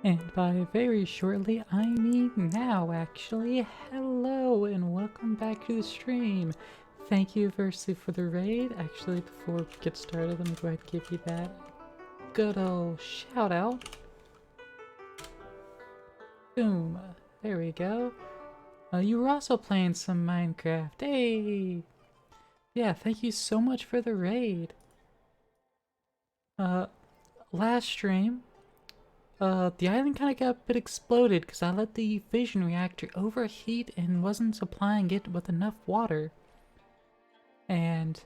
And by very shortly, I mean now, actually. Hello, and welcome back to the stream. Thank you, firstly, for the raid. Actually, before we get started, let me go ahead and give you that good old shout out. Boom. There we go. You were also playing some Minecraft. Hey! Yeah, thank you so much for the raid. Last stream, the island kind of got a bit exploded because I let the fission reactor overheat and wasn't supplying it with enough water. And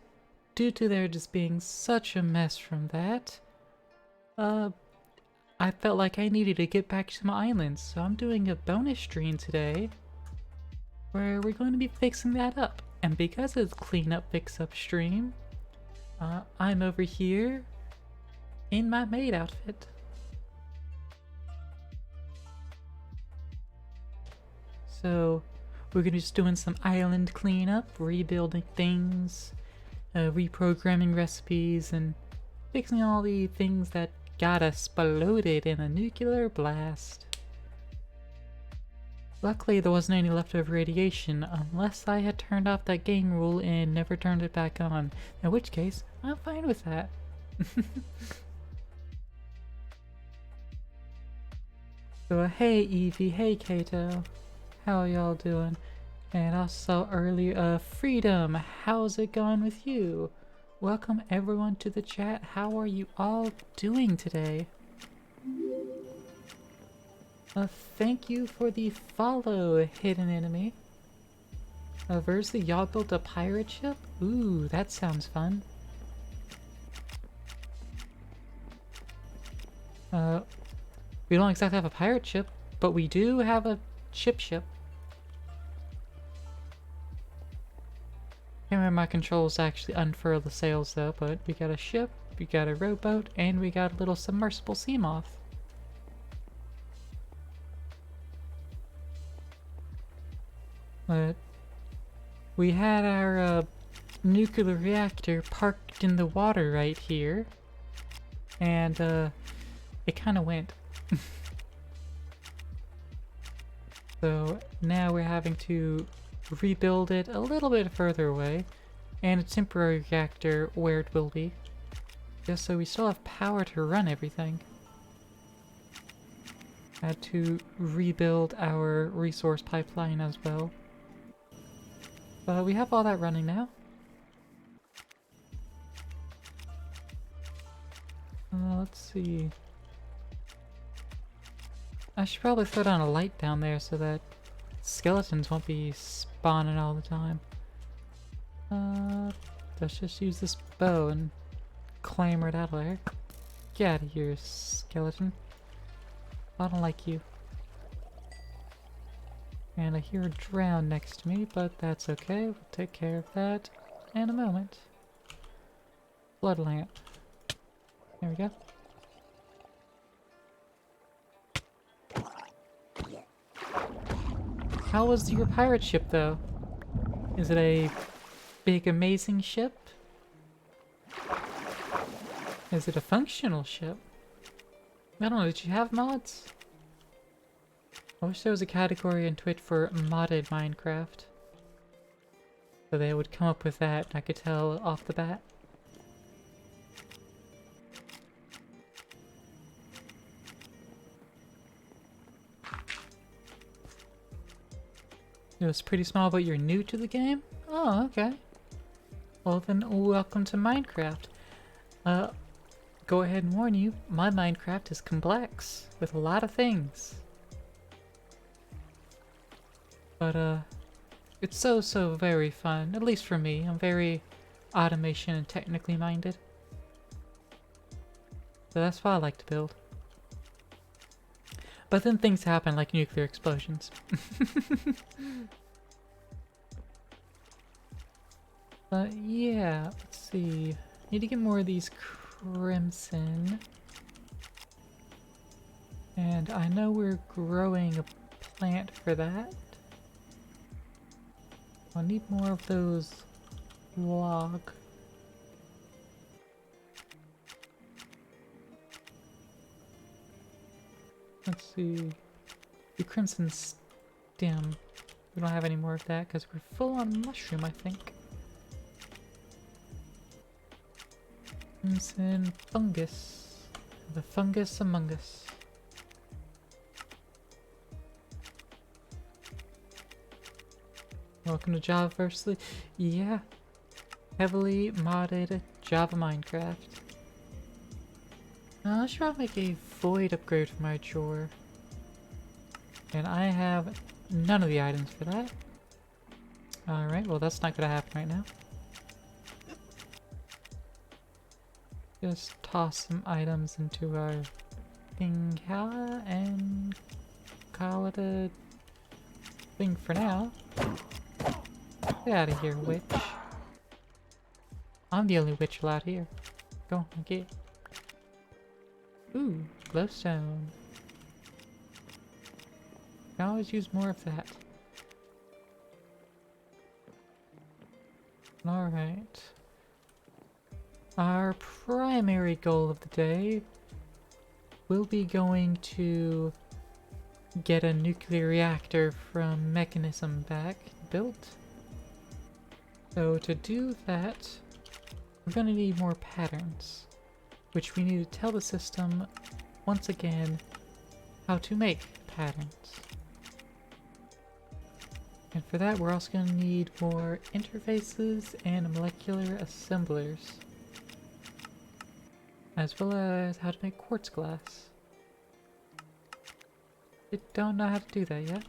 due to there just being such a mess from that, I felt like I needed to get back to my island, so I'm doing a bonus stream today where we're going to be fixing that up. And because it's cleanup fix up stream, I'm over here in my maid outfit. So we're gonna be just doing some island cleanup, rebuilding things, reprogramming recipes, and fixing all the things that got exploded in a nuclear blast. Luckily there wasn't any leftover radiation, unless I had turned off that game rule and never turned it back on, in which case I'm fine with that. So hey Evie, hey Kato, how are y'all doing? And also earlier, Freedom, how's it going with you? Welcome everyone to the chat. How are you all doing today? Thank you for the follow, Hidden Enemy. Versley, y'all built a pirate ship? Ooh, that sounds fun. We don't exactly have a pirate ship, but we do have a ship. Can't remember my controls to actually unfurl the sails though, but we got a ship, we got a rowboat, and we got a little submersible sea moth. But we had our nuclear reactor parked in the water right here, and it kind of went. So now we're having to rebuild it a little bit further away, and a temporary reactor where it will be, just so we still have power to run everything. Had to rebuild our resource pipeline as well. But we have all that running now. Let's see. I should probably throw down a light down there so that skeletons won't be spawning all the time. Let's just use this bow and clamber it out of there. Get out of here, skeleton. I don't like you. And I hear a drown next to me, but that's okay. We'll take care of that in a moment. Blood lamp. There we go. How was your pirate ship, though? Is it a big, amazing ship? Is it a functional ship? I don't know, did you have mods? I wish there was a category in Twitch for modded Minecraft. So they would come up with that, and I could tell off the bat. It was pretty small, but you're new to the game? Oh, okay. Well then, welcome to Minecraft. Go ahead and warn you, my Minecraft is complex, with a lot of things. But, it's so very fun, at least for me. I'm very automation and technically minded. So that's why I like to build. But then things happen like nuclear explosions. But yeah, let's see. Need to get more of these crimson. And I know we're growing a plant for that. I'll need more of those log. Let's see. The Crimson Stem. We don't have any more of that because we're full on mushroom, I think. Crimson Fungus. The fungus among us. Welcome to Java Versely. Yeah. Heavily modded Java Minecraft. I should probably make a void upgrade for my drawer. And I have none of the items for that. Alright, well that's not gonna happen right now. Just toss some items into our Thinghala and call it a thing for now. Get out of here, witch. I'm the only witch allowed here. Go on, get. Ooh, glowstone. Can always use more of that. Alright. Our primary goal of the day will be going to get a nuclear reactor from Mechanism back built. So to do that, we're going to need more patterns, which we need to tell the system once again how to make patterns. And for that, we're also going to need more interfaces and molecular assemblers, as well as how to make quartz glass. I don't know how to do that yet.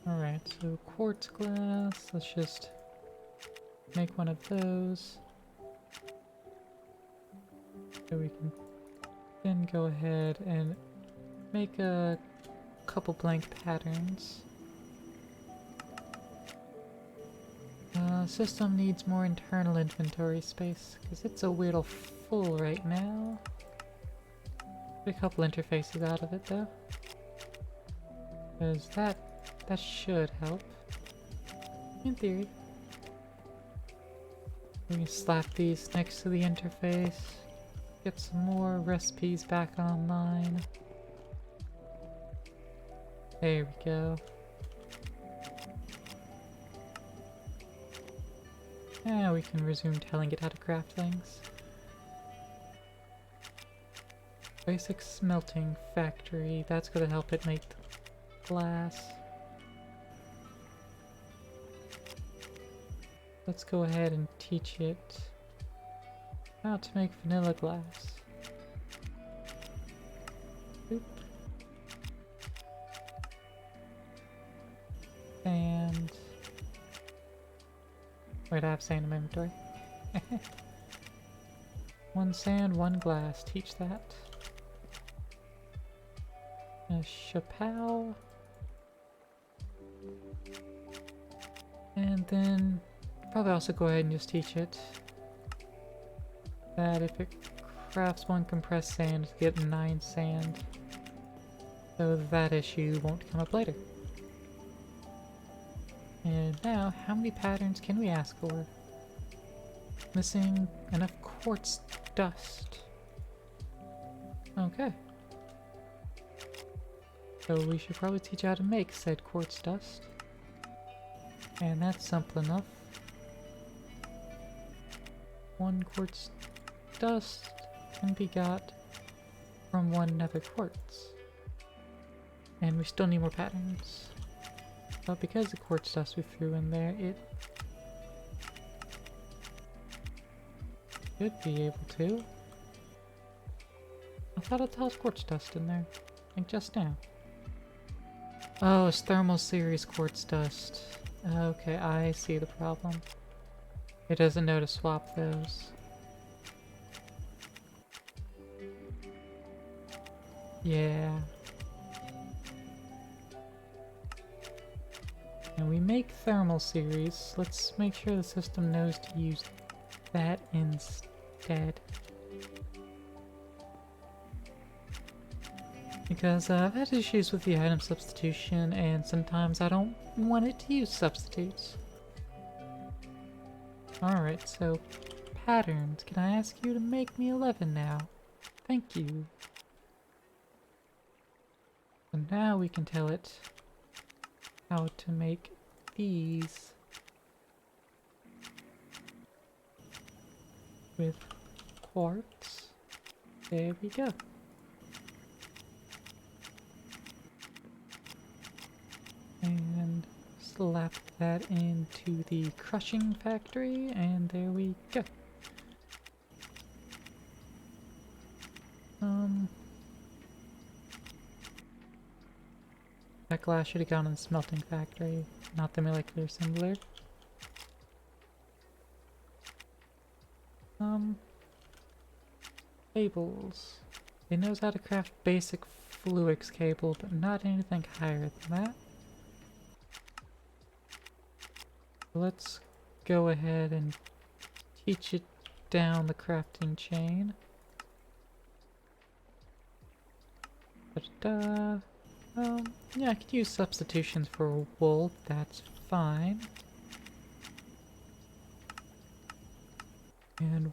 Alright, so quartz glass, let's just make one of those. So we can then go ahead and make a couple blank patterns. System needs more internal inventory space, because it's a little full right now. Get a couple interfaces out of it though. Because that should help. In theory. We can slap these next to the interface. Get some more recipes back online. There we go. Now we can resume telling it how to craft things. Basic smelting factory. That's going to help it make glass. Let's go ahead and teach it how to make vanilla glass. Oop. And wait, I have sand in my inventory. One sand, one glass. Teach that. A chappelle. And then probably also go ahead and just teach it that if it crafts one compressed sand, get 9 sand. So that issue won't come up later. And now, how many patterns can we ask for? Missing enough quartz dust. Okay. So we should probably teach how to make said quartz dust. And that's simple enough. 1 quartz dust can be got from 1 nether quartz. And we still need more patterns. But because the quartz dust we threw in there, it should be able to. I thought it was quartz dust in there, like just now. Oh, it's thermal series quartz dust. Okay, I see the problem. It doesn't know to swap those. Yeah. And we make thermal series. Let's make sure the system knows to use that instead. Because I've had issues with the item substitution, and sometimes I don't want it to use substitutes. Alright, so patterns. Can I ask you to make me 11 now? Thank you. So now we can tell it how to make these with quartz. There we go. And slap that into the crushing factory, and there we go. That glass should have gone in the smelting factory, not the molecular assembler. Cables. It knows how to craft basic fluix cable, but not anything higher than that. Let's go ahead and teach it down the crafting chain. Da-da-da. Yeah, I could use substitutions for wool, that's fine. And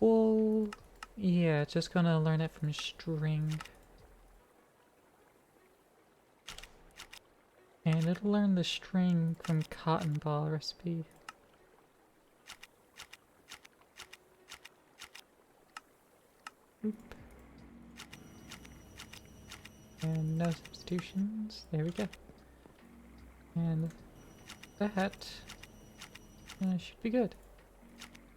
wool, yeah, just gonna learn it from string. And it'll learn the string from cotton ball recipe. Oop. And no substitutions. There we go. And that should be good.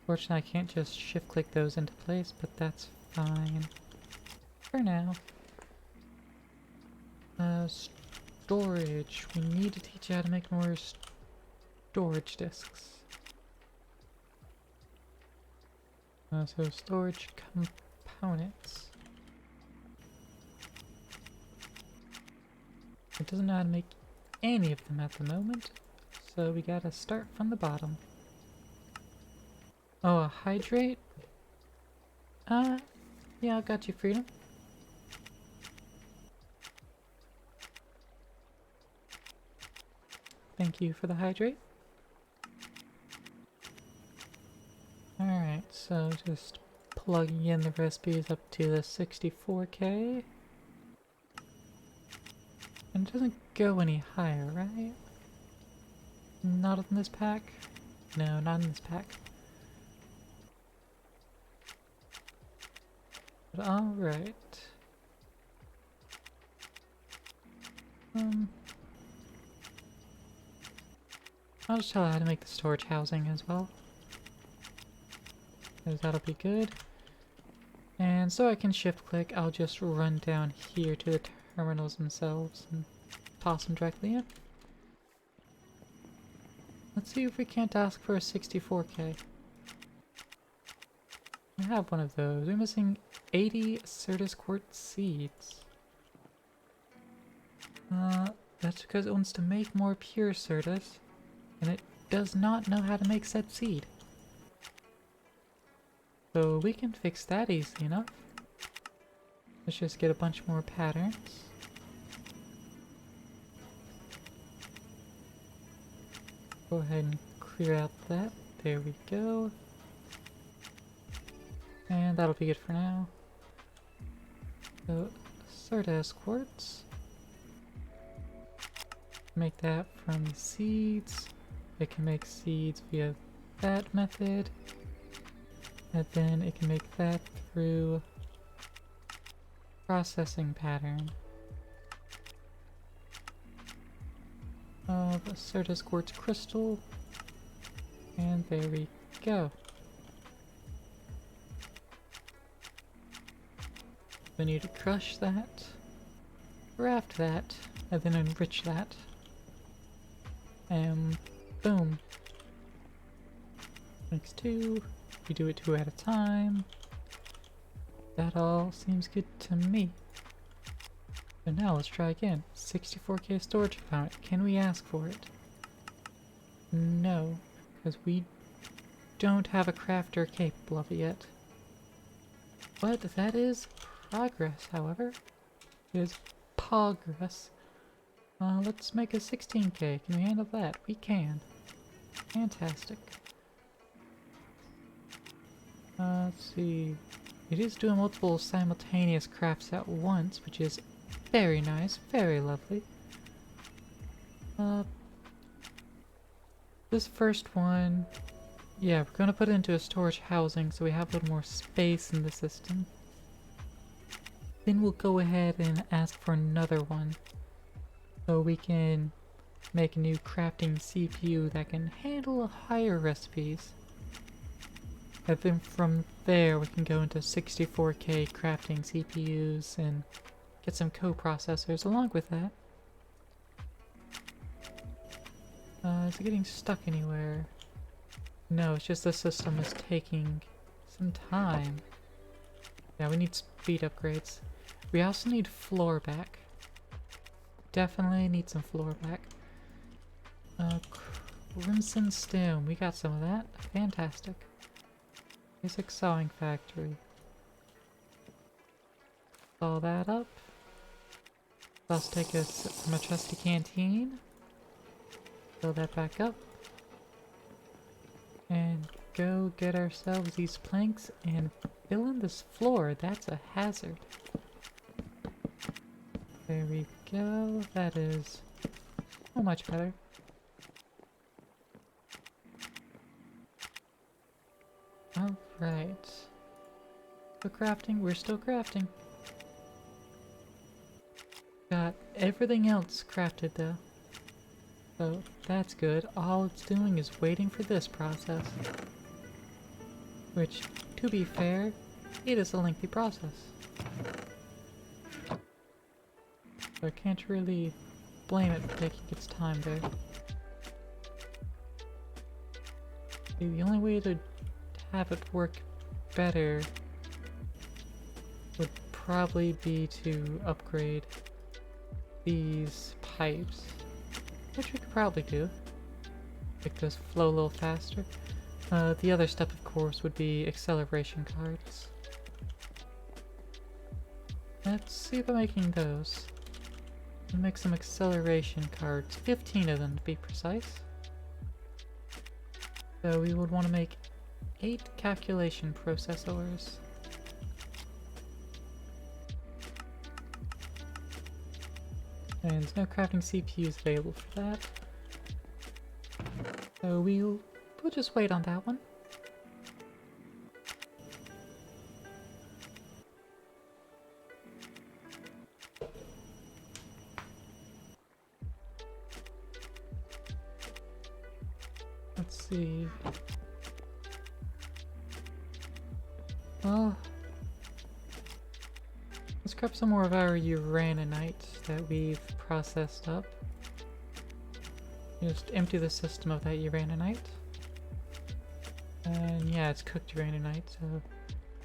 Fortunately, I can't just shift click those into place, but that's fine for now. Storage. We need to teach you how to make more storage disks. So storage components. It doesn't know how to make any of them at the moment, so we gotta start from the bottom. Oh, a hydrate? Yeah, I got you, Freedom. Thank you for the hydrate. Alright, so just plugging in the recipes up to the 64K. And it doesn't go any higher, right? Not in this pack? No, not in this pack. But alright. I'll just tell you how to make the storage housing as well. Because that'll be good. And so I can shift click, I'll just run down here to the terminals themselves and toss them directly in. Let's see if we can't ask for a 64K. I have one of those. We're missing 80 Certus quartz seeds. That's because it wants to make more pure Certus, and it does not know how to make said seed. So we can fix that easily enough. Let's just get a bunch more patterns. Go ahead and clear out that. There we go. And that'll be good for now. So, Certus quartz. Make that from the seeds. It can make seeds via that method. And then it can make that through processing pattern of a Certus quartz crystal. And there we go. We need to crush that, craft that, and then enrich that. And boom. Makes 2. We do it 2 at a time. That all seems good to me. So now let's try again. 64K storage component. Can we ask for it? No, because we don't have a crafter capable of it yet. But that is progress, however. It is progress. Let's make a 16K. Can we handle that? We can. Fantastic. Let's see. It is doing multiple simultaneous crafts at once, which is very nice, very lovely. This first one, yeah, we're gonna put it into a storage housing so we have a little more space in the system. Then we'll go ahead and ask for another one so we can make a new crafting CPU that can handle higher recipes. And then from there we can go into 64K crafting CPUs and get some co-processors along with that. Is it getting stuck anywhere? No, it's just the system is taking some time. Yeah, we need speed upgrades. We also need floor back. Definitely need some floor back. Crimson Stone, we got some of that. Fantastic. Basic sewing factory. Saw that up. Let's take us from a trusty canteen. Fill that back up. And go get ourselves these planks and fill in this floor. That's a hazard. There we go. That is so much better. Alright. Still crafting? We're still crafting. Got everything else crafted though. So that's good. All it's doing is waiting for this process. Which, to be fair, it is a lengthy process. So I can't really blame it for taking its time there. See, the only way to have it work better would probably be to upgrade these pipes, which we could probably do. Make those flow a little faster. The other step, of course, would be acceleration cards. Let's see about making those. We'll make some acceleration cards, 15 of them to be precise. So we would want to make 8 calculation processors. And there's no crafting CPUs available for that. So we'll just wait on that one. Let's see. Well, let's grab some more of our uraninite that we've processed up. Just empty the system of that uraninite. And yeah, it's cooked uraninite, so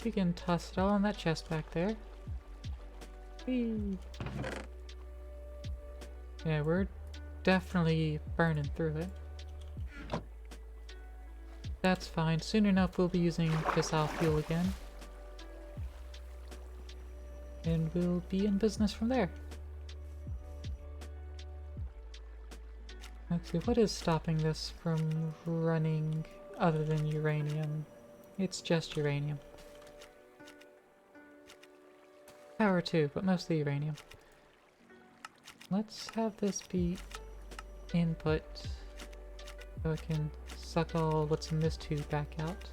we can toss it all in that chest back there. Whee! Yeah, we're definitely burning through it. That's fine. Soon enough we'll be using fissile fuel again. And we'll be in business from there. Let's see, what is stopping this from running other than uranium? It's just uranium. Power too, but mostly uranium. Let's have this be input so I can suck all what's in this tube back out.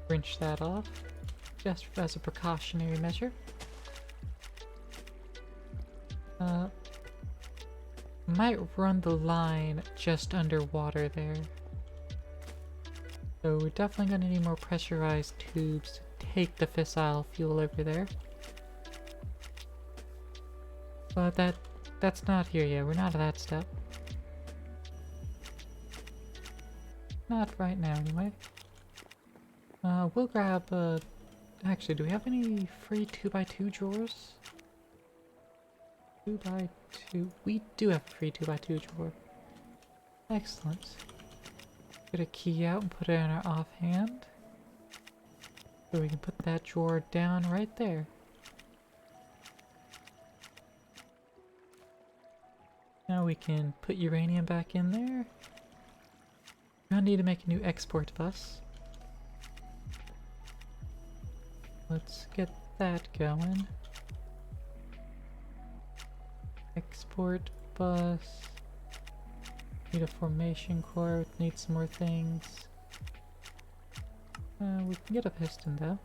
Wrench that off, just as a precautionary measure. Might run the line just underwater there. So we're definitely gonna need more pressurized tubes to take the fissile fuel over there. But that's not here yet. We're not at that step. Not right now, anyway. We'll grab, actually, do we have any free 2x2 drawers? 2x2. We do have a free 2x2 drawer. Excellent. Get a key out and put it in our offhand. So we can put that drawer down right there. Now we can put uranium back in there. We're gonna need to make a new export bus. Let's get that going. Export bus. Need a formation core, need some more things. We can get a piston though.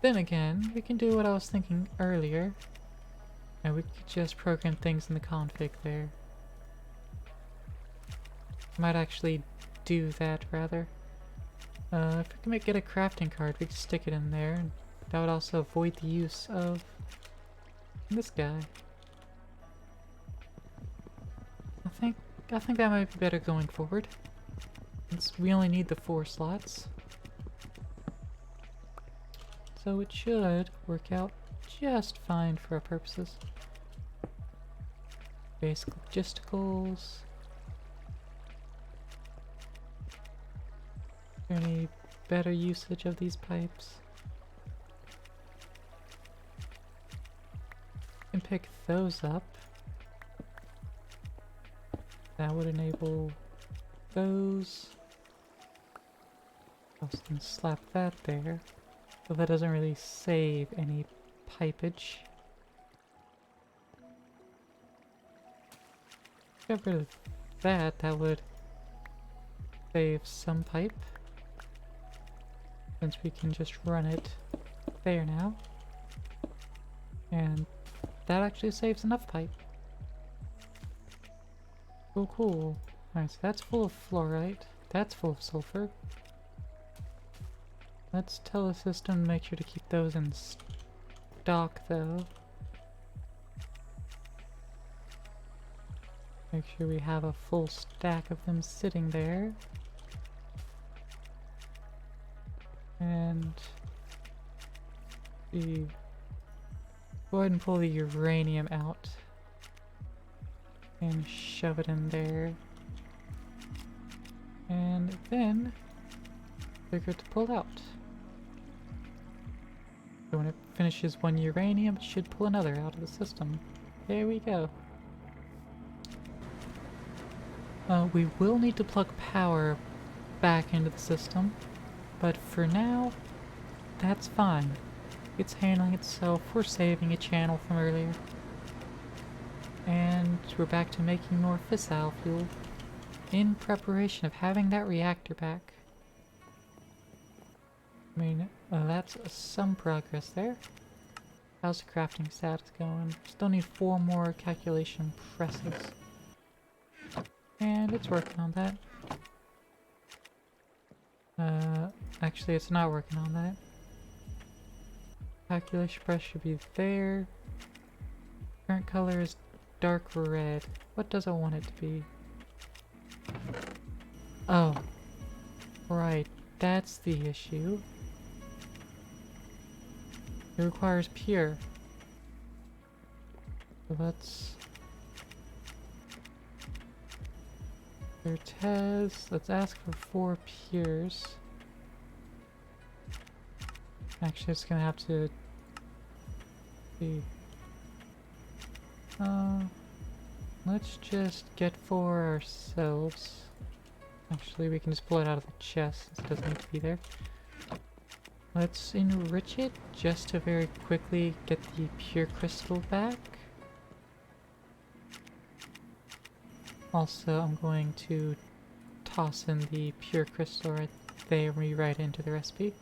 Then again, we can do what I was thinking earlier. And we could just program things in the config there. Might actually do that rather. If we can get a crafting card, we can stick it in there. And that would also avoid the use of this guy. I think that might be better going forward. Since we only need the 4 slots. So it should work out just fine for our purposes. Basic logisticals. Is there any better usage of these pipes? You can pick those up. That would enable those. Also can slap that there. But that doesn't really save any pipage. Get rid of that, that would save some pipe. Since we can just run it there now. And that actually saves enough pipe. Oh, cool. Alright, so that's full of fluorite. That's full of sulfur. Let's tell the system to make sure to keep those in stock, though. Make sure we have a full stack of them sitting there. And go ahead and pull the uranium out. And shove it in there. And then figure to pull out. So when it finishes one uranium, it should pull another out of the system. There we go. We will need to plug power back into the system, but for now, that's fine. It's handling itself. We're saving a channel from earlier. And we're back to making more fissile fuel in preparation of having that reactor back. I mean, that's some progress there. How's the crafting status going? Still need 4 more calculation presses. And it's working on that. Actually it's not working on that. Calculation press should be there. Current color is dark red. What does I want it to be? Oh. Right, that's the issue. It requires pure. So let's let's ask for 4 pures. Actually, it's gonna have to be. Let's just get 4 ourselves. Actually, we can just pull it out of the chest since it doesn't need to be there. Let's enrich it just to very quickly get the pure crystal back. Also, I'm going to toss in the pure crystal right there, rewrite into the recipe.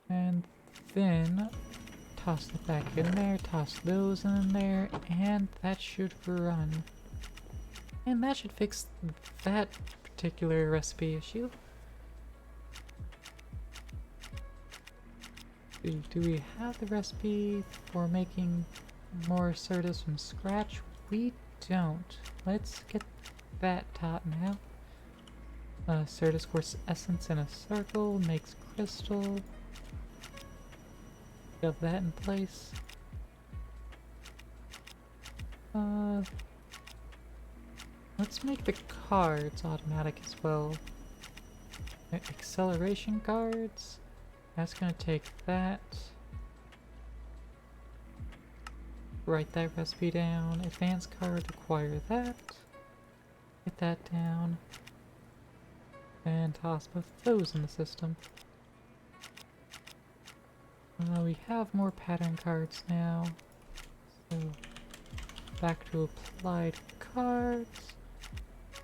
And then toss it back in there, toss those in there, and that should run. And that should fix that particular recipe issue. Do we have the recipe for making more Certus from scratch? We don't. Let's get that taught now. Certus course essence in a circle makes crystal. Have that in place. Let's make the cards automatic as well. Acceleration cards. That's gonna take that. Write that recipe down. Advanced card, acquire that. Get that down. And toss both of those in the system. We have more pattern cards now. So, back to applied cards.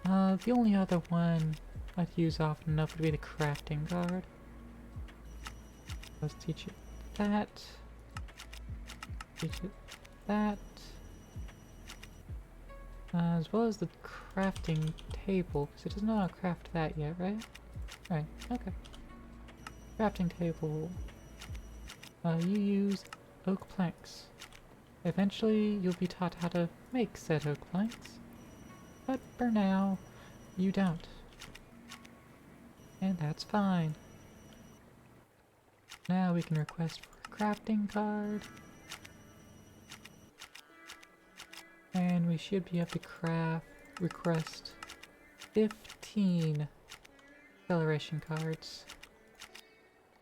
The only other one I'd use often enough would be the crafting card. Let's teach it that. Teach it that. As well as the crafting table, because it doesn't know how to craft that yet, right? Right, okay. Crafting table. You use oak planks. Eventually, you'll be taught how to make said oak planks. But for now, you don't. And that's fine. Now we can request for a crafting card. And we should be able to request 15 acceleration cards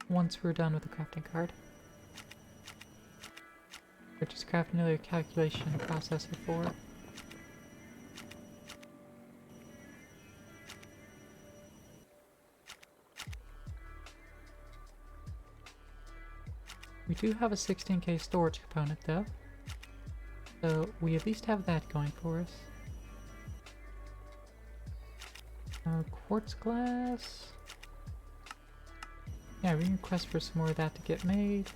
once we're done with the crafting card. Or just craft another calculation processor for. We do have a 16K storage component though, so we at least have that going for us. Quartz glass. Yeah, we can request for some more of that to get made.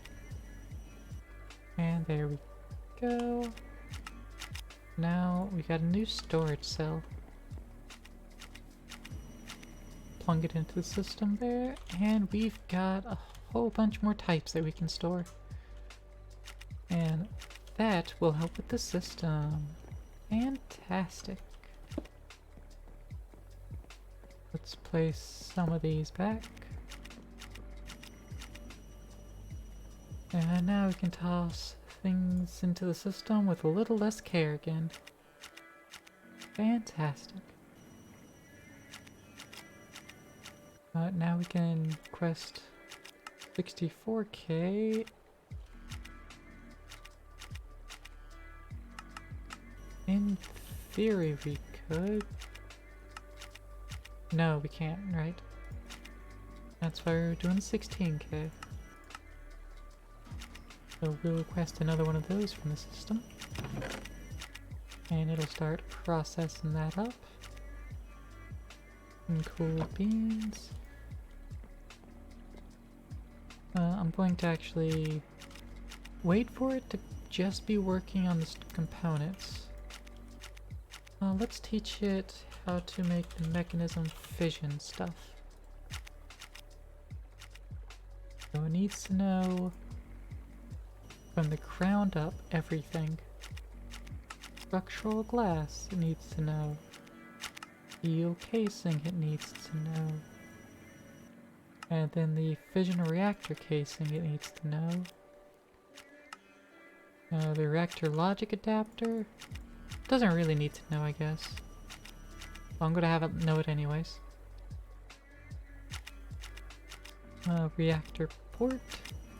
And there we go. Now we got a new storage cell. Plug it into the system there, and we've got a whole bunch more types that we can store. And that will help with the system. Fantastic. Let's place some of these back. And now we can toss things into the system with a little less care again. Fantastic. Now we can quest 64K. In theory we could. No, we can't, right? That's why we're doing 16K. So we'll request another one of those from the system. And it'll start processing that up. And cool beans. I'm going to actually wait for it to just be working on the components. Let's teach it how to make the mechanism fission stuff. So it needs to know from the ground up everything. Structural glass it needs to know. Steel casing it needs to know. And then the fission reactor casing it needs to know. The reactor logic adapter doesn't really need to know, I guess. Well, I'm gonna have it know it anyways. Reactor port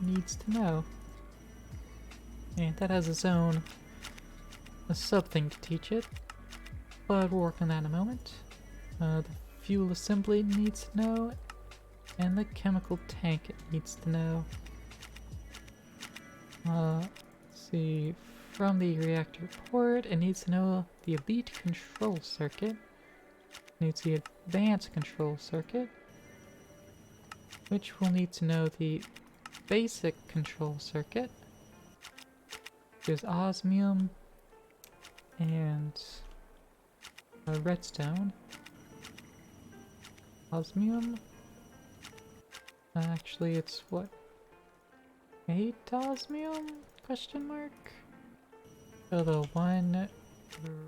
needs to know. And that has its own sub thing to teach it, but we'll work on that in a moment. The fuel assembly needs to know, and the chemical tank it needs to know. Let's see, from the reactor port it needs to know the elite control circuit, it needs the advanced control circuit, which will need to know the basic control circuit. There's osmium and redstone. Osmium? Actually, it's what? 8 osmium? Question mark? So the 1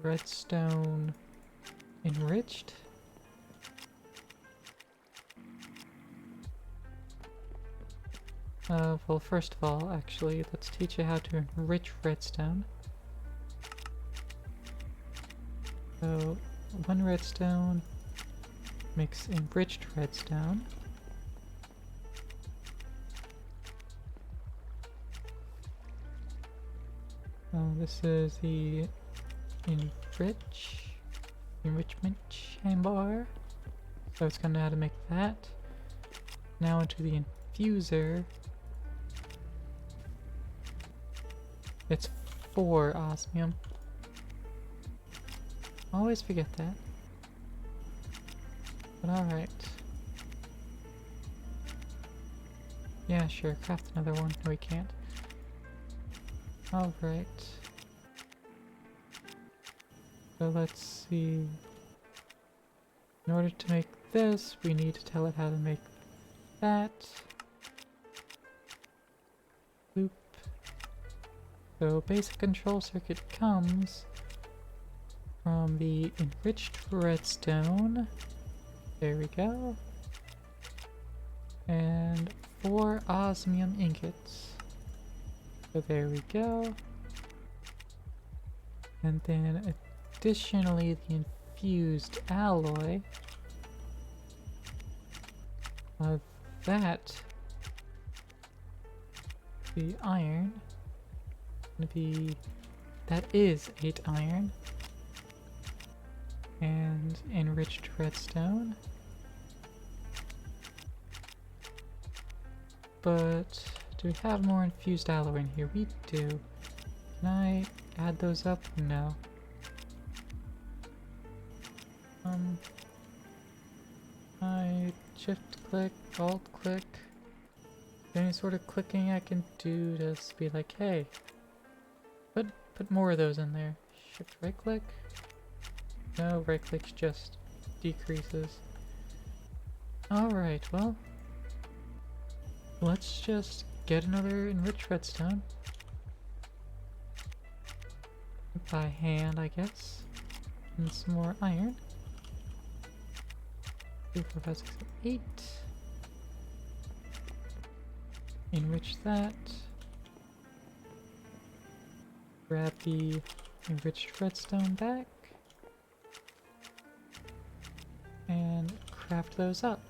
redstone enriched? Well, first of all, actually, let's teach you how to enrich redstone. So, 1 redstone makes enriched redstone. This is the enrich. enrichment chamber. So it's gonna know how to make that. Now into the infuser. It's 4 osmium. Always forget that. But alright. Yeah, sure, craft another one. No, we can't. Alright. So let's see. In order to make this, we need to tell it how to make that. Loop. So basic control circuit comes from the enriched redstone. There we go. And 4 osmium ingots. So there we go. And then additionally the infused alloy. That the iron gonna be, that is 8 iron and enriched redstone. But do we have more infused alloy in here? We do. Can I add those up? No. I shift click, alt click. Any sort of clicking I can do to just be like, hey, put more of those in there. Shift right click. No, right click just decreases. Alright, well, let's just get another enriched redstone. By hand, I guess. And some more iron. 3, 4, 5, 6, 7, 8. Enrich that. Grab the enriched redstone back. And craft those up.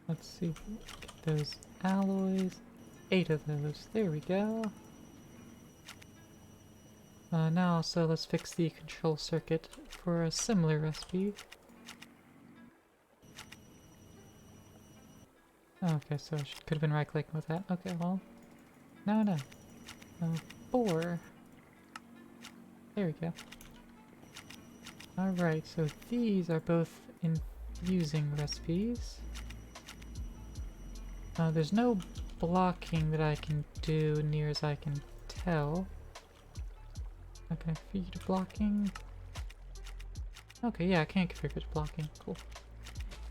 Let's see, get those alloys. 8 of those, there we go. Now also let's fix the control circuit for a similar recipe. Okay, so I could have been right clicking with that. Okay, well, no. 4. There we go. Alright, so these are both infusing recipes. There's no blocking that I can do near as I can tell. Okay, feed blocking. Okay, yeah, I can configure the blocking. Cool.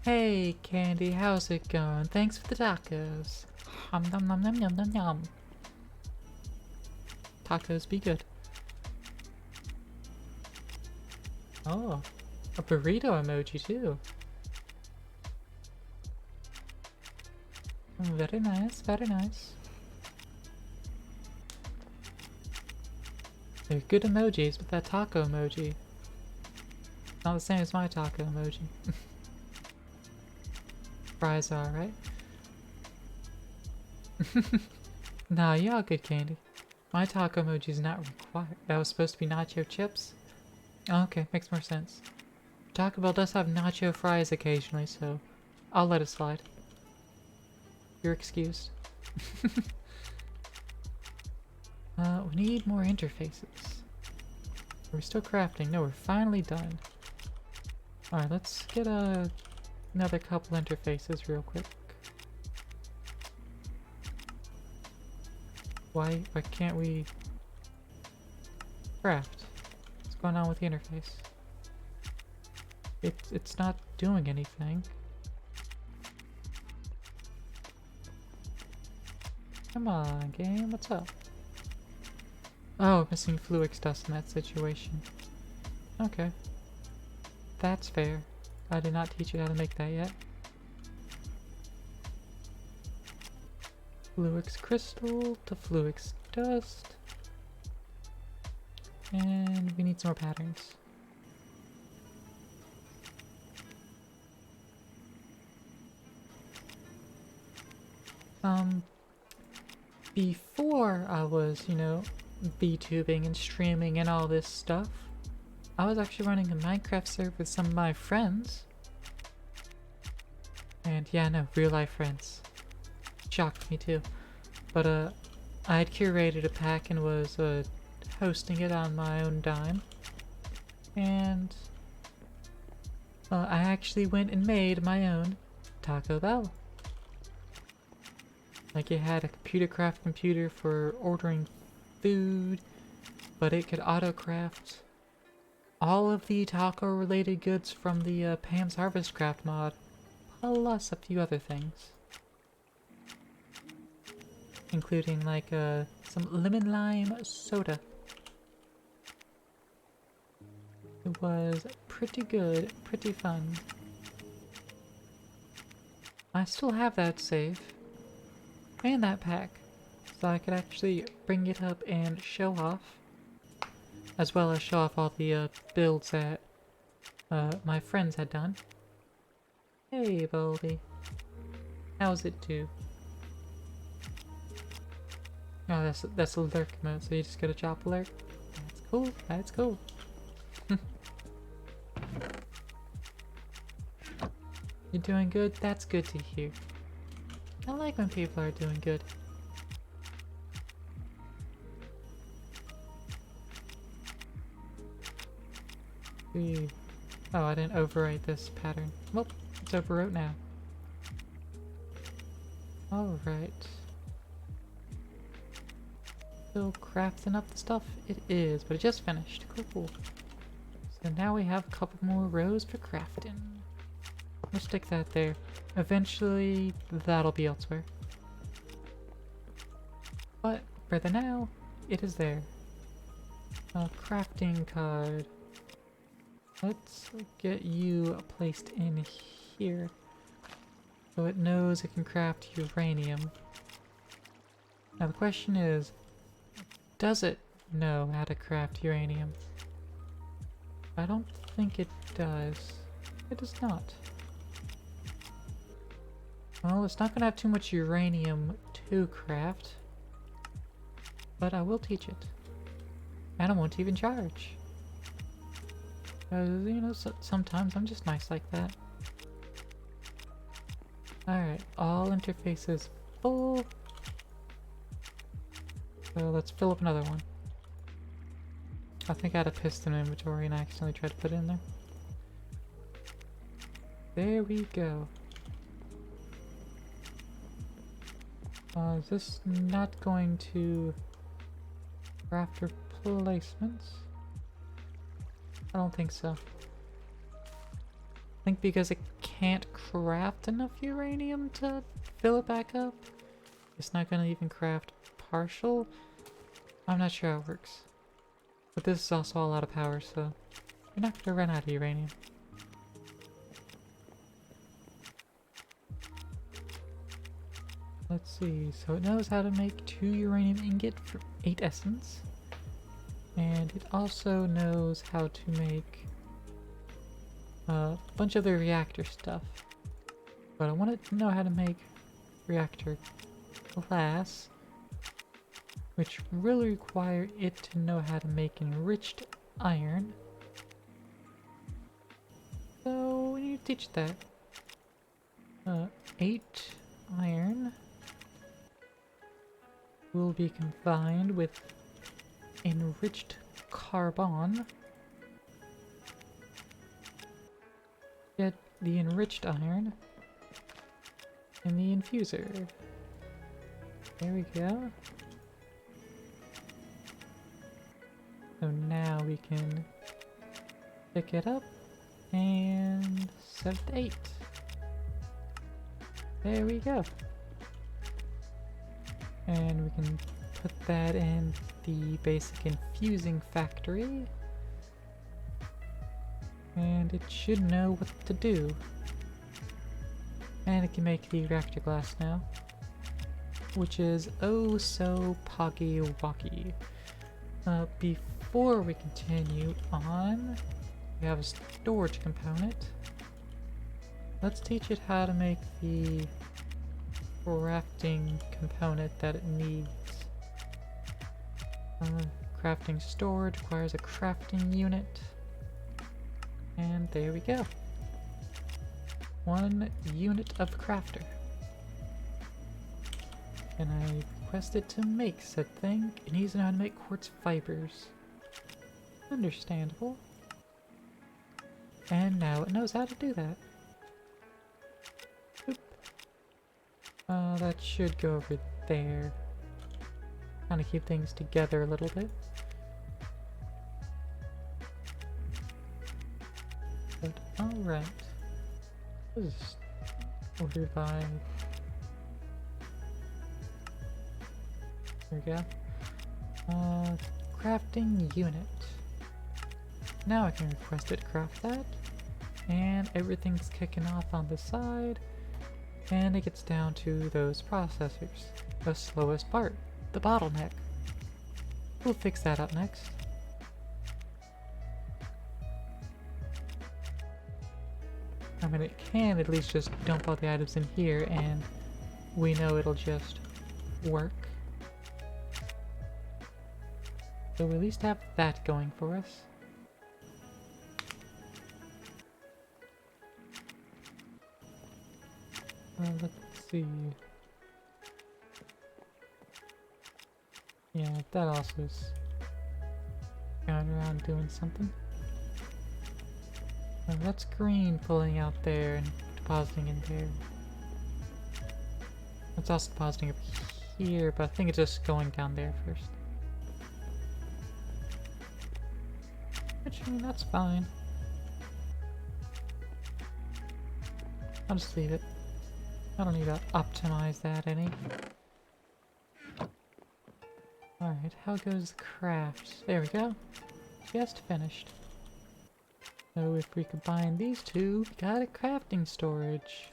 Hey, Candy, how's it going? Thanks for the tacos. Hum nom nom nom nom nom nom. Tacos be good. Oh, a burrito emoji too. Very nice, very nice. They're good emojis, but that taco emoji, not the same as my taco emoji. Fries are, right? Nah, you're all good, Candy. My taco emoji is not required. That was supposed to be nacho chips? Okay, makes more sense. Taco Bell does have nacho fries occasionally, so I'll let it slide. You're excused. We need more interfaces. Are we still crafting? No, we're finally done. Alright, let's get another couple interfaces real quick. Why can't we craft? What's going on with the interface? It's not doing anything. Come on, game, what's up? Oh, missing Fluix dust in that situation. Okay. That's fair. I did not teach you how to make that yet. Fluix crystal to Fluix dust. And we need some more patterns. Before I was, VTubing and streaming and all this stuff, I was actually running a Minecraft server with some of my friends. And yeah, no, real life friends. Shocked me too. But I had curated a pack and was hosting it on my own dime. And I actually went and made my own Taco Bell. Like, it had a computer for ordering food, but it could auto-craft all of the taco-related goods from the Pam's Harvest Craft mod, plus a few other things. Including, like, some lemon lime soda. It was pretty good, pretty fun. I still have that save. And that pack, so I could actually bring it up and show off, as well as show off all the builds that my friends had done. Hey, Baldy. How's it do? Oh, that's a lurk mode, so you just gotta chop lurk. That's cool, that's cool. You're doing good? That's good to hear. I like when people are doing good. Oh, I didn't overwrite this pattern. Well, it's overwrote now. Alright. Still crafting up the stuff? It is, but it just finished. Cool. So now we have a couple more rows for crafting. We'll stick that there. Eventually, that'll be elsewhere. But for the now, it is there. A crafting card. Let's get you placed in here, so it knows it can craft uranium. Now the question is, does it know how to craft uranium? I don't think it does. It does not. Well, it's not going to have too much uranium to craft, but I will teach it. And I won't even charge. Because, you know, sometimes I'm just nice like that. Alright, all interfaces full. So let's fill up another one. I think I had a piston inventory and I accidentally tried to put it in there. There we go. Is this not going to craft replacements? I don't think so. I think because it can't craft enough uranium to fill it back up, it's not gonna even craft partial. I'm not sure how it works. But this is also a lot of power, so you're not gonna run out of uranium. Let's see, so it knows how to make 2 uranium ingot for 8 essence. And it also knows how to make a bunch of the reactor stuff. But I want to know how to make reactor glass, which really require it to know how to make enriched iron. So we need to teach that. 8 iron will be combined with enriched carbon. Get the enriched iron in the infuser. There we go. So now we can pick it up and set it to 8. There we go. And we can put that in the basic infusing factory. And it should know what to do. And it can make the reactor glass now, which is oh so poggy-woggy. Before we continue on, we have a storage component. Let's teach it how to make the crafting component that it needs. Crafting storage requires a crafting unit. And there we go. 1 unit of crafter. And I requested to make said thing. It needs to know how to make quartz fibers. Understandable. And now it knows how to do that. Oop. That should go over there. Kind of keep things together a little bit. But alright. This is ordered by... There we go. Crafting unit. Now I can request it to craft that. And everything's kicking off on the side. And it gets down to those processors. The slowest part. The bottleneck. We'll fix that up next. I mean, it can at least just dump all the items in here and we know it'll just work. So we at least have that going for us. Let's see. Yeah, that also is going around doing something. That's green pulling out there and depositing in there. It's also depositing up here, but I think it's just going down there first. Which, I mean, that's fine. I'll just leave it. I don't need to optimize that any. Alright, how goes the craft? There we go. Just finished. So if we combine these two, we got a crafting storage.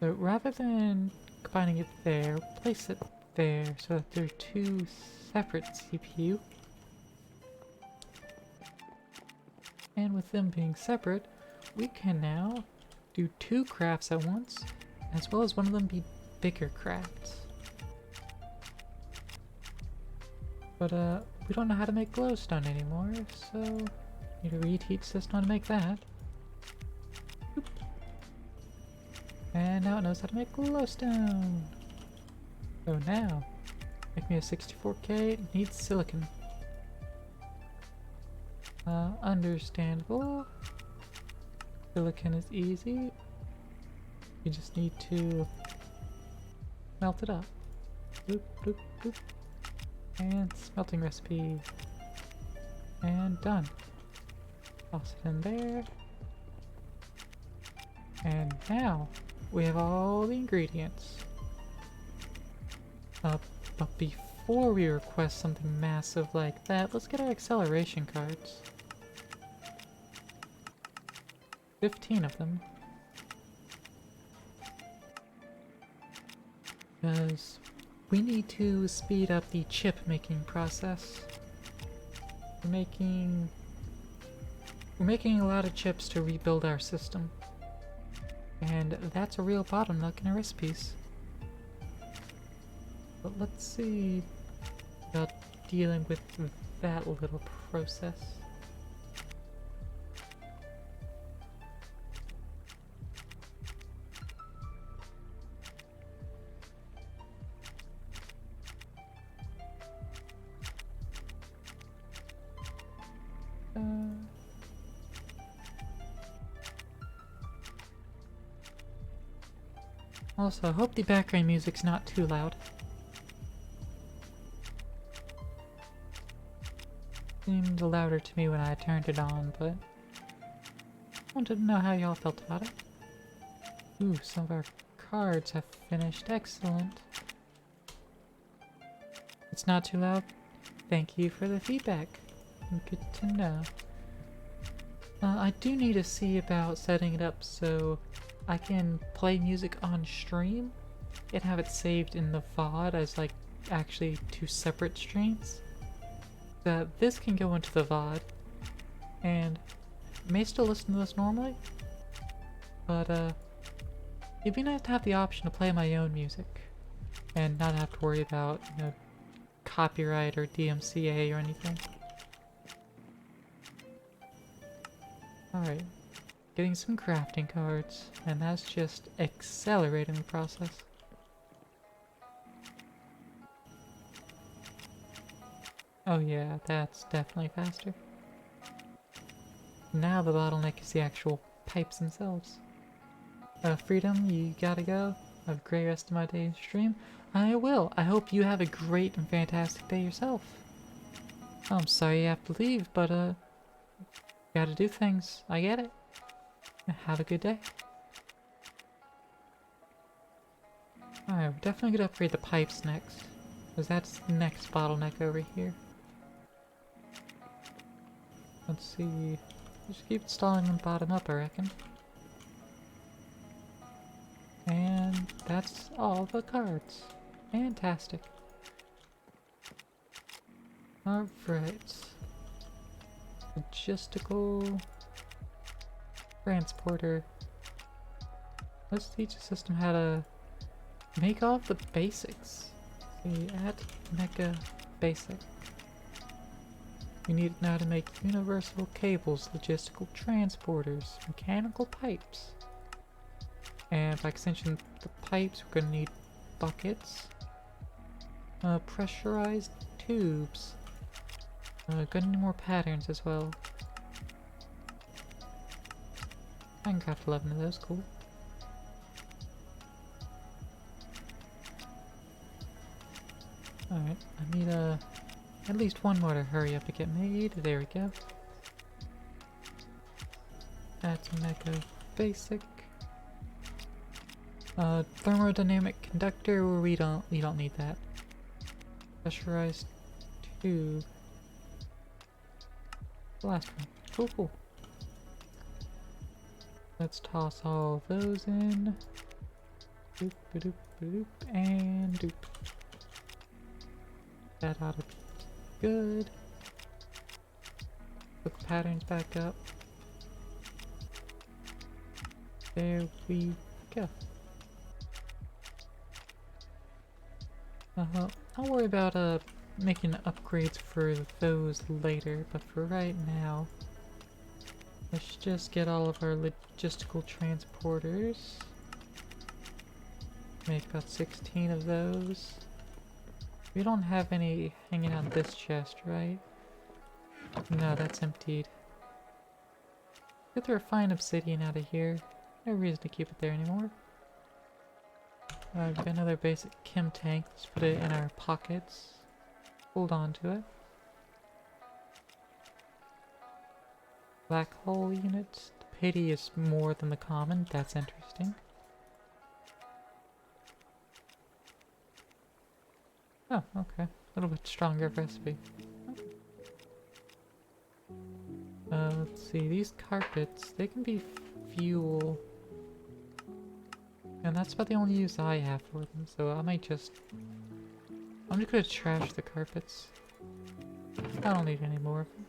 So rather than combining it there, place it there so that they're 2 separate CPU. And with them being separate, we can now do 2 crafts at once, as well as one of them be bigger crafts. But we don't know how to make glowstone anymore, so need a reheat system to make that. Oop. And now it knows how to make glowstone. So now, make me a 64K, it needs silicon. Understandable. Silicon is easy. You just need to melt it up. Bloop, bloop, bloop. And smelting recipe. And done. Toss it in there. And now we have all the ingredients. But before we request something massive like that, let's get our acceleration cards. 15 of them. Because we need to speed up the chip making process. We're making a lot of chips to rebuild our system. And that's a real bottleneck in our recipes. But let's see about dealing with that little process. Also, I hope the background music's not too loud. Seemed louder to me when I turned it on, but I wanted to know how y'all felt about it. Ooh, some of our cards have finished. Excellent. It's not too loud? Thank you for the feedback. Good to know. I do need to see about setting it up so I can play music on stream and have it saved in the VOD as like actually 2 separate streams. This can go into the VOD and I may still listen to this normally, but it'd be nice to have the option to play my own music and not have to worry about, you know, copyright or DMCA or anything. Alright, getting some crafting cards, and that's just accelerating the process. Oh yeah, that's definitely faster. Now the bottleneck is the actual pipes themselves. Freedom, you gotta go. Have a great rest of my day and stream. I will. I hope you have a great and fantastic day yourself. I'm sorry you have to leave, but gotta do things. I get it. Have a good day. Alright, we're definitely gonna upgrade the pipes next, because that's the next bottleneck over here. Let's see. Just keep installing them bottom up, I reckon. And that's all the cards. Fantastic. Alright. Logistical transporter. Let's teach the system how to make all the basics. See, add mecha basic. We need now to make universal cables, logistical transporters, mechanical pipes. And by extension, the pipes, we're gonna need buckets, pressurized tubes. Gonna need more patterns as well. I can craft 11 of those, cool. Alright, I need at least one more to hurry up and get made. There we go. That's mecha basic. Thermodynamic conductor, we don't need that. Pressurized tube. The last one. Cool, cool. Let's toss all those in. Doop, doop, doop, and doop. That ought to be good. Put the patterns back up. There we go. I'll worry about making upgrades for those later, but for right now, let's just get all of our logistical transporters. Make about 16 of those. We don't have any hanging out in this chest, right? No, that's emptied. Get the refined obsidian out of here. No reason to keep it there anymore. We've got another basic chem tank. Let's put it in our pockets. Hold on to it. Black hole units. The pity is more than the common. That's interesting. Oh, okay. A little bit stronger recipe. Let's see. These carpets, they can be fuel. And that's about the only use I have for them, so I might just... I'm just gonna trash the carpets. I don't need any more of them.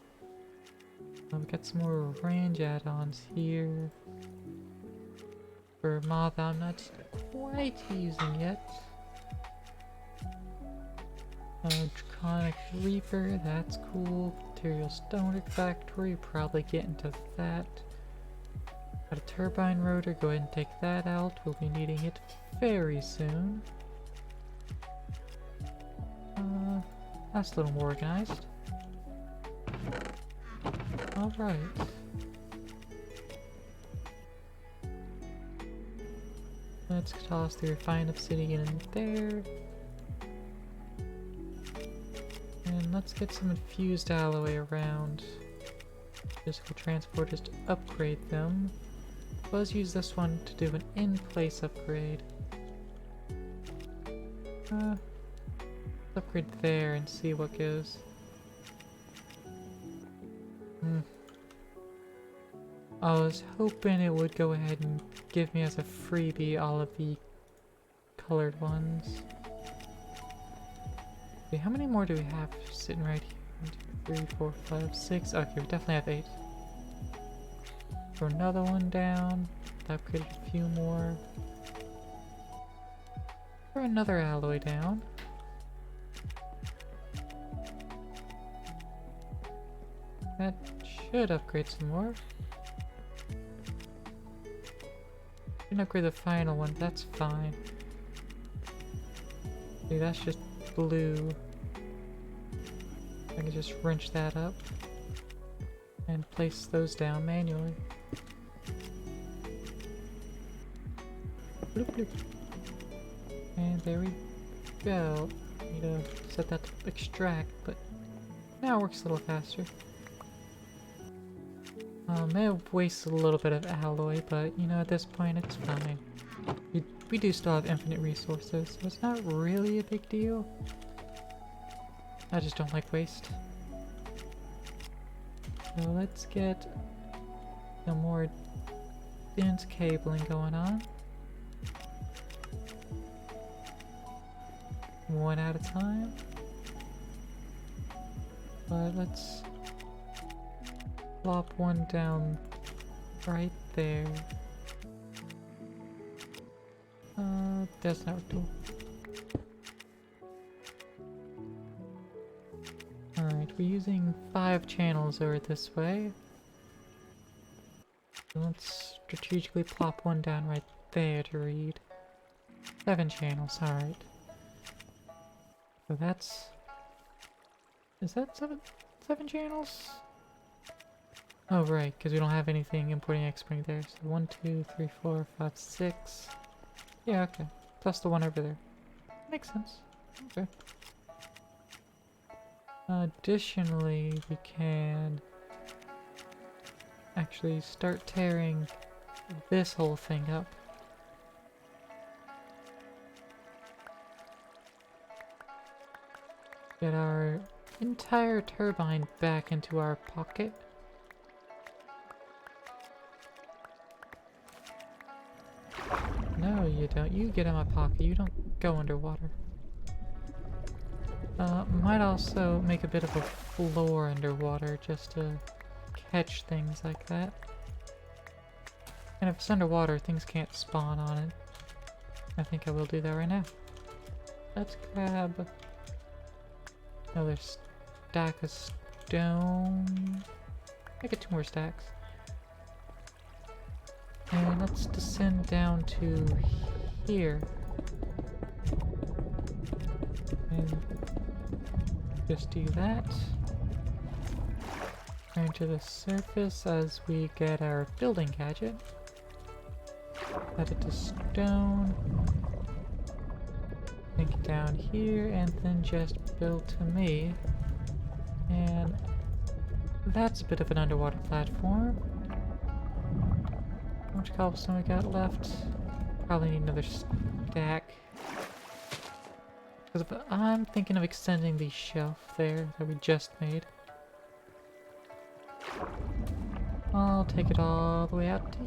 We've got some more range add-ons here. For mob I'm not quite using yet. Draconic Reaper, that's cool. Material Stone Factory, probably get into that. Got a turbine rotor, go ahead and take that out. We'll be needing it very soon. That's a little more organized. Alright. Let's toss the refined obsidian in there. And let's get some infused alloy around. Physical transporters to upgrade them. Let's use this one to do an in-place upgrade. Let's upgrade there and see what goes. I was hoping it would go ahead and give me as a freebie all of the colored ones. Okay, how many more do we have sitting right here? 1, 2, 3, 4, 5, 6. Okay, we definitely have 8. Throw another one down. Upgrade a few more. Throw another alloy down. Should upgrade some more. Didn't upgrade the final one, that's fine. See, that's just blue. I can just wrench that up and place those down manually. Bloop, bloop. And there we go. Need to set that to extract, but now it works a little faster. May have wasted a little bit of alloy, but you know, at this point it's fine. We do still have infinite resources, so it's not really a big deal. I just don't like waste. So let's get some more dense cabling going on. One at a time. But let's plop one down right there. That's not cool. Alright, we're using 5 channels over this way. Let's strategically plop one down right there to read. 7 channels, alright. So that's... Is that 7 channels? Oh right, because we don't have anything importing exporting there. So 1, 2, 3, 4, 5, 6. Yeah, okay. Plus the one over there. Makes sense. Okay. Additionally, we can actually start tearing this whole thing up. Get our entire turbine back into our pocket. No, you don't. You get in my pocket. You don't go underwater. Might also make a bit of a floor underwater just to catch things like that. And if it's underwater, things can't spawn on it. I think I will do that right now. Let's grab another stack of stone. I get 2 more stacks. And let's descend down to here. And just do that. Turn to the surface as we get our building gadget. Add it to stone. Sink it down here and then just build to me. And that's a bit of an underwater platform. How much cobblestone we got left? Probably need another stack. Because I'm thinking of extending the shelf there that we just made. I'll take it all the way out to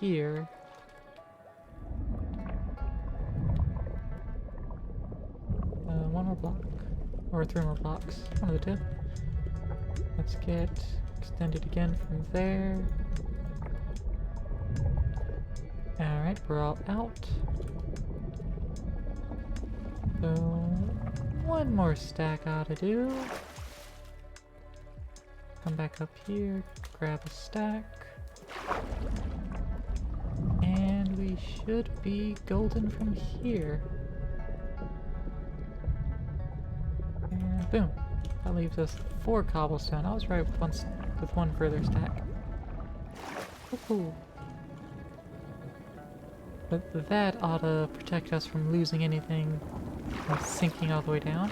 here. One more block. Or 3 more blocks. One of the 2. Let's get extended again from there. Alright, we're all out. So, one more stack ought to do. Come back up here, grab a stack. And we should be golden from here. And boom. That leaves us 4 cobblestone. I was right with one further stack. Cool. But that ought to protect us from losing anything and sinking all the way down.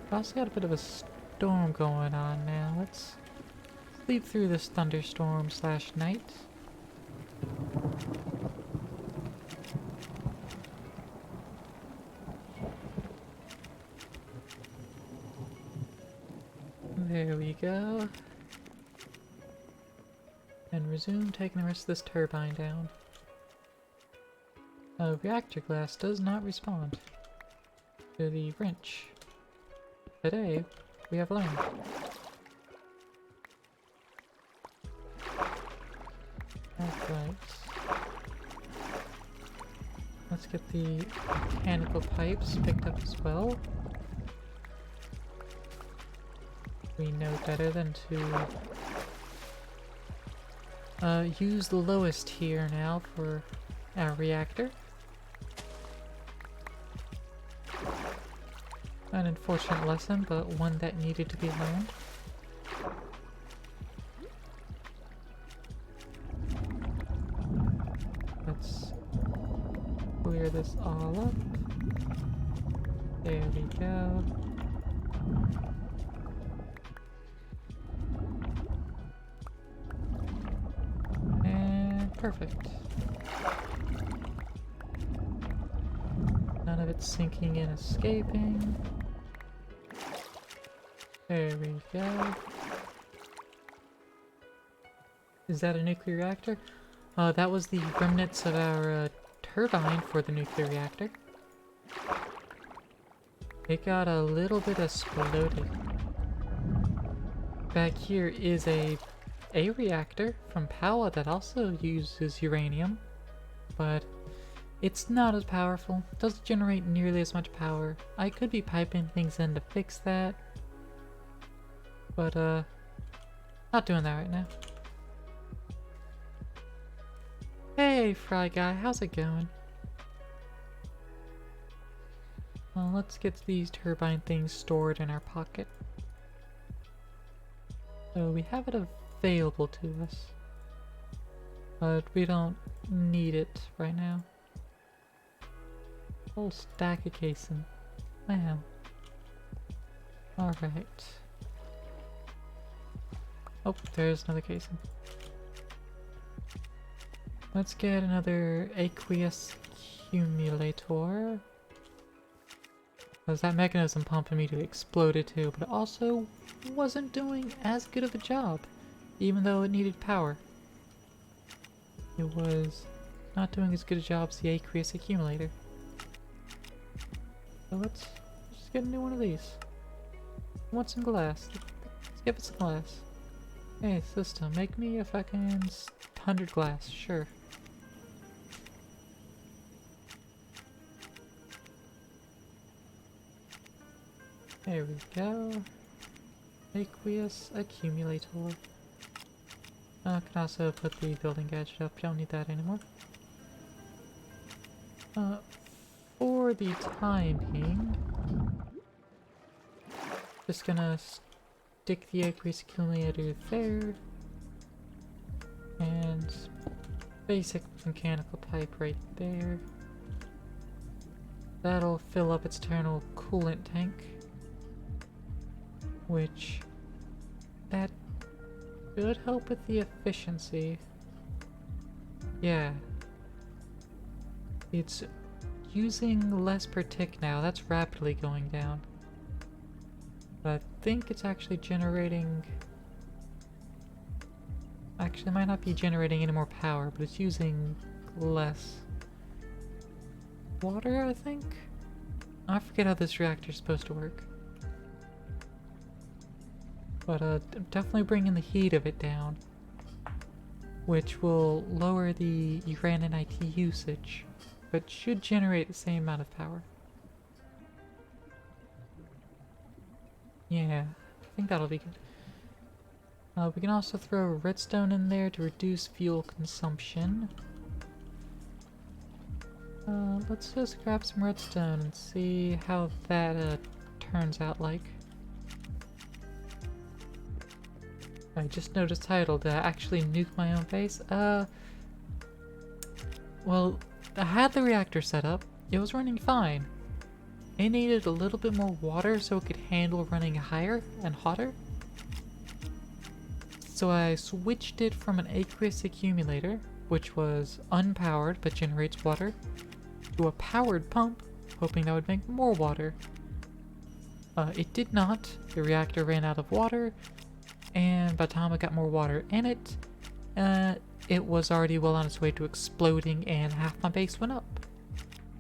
We also got a bit of a storm going on now. Let's sleep through this thunderstorm / night. There we go. And resume taking the rest of this turbine down. Reactor glass does not respond to the wrench. Today, we have learned. Alright. Let's get the mechanical pipes picked up as well. we know better than to use the lowest here now for our reactor. An unfortunate lesson, but one that needed to be learned. Let's clear this all up. There we go. And perfect. None of it sinking and escaping. There we go. Is that a nuclear reactor? That was the remnants of our turbine for the nuclear reactor. It got a little bit exploded. Back here is a reactor from Power that also uses uranium, but it's not as powerful. Doesn't generate nearly as much power. I could be piping things in to fix that, but not doing that right now. Hey, Fry Guy, how's it going? Well, let's get these turbine things stored in our pocket. So we have it available to us, but we don't need it right now. Whole stack of casing. Wow. Alright. Oh, there's another casing. Let's get another aqueous accumulator. Because that mechanism pump immediately exploded too, but it also wasn't doing as good of a job, even though it needed power. It was not doing as good a job as the aqueous accumulator. So let's just get a new one of these. I want some glass. Let's give it some glass. Hey, system, make me a fucking 100 glass, sure. There we go. Aqueous accumulator. I can also put the building gadget up, don't need that anymore. For the time being, just gonna stick the aqueous accumulator there, and basic mechanical pipe right there. That'll fill up its internal coolant tank, which that should help with the efficiency. Yeah. It's using less per tick now. That's rapidly going down. But I think it's actually generating... Actually, it might not be generating any more power, but it's using less water, I think? I forget how this reactor is supposed to work. But definitely bringing the heat of it down, which will lower the uranium IT usage, but should generate the same amount of power. Yeah, I think that'll be good. We can also throw redstone in there to reduce fuel consumption. Let's just grab some redstone and see how that turns out like. I just noticed title, did I actually nuke my own base? Well, I had the reactor set up. It was running fine. It needed a little bit more water so it could handle running higher and hotter. So I switched it from an aqueous accumulator, which was unpowered but generates water, to a powered pump, hoping that would make more water. It did not. The reactor ran out of water, and by the time I got more water in it, it was already well on its way to exploding and half my base went up.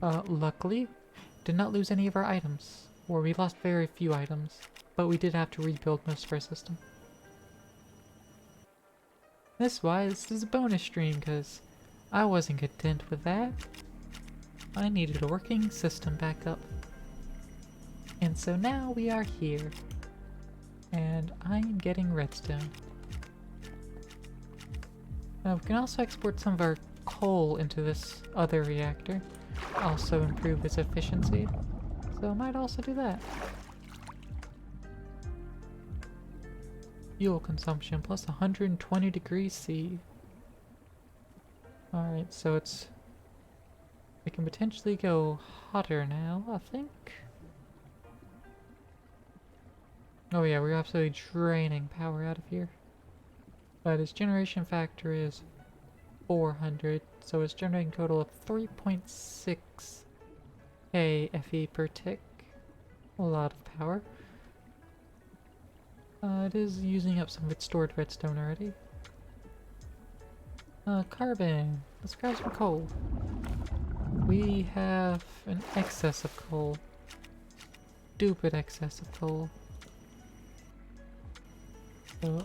Luckily, did not lose any of our items, or we lost very few items, but we did have to rebuild most of our system. This is a bonus stream because I wasn't content with that. I needed a working system back up. And so now we are here. And I'm getting redstone. We can also export some of our coal into this other reactor. Also improve its efficiency. So I might also do that. Fuel consumption plus 120 degrees C. Alright, so it can potentially go hotter now, I think. Oh yeah, we're absolutely draining power out of here. But its generation factor is 400, so it's generating a total of 3.6 Fe per tick. A lot of power. It is using up some of its stored redstone already. Carbon. Let's grab some coal. We have an excess of coal. Stupid excess of coal. So,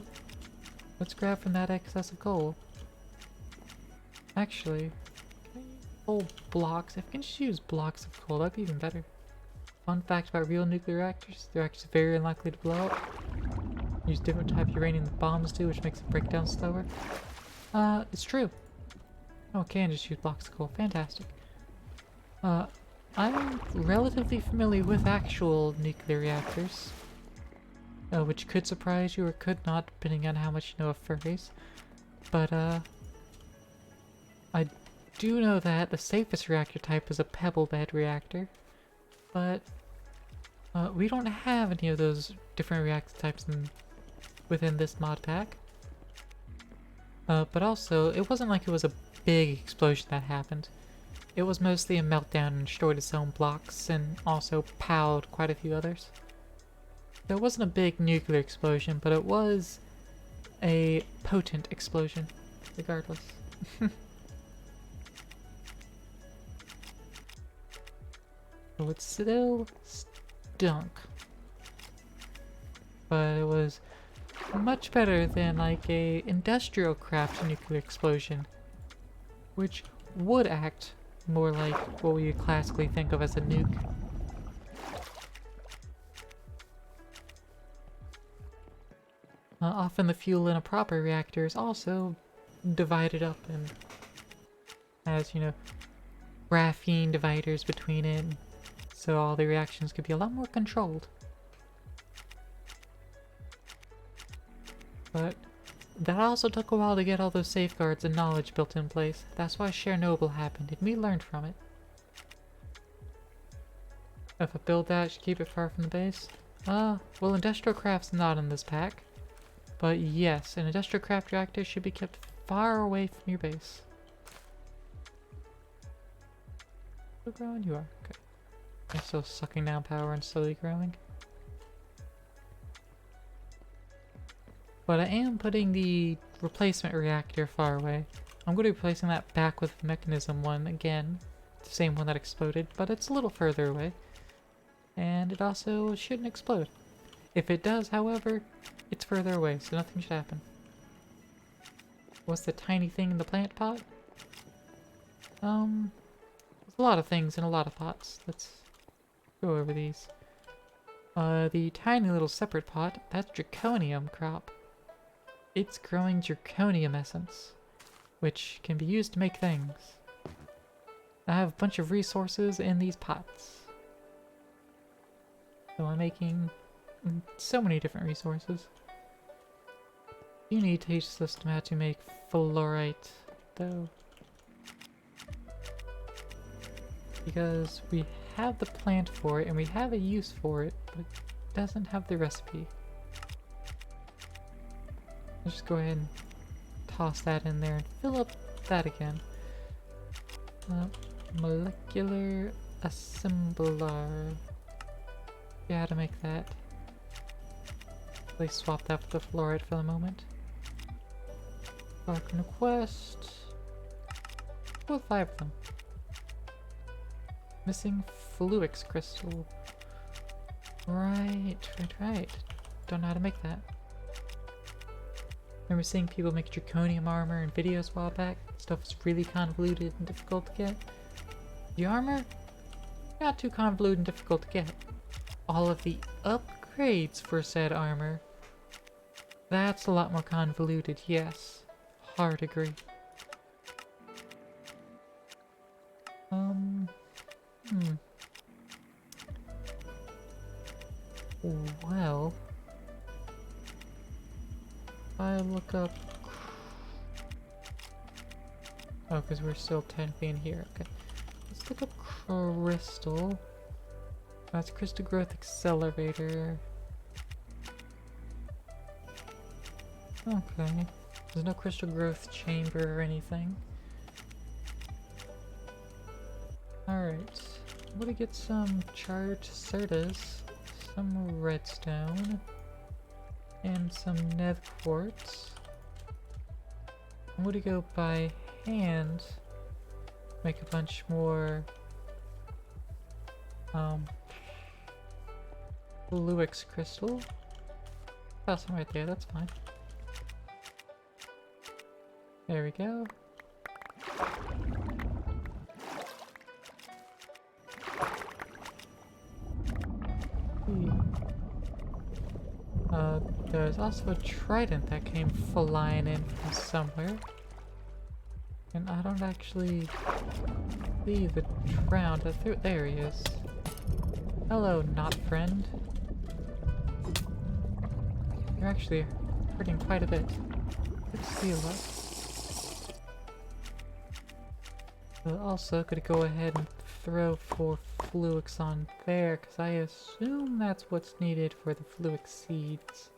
let's grab from that excess of coal. Actually, can I use blocks? If I can just use blocks of coal, that'd be even better. Fun fact about real nuclear reactors, they're actually very unlikely to blow up. Use different type of uranium than bombs do, which makes it break down slower. It's true. Okay, and just use blocks of coal. Fantastic. I'm relatively familiar with actual nuclear reactors. Which could surprise you or could not, depending on how much you know of furries. But, I do know that the safest reactor type is a pebble bed reactor. But, we don't have any of those different reactor types within this mod pack. But also, it wasn't like it was a big explosion that happened. It was mostly a meltdown and destroyed its own blocks, and also powed quite a few others. So it wasn't a big nuclear explosion, but it was a potent explosion, regardless. So it still stunk. But it was much better than like a industrial craft nuclear explosion, which would act more like what we classically think of as a nuke. Often the fuel in a proper reactor is also divided up and has, you know, graphene dividers between it, so all the reactions could be a lot more controlled. But that also took a while to get all those safeguards and knowledge built in place. That's why Chernobyl happened, and we learned from it. If I build that, I should keep it far from the base. Well, industrial craft's not in this pack. But yes, an industrial craft reactor should be kept far away from your base. Still growing? You are. Okay. You're still sucking down power and slowly growing. But I am putting the replacement reactor far away. I'm going to be placing that back with the mechanism one again. The same one that exploded, but it's a little further away. And it also shouldn't explode. If it does, however, it's further away, so nothing should happen. What's the tiny thing in the plant pot? There's a lot of things in a lot of pots. Let's go over these. The tiny little separate pot, that's Draconium crop. It's growing Draconium essence, which can be used to make things. I have a bunch of resources in these pots. So I'm making so many different resources. You need to teach the system how to make fluorite, though. Because we have the plant for it, and we have a use for it, but it doesn't have the recipe. Let's just go ahead and toss that in there and fill up that again. Molecular assembler. Yeah, how to make that. Let's swap that for the fluoride for the moment. Bark quest. Well, 5 of them. Missing Fluix crystal. Right. Don't know how to make that. Remember seeing people make draconium armor in videos a while back? Stuff was really convoluted and difficult to get. The armor? Not too convoluted and difficult to get. All of the upgrades for said armor That's a lot more convoluted, yes. Hard agree. Well, if I look up... Oh, because we're still technically in here. Okay. Let's look up crystal. That's crystal growth accelerator. Okay. There's no crystal growth chamber or anything. Alright. I'm gonna get some charged certas, some redstone, and some nether quartz. I'm gonna go by hand, make a bunch more Fluix crystal. Toss them right there, that's fine. There we go. There's also a trident that came flying in from somewhere. And I don't actually see the ground. There he is. Hello, not friend. You're actually hurting quite a bit. Let's see what. Also, could go ahead and throw 4 Fluix on there, because I assume that's what's needed for the Fluix seeds.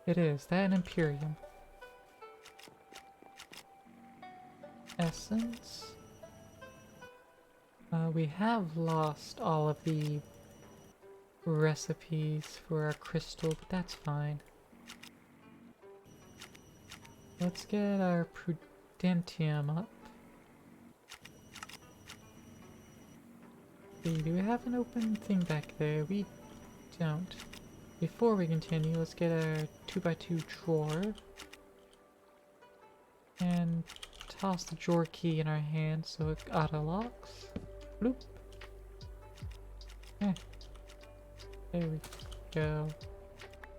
It is. That and Imperium. Essence. We have lost all of the recipes for our crystal, but that's fine. Let's get our Prudentium up. Do we have an open thing back there? We don't. Before we continue, let's get our 2x2 drawer. And toss the drawer key in our hand so it auto-locks. Bloop. There we go.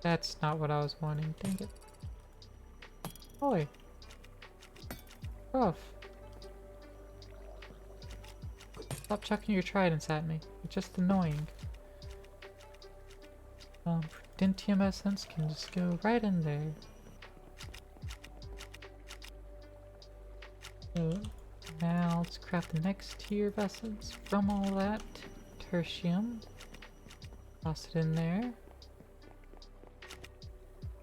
That's not what I was wanting, dang it. Oi! Rough. Stop chucking your tridents at me. It's just annoying. Prudentium essence can just go right in there. So now let's craft the next tier of essence from all that. Tertium. Toss it in there.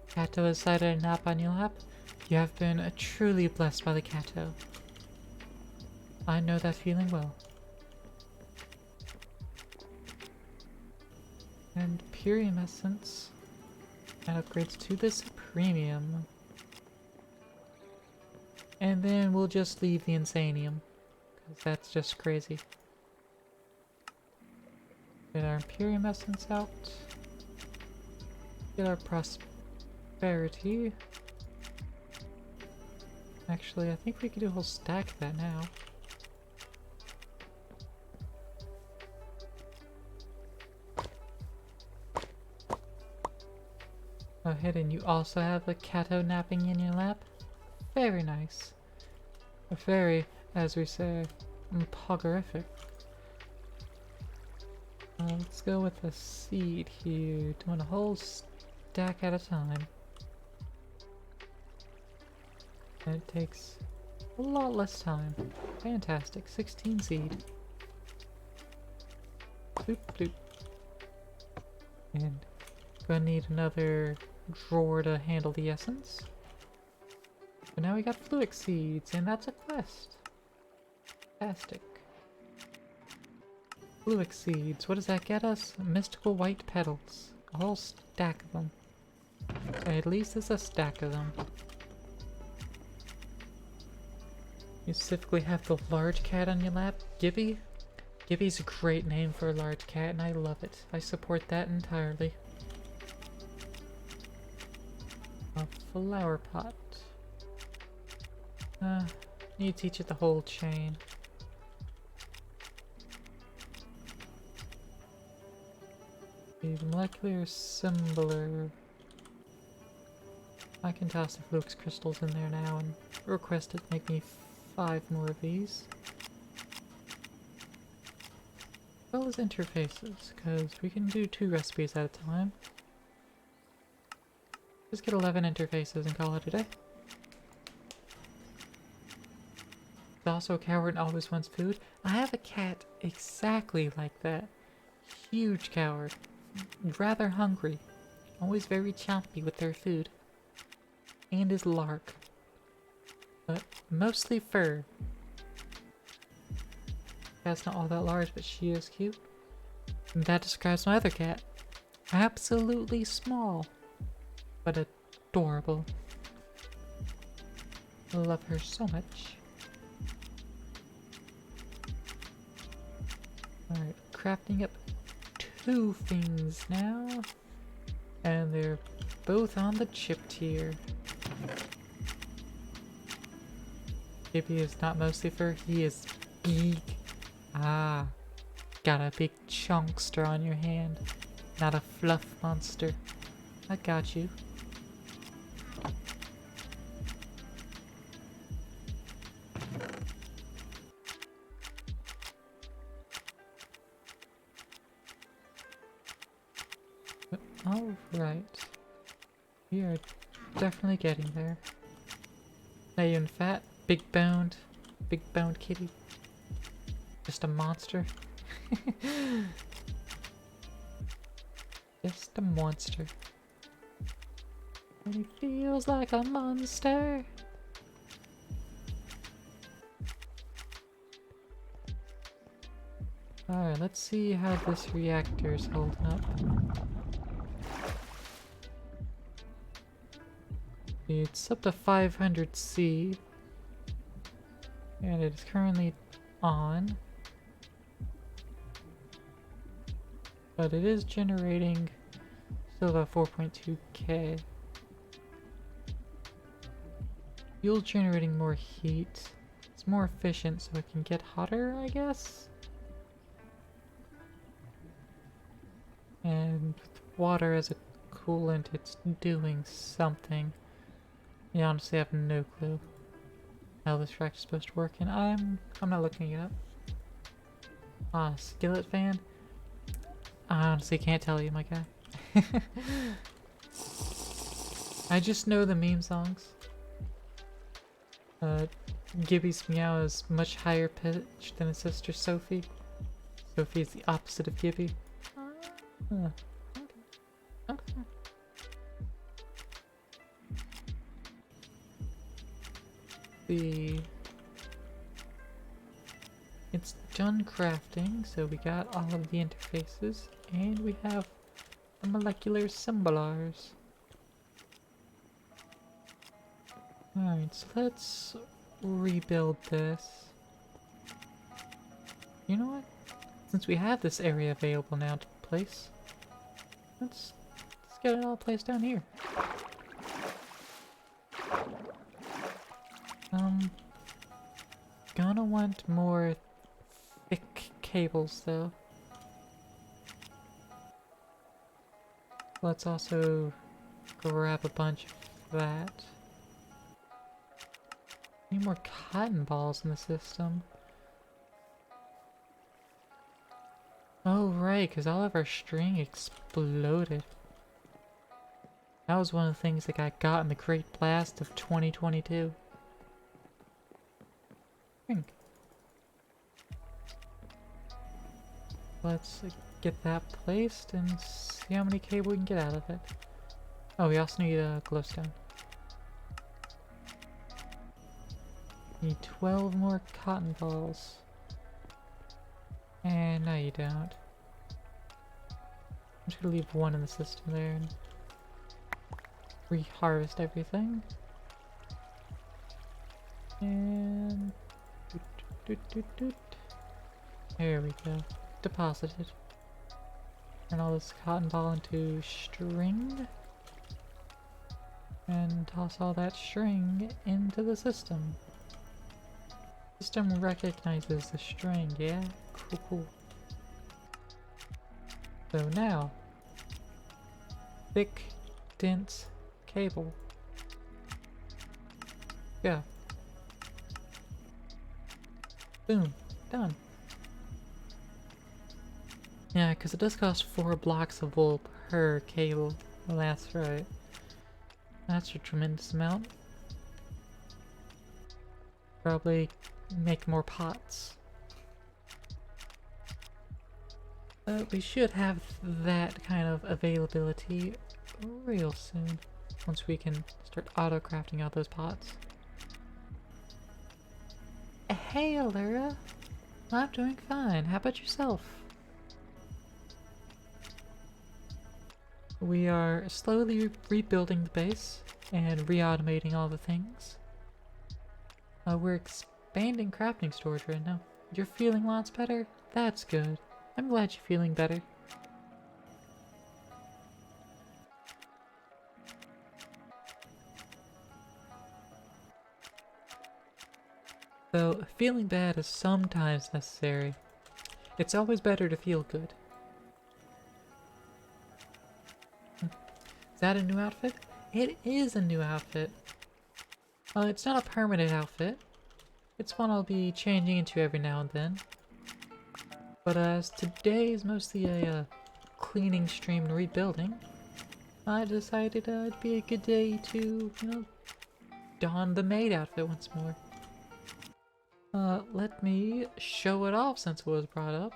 Kato decided to nap on your lap. You have been truly blessed by the Kato. I know that feeling well. And Imperium essence and upgrades to the Supremium. And then we'll just leave the Insanium, because that's just crazy. Get our Imperium essence out. Get our Prosperity. Actually, I think we could do a whole stack of that now. Oh, Hidden, you also have a Kato napping in your lap? Very nice. Very, as we say, poggerific. Let's go with a seed here, doing a whole stack at a time. And it takes a lot less time. Fantastic, 16 seed. Bloop bloop. And gonna need another drawer to handle the essence. But now we got Fluix seeds, and that's a quest. Fantastic. Fluix seeds, what does that get us? Mystical white petals. A whole stack of them. At least it's a stack of them. You specifically have the large cat on your lap? Gibby? Gibby's a great name for a large cat, and I love it. I support that entirely. A flower pot. Need to teach it the whole chain. The molecular symboler. I can toss the flux crystals in there now and request it make me 5 more of these. As well as interfaces, because we can do 2 recipes at a time. Just get 11 interfaces and call it a day. He's also a coward and always wants food. I have a cat exactly like that. Huge coward. Rather hungry. Always very chompy with their food. And his lark. But mostly fur. Cat's not all that large, but she is cute. And that describes my other cat. Absolutely small. But adorable. I love her so much. Alright, crafting up 2 things now. And they're both on the chip tier. Gibby is not mostly fur, he is big. Ah, got a big chunkster on your hand. Not a fluff monster. I got you. But alright. We are definitely getting there. Not even fat, big boned kitty. Just a monster. Just a monster. And he feels like a monster. Alright, let's see how this reactor's holding up. It's up to 500 C. And it is currently on. But it is generating still about 4.2k. Fuel generating more heat. It's more efficient so it can get hotter, I guess? And with water as a coolant, it's doing something. I honestly have no clue how this reactor is supposed to work, and I'm not looking it up. Ah, skillet fan? I honestly can't tell you, my guy. I just know the meme songs. Gibby's meow is much higher pitched than his sister Sophie. Sophie is the opposite of Gibby. Okay. Okay. It's done crafting, so we got all of the interfaces, and we have the molecular symbolars. Alright, so let's rebuild this. You know what? Since we have this area available now to place, let's get it all placed down here. Gonna want more thick cables though. Let's also grab a bunch of that. Need more cotton balls in the system. Oh right, because all of our string exploded. That was one of the things that got in the Great Blast of 2022. Let's get that placed and see how many cable we can get out of it. Oh, we also need a glowstone. Need 12 more cotton balls. And no, you don't. I'm just gonna leave one in the system there and re-harvest everything. And there we go. Deposited. Turn all this cotton ball into string. And toss all that string into the system. System recognizes the string, yeah? Cool, cool. So now, thick, dense cable. Yeah. Boom. Done. Yeah, because it does cost 4 blocks of wool per cable. Well, that's right. That's a tremendous amount. Probably make more pots. But we should have that kind of availability real soon. Once we can start auto-crafting out those pots. Hey, Allura! I'm doing fine. How about yourself? We are slowly rebuilding the base and re-automating all the things. We're expanding crafting storage right now. You're feeling lots better? That's good. I'm glad you're feeling better. Though, feeling bad is sometimes necessary. It's always better to feel good. Is that a new outfit? It is a new outfit. It's not a permanent outfit. It's one I'll be changing into every now and then. But as today is mostly a cleaning stream and rebuilding, I decided it'd be a good day to, don the maid outfit once more. Let me show it off since it was brought up.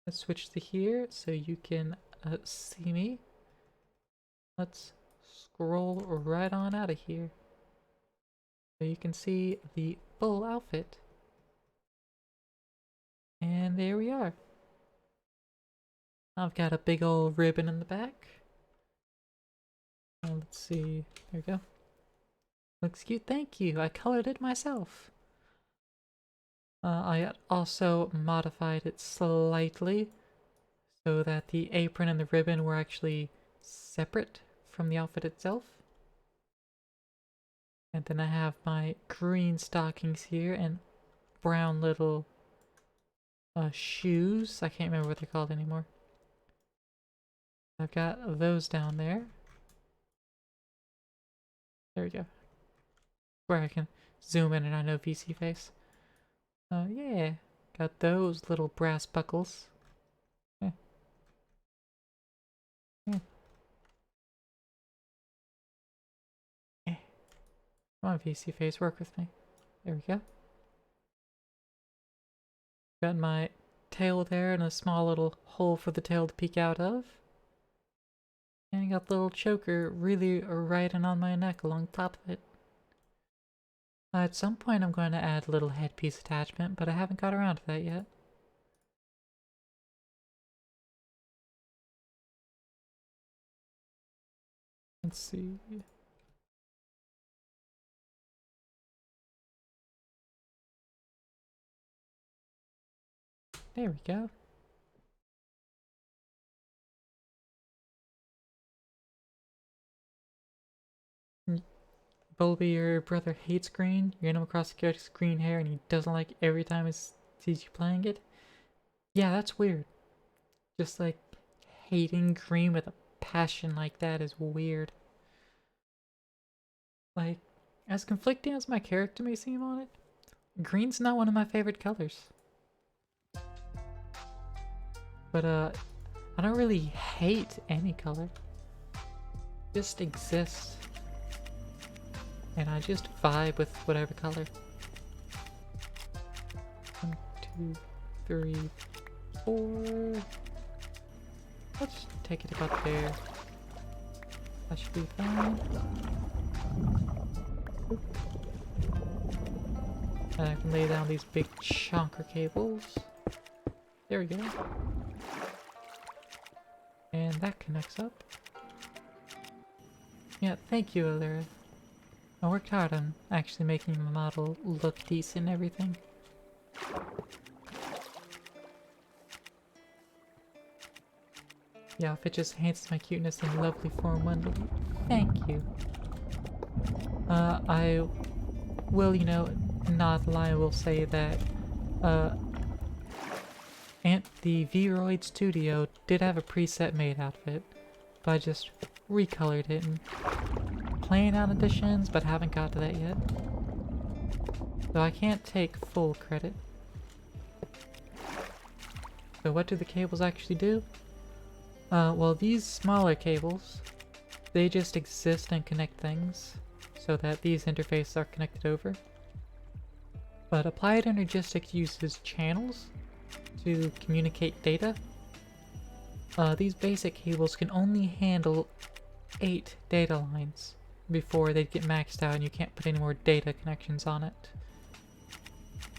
Let's switch to here so you can see me. Let's scroll right on out of here so you can see the full outfit. And there we are. I've got a big old ribbon in the back. Let's see. There we go. Looks cute. Thank you. I colored it myself. I also modified it slightly so that the apron and the ribbon were actually separate from the outfit itself. And then I have my green stockings here and brown little shoes. I can't remember what they're called anymore. I've got those down there. There we go. Where I can zoom in and I know VC face. Yeah. Got those little brass buckles. Yeah. Yeah. Yeah. Come on, VC face, work with me. There we go. Got my tail there and a small little hole for the tail to peek out of. And I got the little choker really riding on my neck along top of it. At some point I'm going to add a little headpiece attachment, but I haven't got around to that yet. Let's see. There we go. Bulby, your brother hates green. You're gonna come across a character's green hair and he doesn't like every time he sees you playing it. Yeah, that's weird. Just like hating green with a passion like that is weird. Like, as conflicting as my character may seem on it, green's not one of my favorite colors. But I don't really hate any color. It just exists. And I just vibe with whatever color. 1, 2, 3, 4. Let's take it about there. That should be fine. Oop. And I can lay down these big chonker cables. There we go. And that connects up. Yeah, thank you, Allura. I worked hard on actually making the model look decent and everything. The outfit just enhances my cuteness in lovely form wonderfully. Thank you. I will, not lie, I will say that, the Vroid Studio did have a preset made outfit, but I just recolored it and playing on additions, but haven't got to that yet. So I can't take full credit. So what do the cables actually do? Well, these smaller cables, they just exist and connect things so that these interfaces are connected over. But Applied Energistics uses channels to communicate data. These basic cables can only handle 8 data lines before they get maxed out and you can't put any more data connections on it.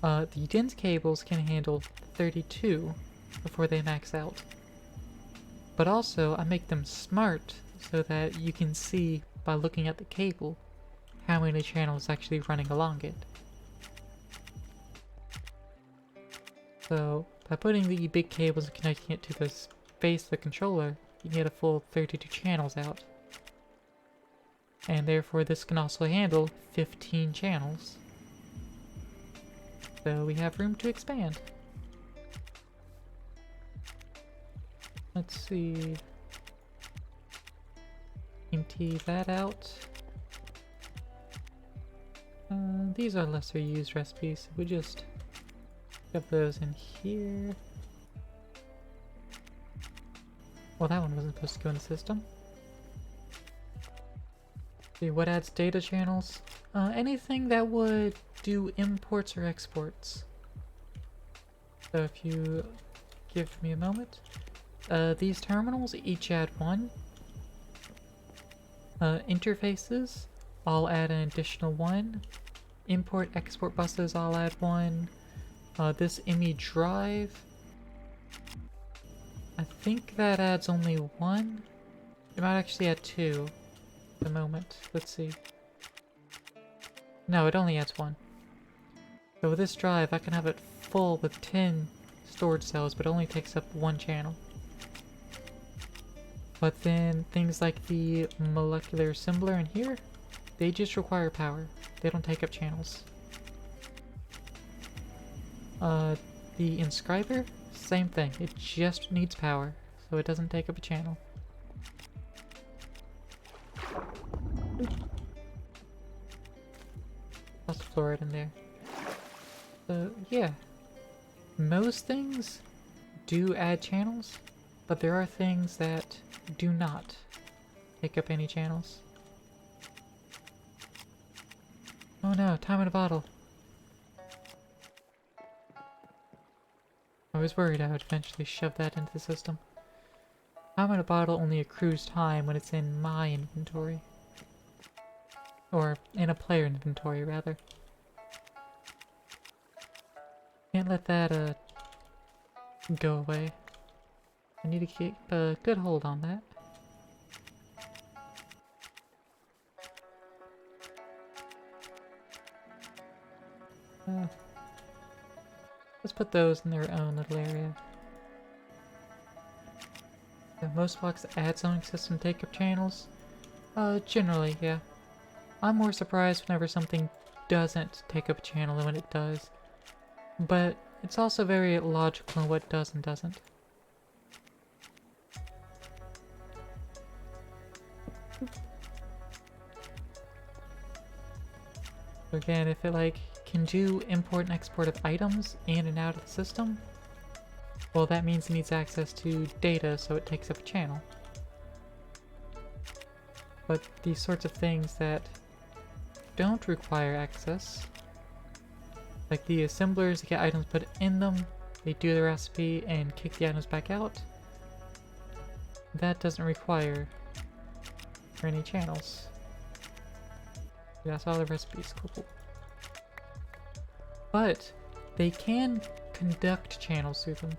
The dense cables can handle 32 before they max out. But also, I make them smart so that you can see by looking at the cable how many channels actually running along it. So, by putting the big cables and connecting it to the base of the controller, you can get a full 32 channels out. And therefore this can also handle 15 channels. So we have room to expand. Let's see. Empty that out. These are lesser used recipes, so we just have those in here. Well, that one wasn't supposed to go in the system. See, what adds data channels? Anything that would do imports or exports. So if you give me a moment. These terminals each add one. Interfaces, I'll add an additional one. Import-export buses, I'll add one. This IMI drive, I think that adds only one. It might actually add two at the moment. Let's see. No, it only adds one. So with this drive, I can have it full with 10 storage cells, but it only takes up one channel. But then things like the molecular assembler in here, they just require power. They don't take up channels. The inscriber, same thing. It just needs power, so it doesn't take up a channel. Lots of fluoride in there. So yeah, most things do add channels, but there are things that do not take up any channels. Oh no, time in a bottle. I was worried I would eventually shove that into the system. Time in a bottle only accrues time when it's in my inventory. Or in a player inventory, rather. Can't let that, go away. I need to keep a good hold on that. Let's put those in their own little area. Yeah, most blocks that add zoning system take up channels. Generally, yeah. I'm more surprised whenever something doesn't take up a channel than when it does. But it's also very logical in what does and doesn't. So again, if it like can do import and export of items in and out of the system, well, that means it needs access to data, so it takes up a channel. But these sorts of things that don't require access, like the assemblers that get items put in them, they do the recipe and kick the items back out, that doesn't require any channels. That's all the recipes, cool. But they can conduct channels through them.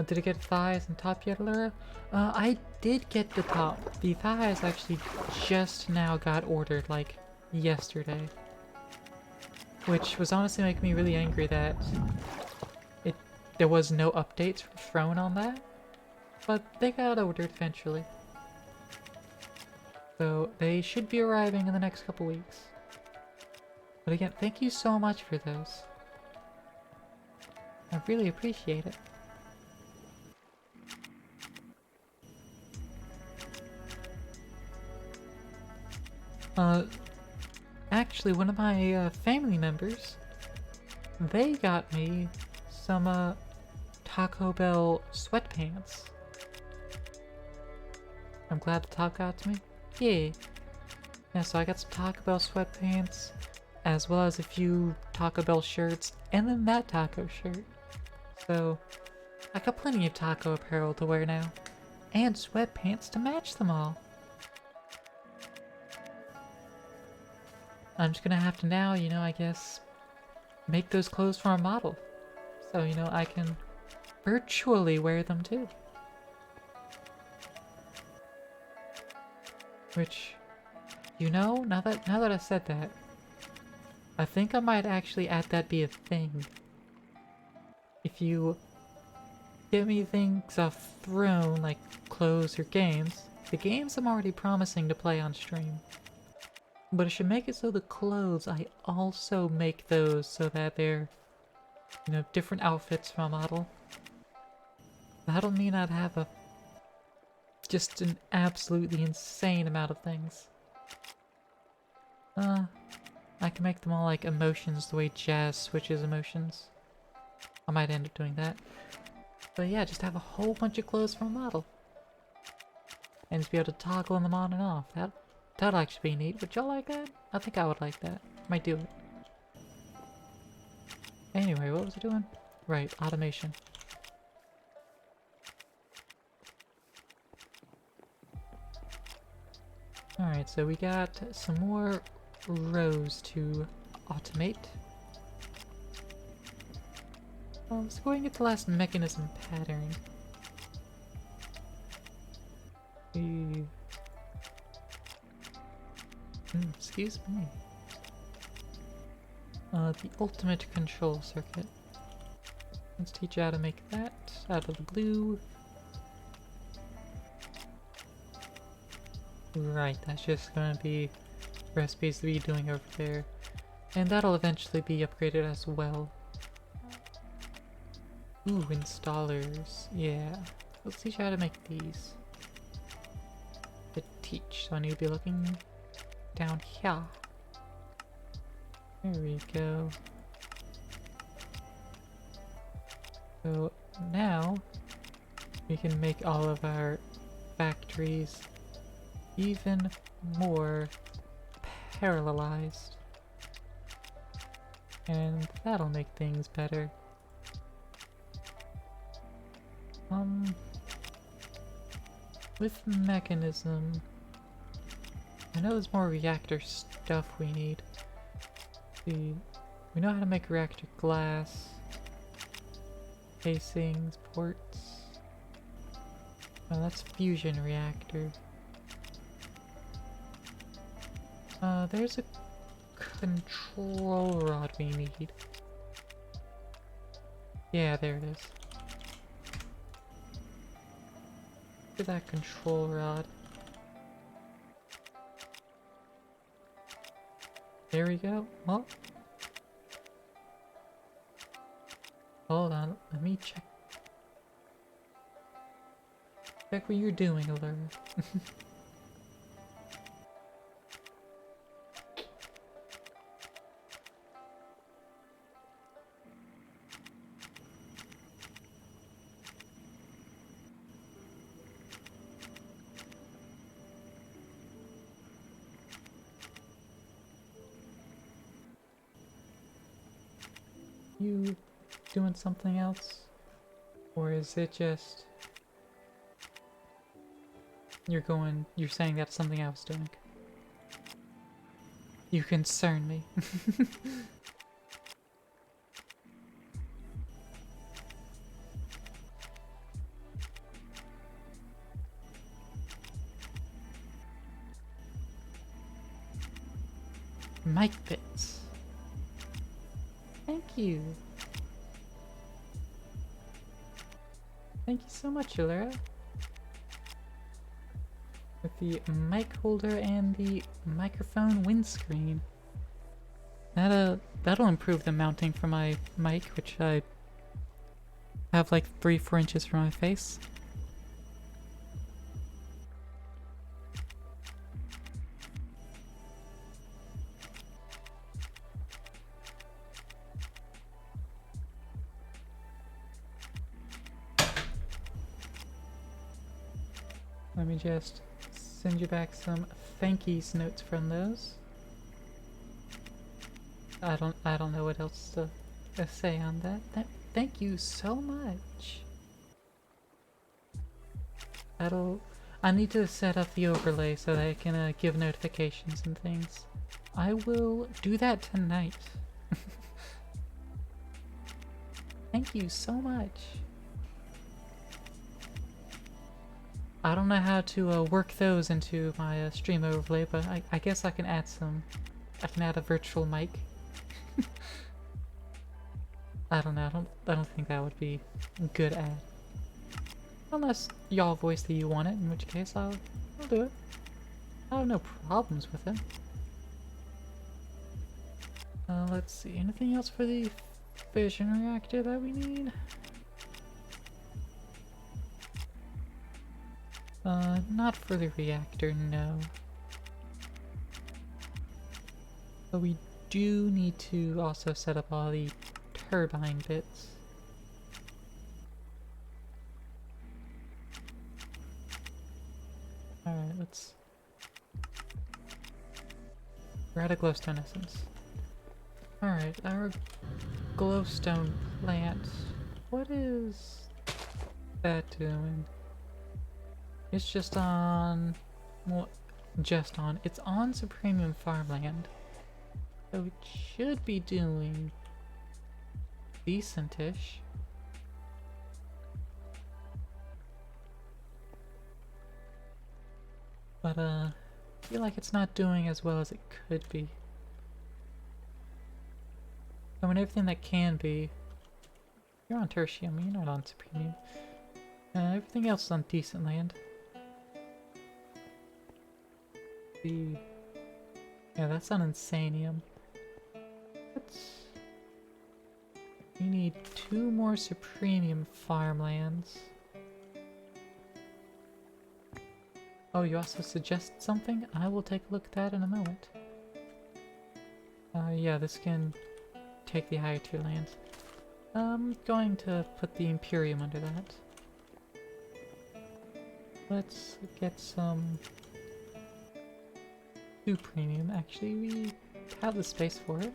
Did I get thighs and top yet, Laura? I did get the top. The thighs actually just now got ordered, like, yesterday. Which was honestly making me really angry that there was no updates thrown on that. But they got ordered eventually. So they should be arriving in the next couple weeks. But again, thank you so much for those. I really appreciate it. Uh, actually, one of my family members, they got me some Taco Bell sweatpants. I'm glad the top got to me. Yeah. Yeah, so I got some Taco Bell sweatpants, as well as a few Taco Bell shirts, and then that taco shirt. So, I got plenty of taco apparel to wear now, and sweatpants to match them all. I'm just gonna have to now, I guess, make those clothes for a model. So, I can virtually wear them too. Which, now that I said that, I think I might actually add that be a thing. If you get me things off Throne, like clothes or games, the games I'm already promising to play on stream. But I should make it so the clothes, I also make those so that they're, different outfits from a model. That'll mean I'd have just an absolutely insane amount of things. I can make them all like emotions the way Jazz switches emotions. I might end up doing that. But yeah, just have a whole bunch of clothes from a model. And just be able to toggle them on and off. That'd actually be neat. Would y'all like that? I think I would like that. Might do it. Anyway, what was I doing? Right, automation. Alright, so we got some more rows to automate. Let's go and get the last mechanism pattern. Excuse me. The ultimate control circuit. Let's teach you how to make that out of the blue. Right, that's just gonna be recipes to be doing over there. And that'll eventually be upgraded as well. Ooh, installers. Yeah. Let's teach you how to make these. To teach, so I need to be looking down here. There we go. So now we can make all of our factories even more parallelized. And that'll make things better. With mechanism, I know there's more reactor stuff we need. We know how to make reactor glass, casings, ports. Oh, that's fusion reactor. There's a control rod we need. Yeah, there it is. Look at that control rod. There we go. Well, hold on, let me check. Check what you're doing, Allura. You doing something else? Or is it just you're saying that's something I was doing? You concern me. Mic bits. Thank you. Thank you so much, Allura. With the mic holder and the microphone windscreen. That'll improve the mounting for my mic, which I have like 3-4 inches from my face. Let me just send you back some thank yous notes from those. I don't know what else to say on that. Thank you so much. I need to set up the overlay so that I can give notifications and things. I will do that tonight. Thank you so much. I don't know how to work those into my stream overlay, but I guess I can add some. I can add a virtual mic. I don't know. I don't think that would be a good ad. Unless y'all voice that you want it, in which case I'll do it. I have no problems with it. Let's see. Anything else for the fission reactor that we need? Not for the reactor, no. But we do need to also set up all the turbine bits. Alright, we're at a glowstone essence. Alright, our glowstone plant. What is that doing? It's just on... well, it's on Supremium Farmland. So it should be doing decent-ish. But I feel like it's not doing as well as it could be. I mean, everything that can be. You're on Tertium, you're not on Supremium. Everything else is on decent land. Yeah, that's on Insanium. We need 2 more Supremium farmlands. Oh, you also suggested something? I will take a look at that in a moment. Yeah, this can take the higher tier lands. I'm going to put the Imperium under that. Let's get some Supremium. Actually, we have the space for it.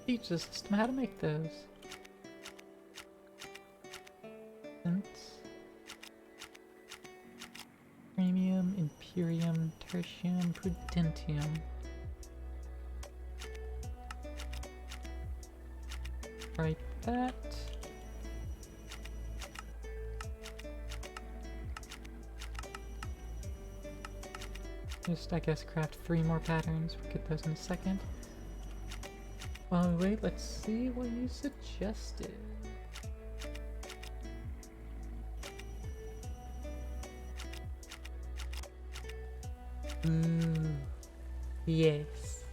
Teach the system how to make those. Premium, Imperium, Tertium, Prudentium. Right, that. Just, I guess, craft 3 more patterns. We'll get those in a second. While we wait, let's see what you suggested. Ooh. Yes.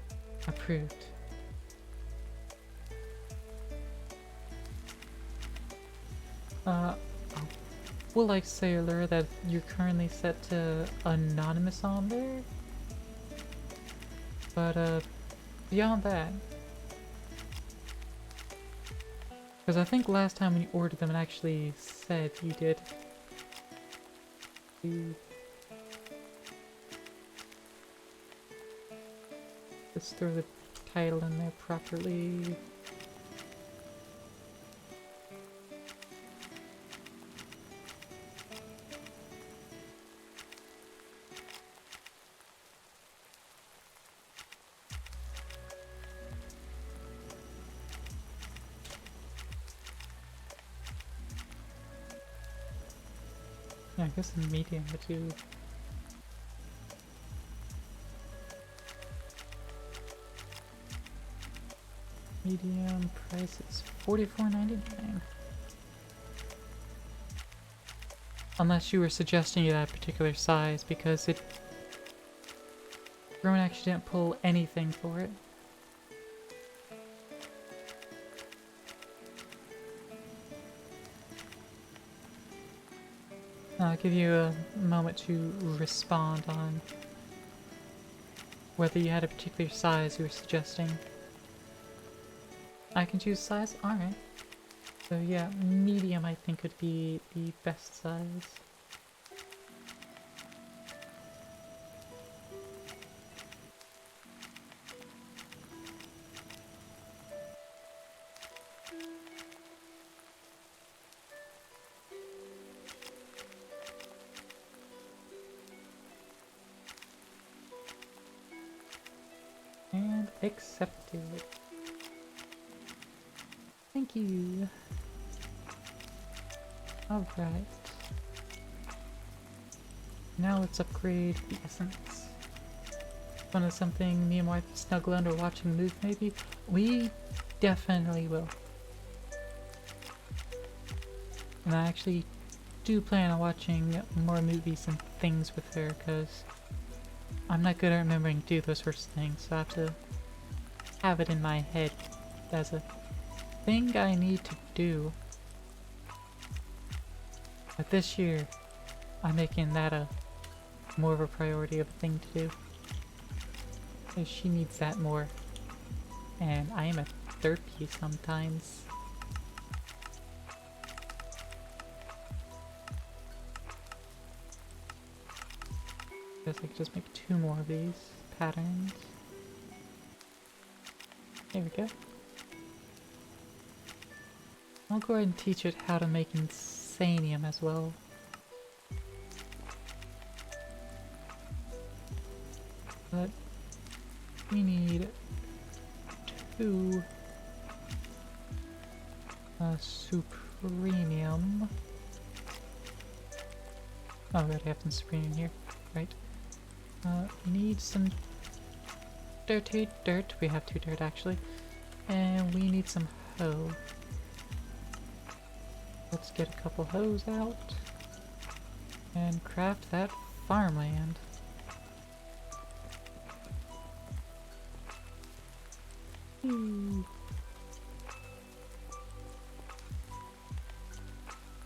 Approved. I would like to say, Allura, that you're currently set to anonymous on there. But, beyond that. Because I think last time when you ordered them, it actually said you did. Let's throw the title in there properly. Yeah, I guess in medium, but you... medium price is $44.99. Unless you were suggesting that particular size, because it... Rowan actually didn't pull anything for it. I'll give you a moment to respond on whether you had a particular size you were suggesting. I can choose size? Alright. So yeah, medium I think would be the best size. And accepted. Thank you. Alright. Now let's upgrade the essence. Wanted something me and my wife snuggle under watching a movie maybe? We definitely will. And I actually do plan on watching more movies and things with her, because I'm not good at remembering to do those sorts of things, so I have to have it in my head as a thing I need to do. But this year, I'm making that a more of a priority of a thing to do. Because she needs that more. And I am a therapy sometimes. Guess I could just make 2 more of these patterns. There we go. I'll go ahead and teach it how to make insanium as well. But we need 2 supremium. Oh, right, I have some supremium here. Right. Need some dirty dirt. We have 2 dirt actually. And we need some hoe. Let's get a couple hoes out and craft that farmland.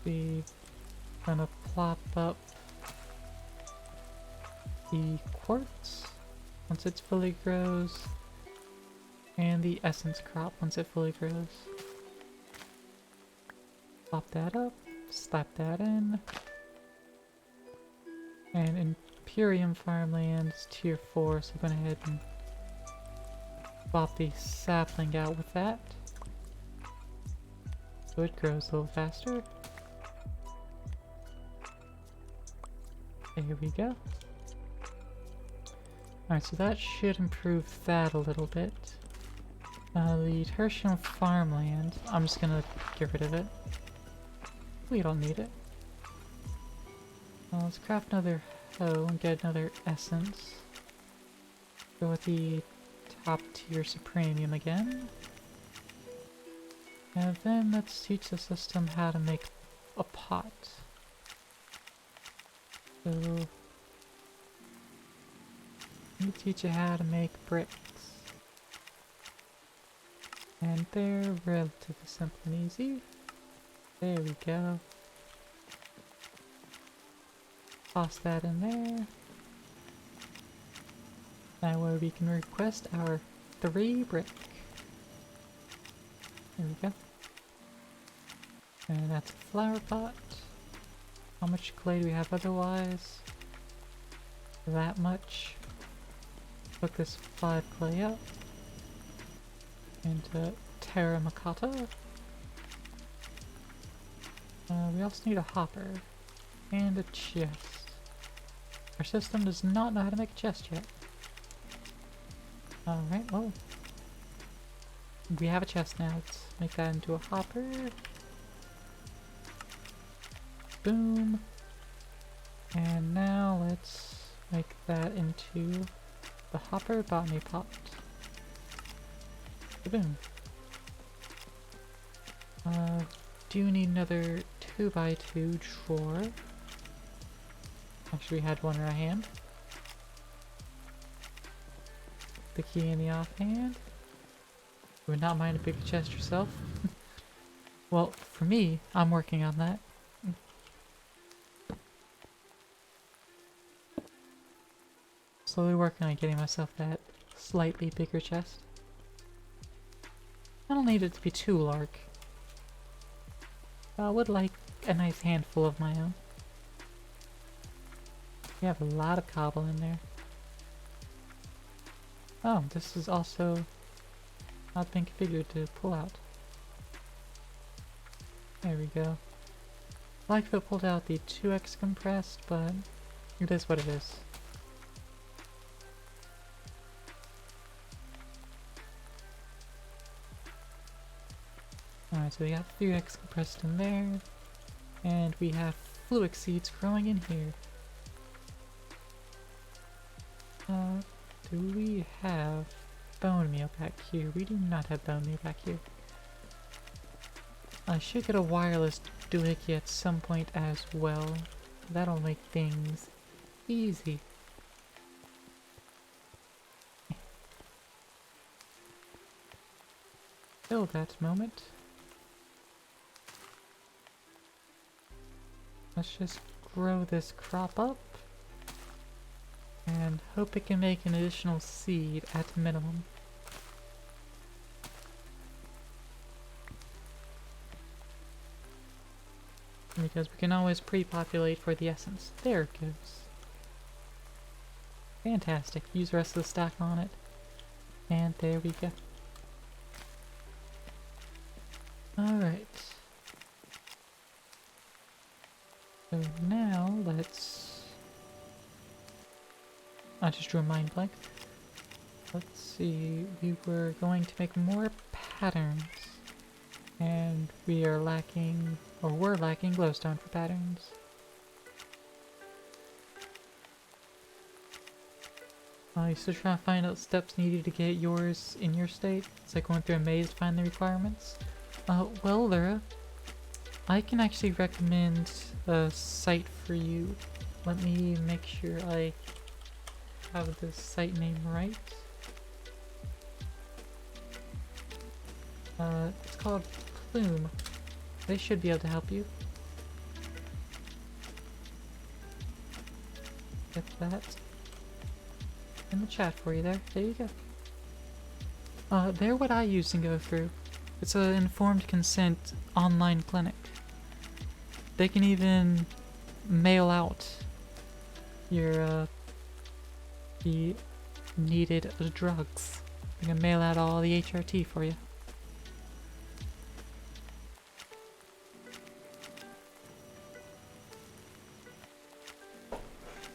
We're gonna plop up the quartz once it fully grows, and the essence crop once it fully grows. Pop that up, slap that in, and Imperium farmland is tier 4, so I'm going ahead and pop the sapling out with that, so it grows a little faster. There we go. Alright, so that should improve that a little bit. The tertiary farmland, I'm just gonna get rid of it. We don't need it. Let's craft another hoe and get another essence. Go with the top tier supremium again. And then let's teach the system how to make a pot. So, let me teach you how to make bricks. And they're relatively simple and easy. There we go. Toss that in there. Now where we can request our 3 brick. There we go. And that's a flower pot. How much clay do we have otherwise? That much. Hook this 5 clay up into terra macata. We also need a hopper and a chest. Our system does not know how to make a chest yet. Alright, well, we have a chest now. Let's make that into a hopper. Boom. And now let's make that into the hopper botany pot. Boom. Do need another 2x2 drawer. Actually, we had one in our hand. The key in the offhand. You would not mind a bigger chest yourself. Well, for me, I'm working on that. Slowly working on getting myself that slightly bigger chest. I don't need it to be too large. I would like a nice handful of my own. We have a lot of cobble in there. Oh, this is also not been configured to pull out. There we go. I like if it pulled out the 2x compressed, but it is what it is. Alright, so we got 3x compressed in there, and we have fluic seeds growing in here. Do we have bone meal back here? We do not have bone meal back here. I should get a wireless doohickey at some point as well. That'll make things easy. Till that moment. Let's just grow this crop up and hope it can make an additional seed at minimum. Because we can always pre-populate for the essence. There it goes. Fantastic. Use the rest of the stack on it. And there we go. Alright. So now let's... I just drew a mind blank. Let's see, we were going to make more patterns. And we are lacking, or we're lacking glowstone for patterns. You still trying to find out steps needed to get yours in your state? It's like going through a maze to find the requirements. Well, Lyra, I can actually recommend a site for you. Let me make sure I have the site name right. It's called Plume. They should be able to help you. Get that in the chat for you there. There you go. They're what I use and go through. It's an informed consent online clinic. They can even mail out your the needed drugs. They can mail out all the HRT for you.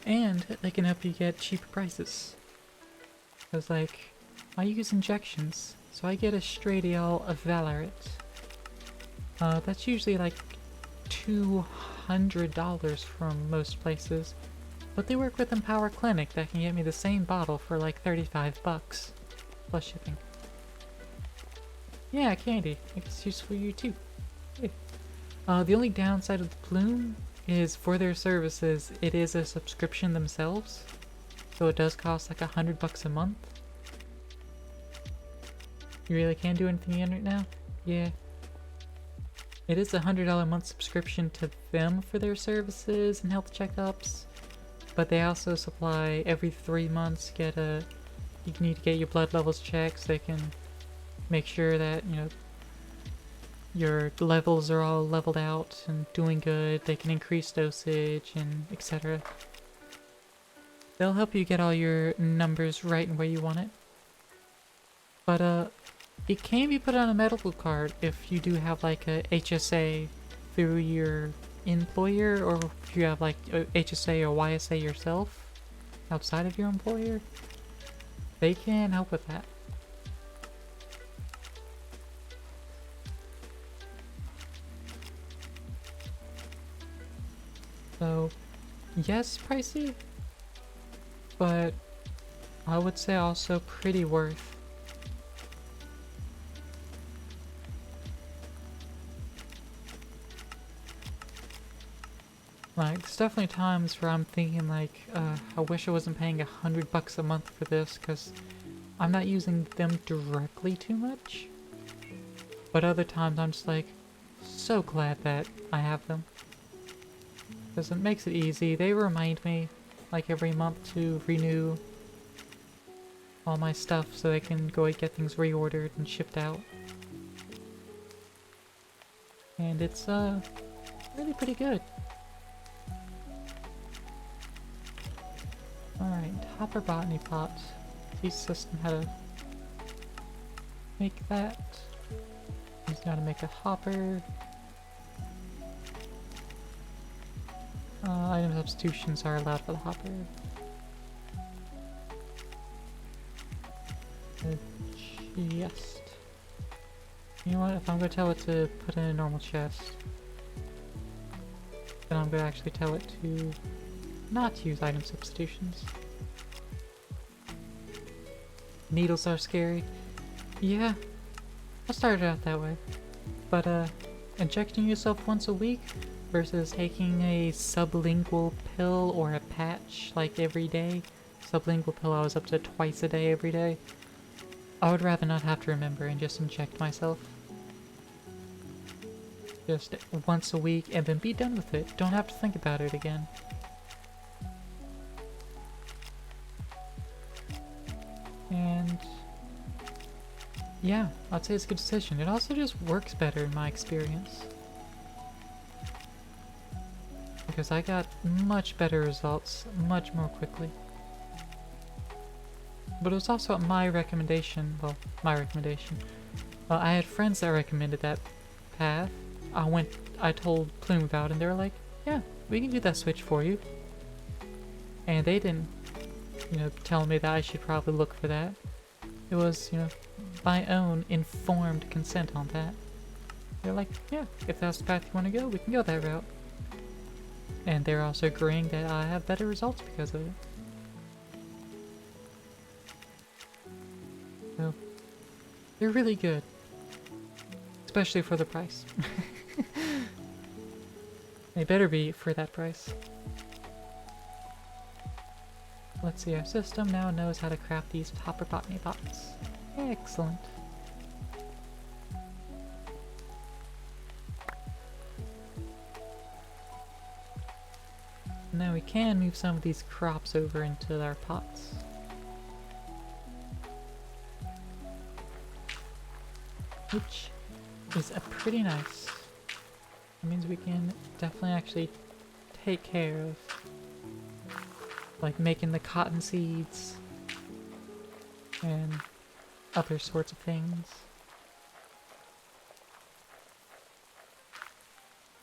And they can help you get cheaper prices. Because, like, I use injections, so I get a Stradiol of Valorant. That's usually like $200 from most places. But they work with Empower Clinic that can get me the same bottle for like 35 bucks. Plus shipping. Yeah, candy. I guess it's useful for you too. Yeah. The only downside of the Plume is for their services, it is a subscription themselves. So it does cost like $100 a month. You really can't do anything in it now? Yeah. It is a $100 a month subscription to them for their services and health checkups. But they also supply every 3 months, you need to get your blood levels checked so they can make sure that, you know, your levels are all leveled out and doing good. They can increase dosage and etc. They'll help you get all your numbers right and where you want it. But it can be put on a medical card if you do have like a HSA through your employer, or if you have like a HSA or YSA yourself outside of your employer. They can help with that. So, yes, pricey, but I would say also pretty worth. Like, there's definitely times where I'm thinking like, I wish I wasn't paying $100 a month for this, because I'm not using them directly too much. But other times I'm just like, so glad that I have them. Because it makes it easy. They remind me, like every month, to renew all my stuff so they can go and get things reordered and shipped out. And it's, really pretty good. Alright, hopper botany pot. Teach system how to make that. He's got to make a hopper. Item substitutions are allowed for the hopper. A chest. You know what? If I'm gonna tell it to put in a normal chest, then I'm gonna actually tell it to not use item substitutions. Needles are scary. Yeah, I started out that way. But, injecting yourself once a week versus taking a sublingual pill or a patch, like, every day. Sublingual pill I was up to twice a day every day. I would rather not have to remember and just inject myself. Just once a week and then be done with it. Don't have to think about it again. And yeah, I'd say it's a good decision. It also just works better in my experience. Because I got much better results much more quickly. But it was also at my recommendation. Well, my recommendation. I had friends that recommended that path. I told Plume about it and they were like, yeah, we can do that switch for you. And they didn't, tell me that I should probably look for that. It was, my own informed consent on that. They're like, yeah, if that's the path you want to go, we can go that route. And they're also agreeing that I have better results because of it. So, they're really good. Especially for the price. They better be for that price. Let's see, our system now knows how to craft these hopper botany pots. Excellent. Now we can move some of these crops over into our pots. Which is a pretty nice. That means we can definitely actually take care of, like, making the cotton seeds and other sorts of things.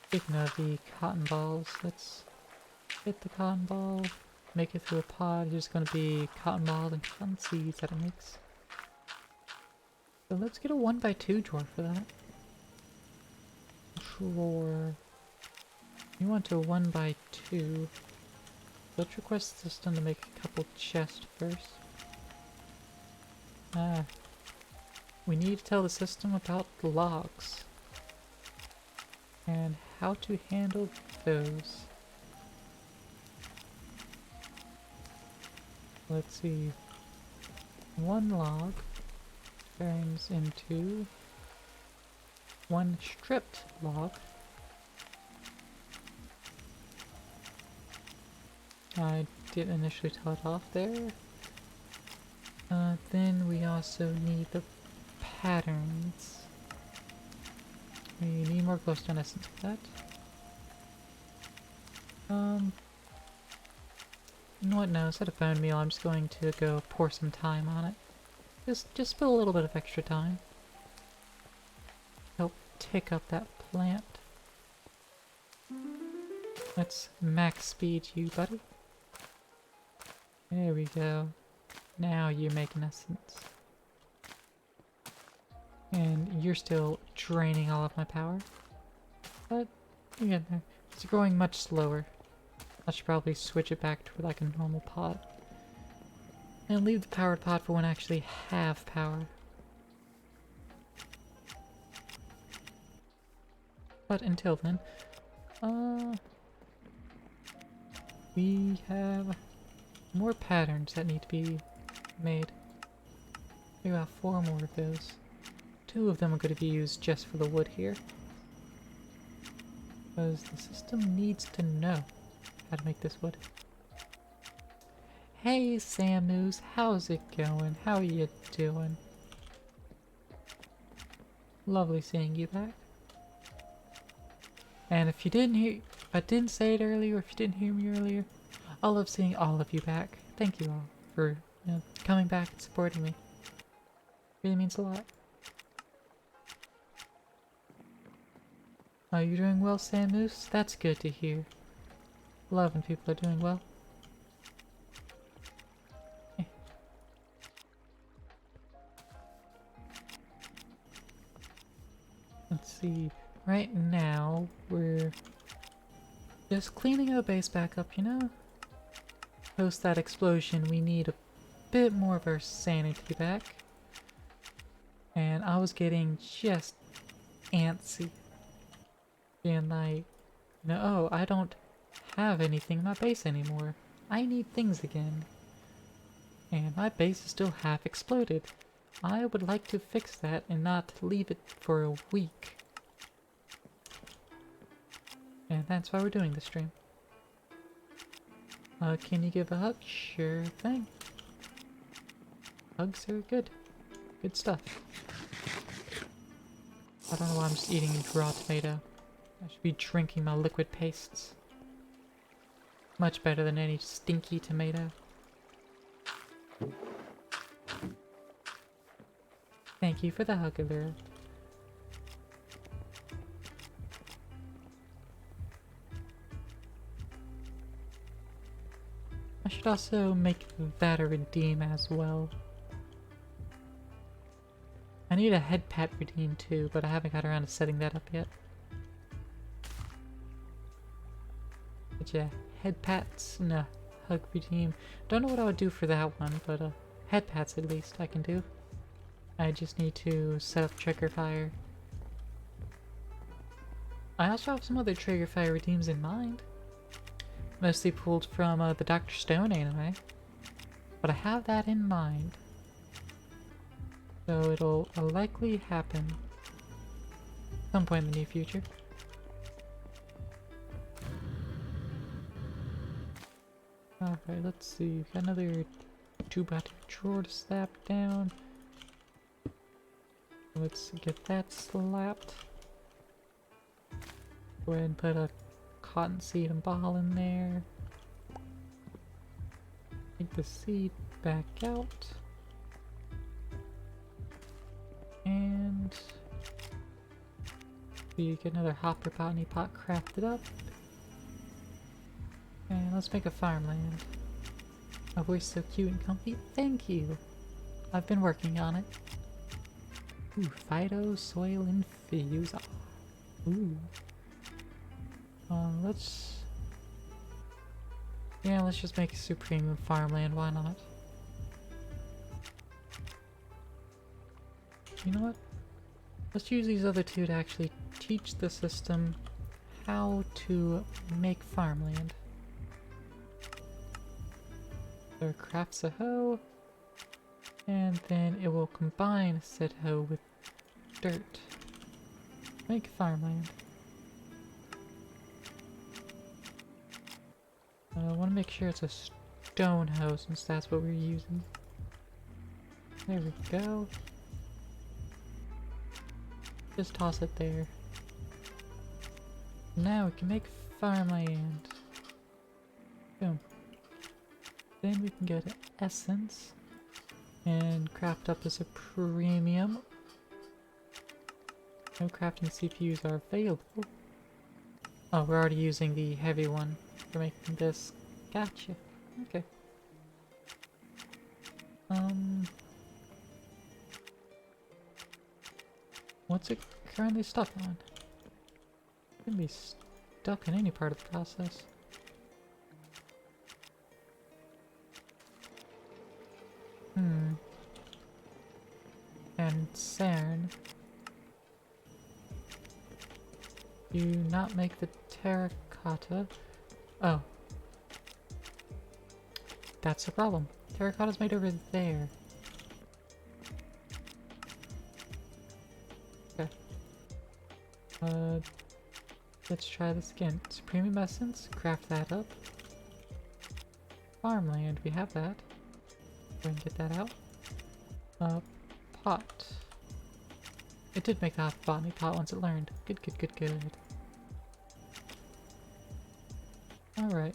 Speaking of the cotton balls, let's get the cotton ball, make it through a pod. There's going to be cotton balls and cotton seeds that it makes. So let's get a 1x2 drawer for that. Drawer. You want a 1x2. Let's request the system to make a couple chests first. We need to tell the system about logs. And how to handle those. Let's see. One log turns into one stripped log. I did initially tell it off there. Then we also need the patterns. We need more glowstone essence for that. You know what, no, instead of bone meal, I'm just going to go pour some thyme on it. Just spill a little bit of extra time. Help tick up that plant. Let's max speed you, buddy. There we go. Now you're making essence. And you're still draining all of my power. But you get there. It's growing much slower. I should probably switch it back to like a normal pot. And leave the powered pot for when I actually have power. But until then, we have more patterns that need to be made. We got 4 more of those. 2 of them are going to be used just for the wood here. Because the system needs to know how to make this wood. Hey Samus, how's it going? How are you doing? Lovely seeing you back. And if you didn't hear, if I didn't say it earlier, if you didn't hear me earlier, I love seeing all of you back. Thank you all for coming back and supporting me. Really means a lot. Are you doing well, Samus? That's good to hear. Love when people are doing well. Let's see. Right now, we're just cleaning our base back up, you know? Post that explosion, we need a bit more of our sanity back. And I was getting just antsy. Being like, oh, I don't have anything in my base anymore. I need things again. And my base is still half exploded. I would like to fix that and not leave it for a week. And that's why we're doing this stream. Can you give a hug? Sure thing. Hugs are good. Good stuff. I don't know why I'm just eating a raw tomato. I should be drinking my liquid pastes. Much better than any stinky tomato. Thank you for the hug, Allura. I should also make that a redeem as well. I need a head pat redeem too, but I haven't got around to setting that up yet. But yeah, head pats and a hug redeem. Don't know what I would do for that one, but head pats at least I can do. I just need to set up trigger fire. I also have some other trigger fire redeems in mind. Mostly pulled from the Dr. Stone anime. But I have that in mind. So it'll likely happen some point in the near future. Alright, let's see. We've got another 2x2 drawer to slap down. Let's get that slapped. Go ahead and put a cottonseed and ball in there. Take the seed back out. And we get another hopper botany pot crafted up. And let's make a farmland. My voice so cute and comfy. Thank you. I've been working on it. Ooh, Phyto Soil Infuser. Ooh. Let's just make a supreme farmland, why not? You know what? Let's use these other two to actually teach the system how to make farmland. So it crafts a hoe, and then it will combine said hoe with dirt. Make farmland. I want to make sure it's a stone hoe since that's what we're using. There we go. Just toss it there. Now we can make farmland. Boom. Then we can go to essence and craft up as a premium. No crafting CPUs are available. Oh, we're already using the heavy one for making this. Gotcha. Okay. What's it currently stuck on? It can be stuck in any part of the process. And CERN. Do not make the terracotta. Oh. That's the problem. Terracotta's made over there. Okay. Let's try this again. Supreme Essence, craft that up. Farmland, we have that. Go ahead and get that out. Pot. It did make the hot botany pot once it learned. Good, good, good, good. Alright.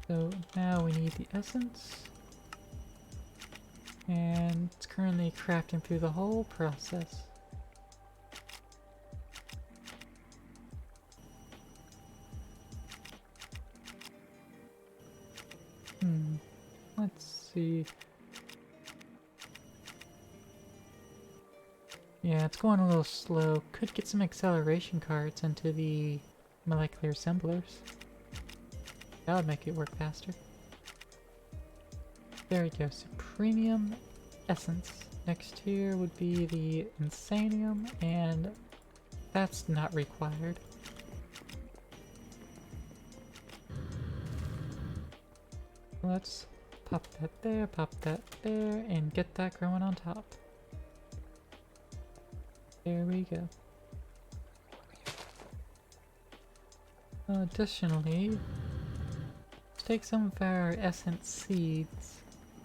So now we need the essence. And it's currently crafting through the whole process. Let's see. Yeah, it's going a little slow. Could get some acceleration cards into the molecular assemblers. That would make it work faster. There we go. Supremium Essence. Next here would be the Insanium, and that's not required. Let's pop that there, and get that growing on top. There we go. Additionally, let's take some of our essence seeds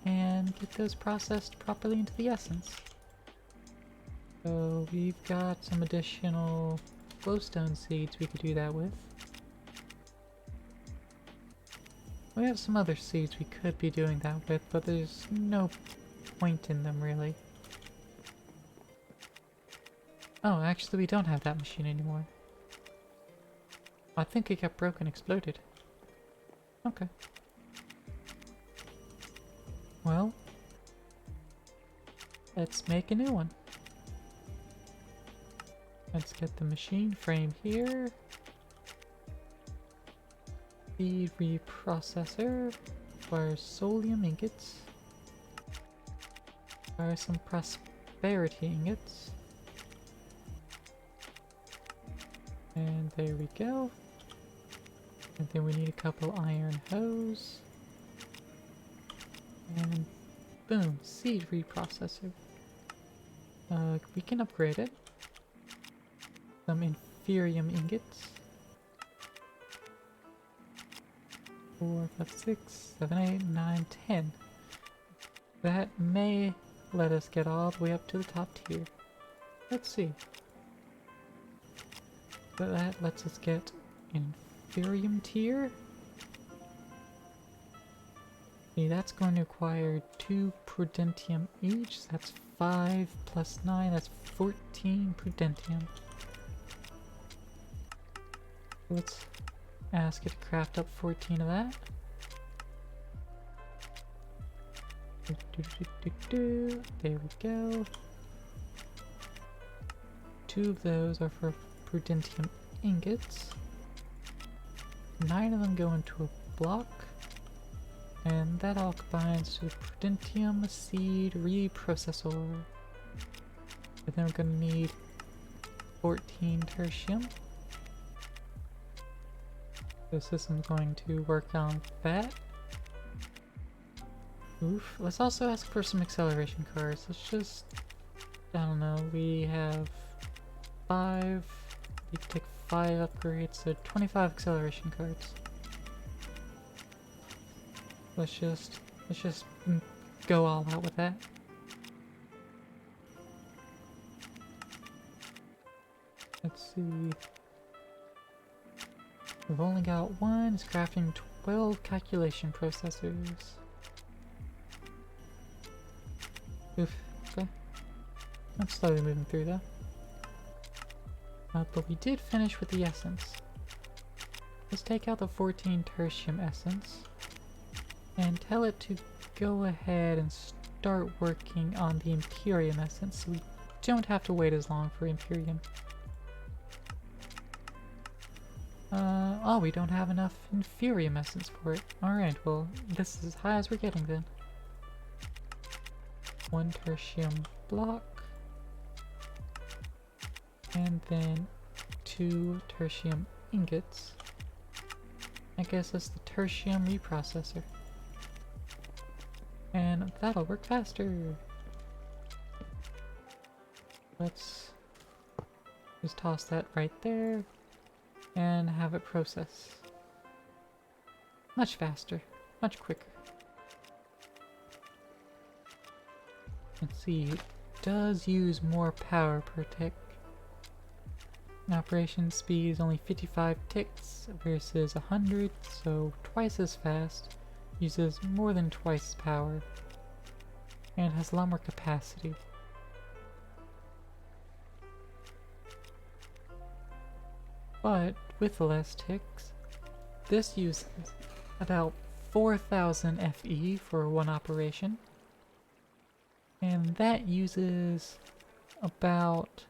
and get those processed properly into the essence. So we've got some additional glowstone seeds we could do that with. We have some other seeds we could be doing that with, but there's no point in them really. Oh, actually we don't have that machine anymore. I think it got broken, exploded. Okay. Well, let's make a new one. Let's get the machine frame here. The reprocessor. Requires solium ingots. Requires some prosperity ingots. And there we go. And then we need a couple iron hose. And boom, seed reprocessor. We can upgrade it. Some inferium ingots. 4, 5, 6, 7, 8, 9, 10. That may let us get all the way up to the top tier. Let's see. But that lets us get inferium tier. See, that's going to require 2 prudentium each. That's 5 plus 9, that's 14 prudentium. Let's ask it to craft up 14 of that. There we go. 2 of those are for prudentium ingots. 9 of them go into a block. And that all combines to the prudentium seed reprocessor. But then we're going to need 14 tertium. The system's going to work on that. Oof. Let's also ask for some acceleration cards. Let's just... I don't know, we have 5... We can take 5 upgrades, so 25 acceleration cards. Let's just go all out with that. Let's see. We've only got one. It's crafting 12 calculation processors. Oof. Okay. I'm slowly moving through though. But we did finish with the essence. Let's take out the 14 tertium essence and tell it to go ahead and start working on the Imperium essence so we don't have to wait as long for Imperium. Oh, we don't have enough Inferium essence for it. Alright, well, this is as high as we're getting then. 1 tertium block. And then 2 tertium ingots. I guess that's the tertium reprocessor. And that'll work faster. Let's just toss that right there and have it process. Much faster, much quicker. Let's see, it does use more power per tick. Operation speed is only 55 ticks versus 100, so twice as fast. Uses more than twice as power. And has a lot more capacity. But with the less ticks, this uses about 4,000 FE for one operation. And that uses about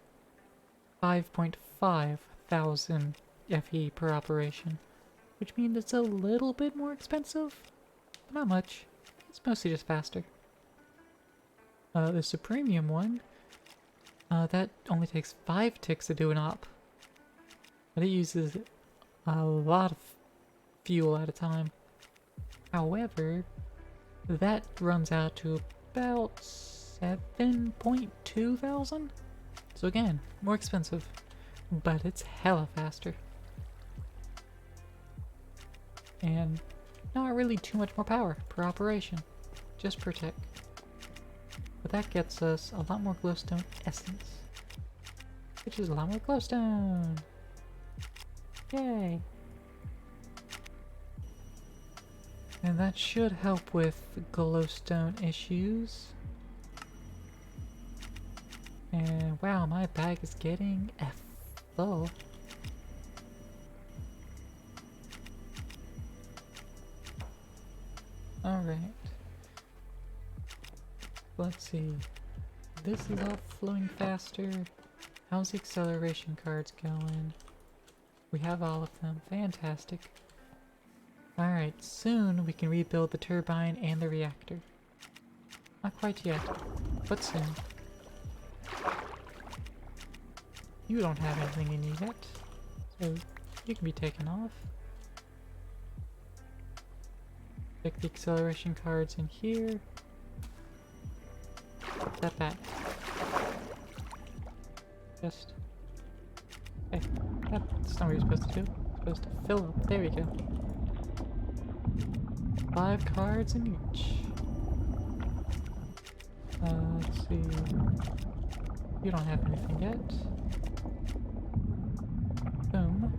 5.5 thousand FE per operation, which means it's a little bit more expensive, but not much. It's mostly just faster. There's a premium one. That only takes 5 ticks to do an op, but it uses a lot of fuel at a time. However, that runs out to about 7.2 thousand. So again, more expensive, but it's hella faster. And not really too much more power per operation, just per tick. But that gets us a lot more glowstone essence, which is a lot more glowstone. Yay! And that should help with glowstone issues. And wow, my bag is getting full. Alright. Let's see. This is all flowing faster. How's the acceleration cards going? We have all of them. Fantastic. Alright, soon we can rebuild the turbine and the reactor. Not quite yet, but soon. You don't have anything in you yet, so you can be taken off. Stick the acceleration cards in here. Put that back. Just... Hey, that's not what you're supposed to do. You're supposed to fill up. There we go. 5 cards in each. Let's see. You don't have anything yet. Boom.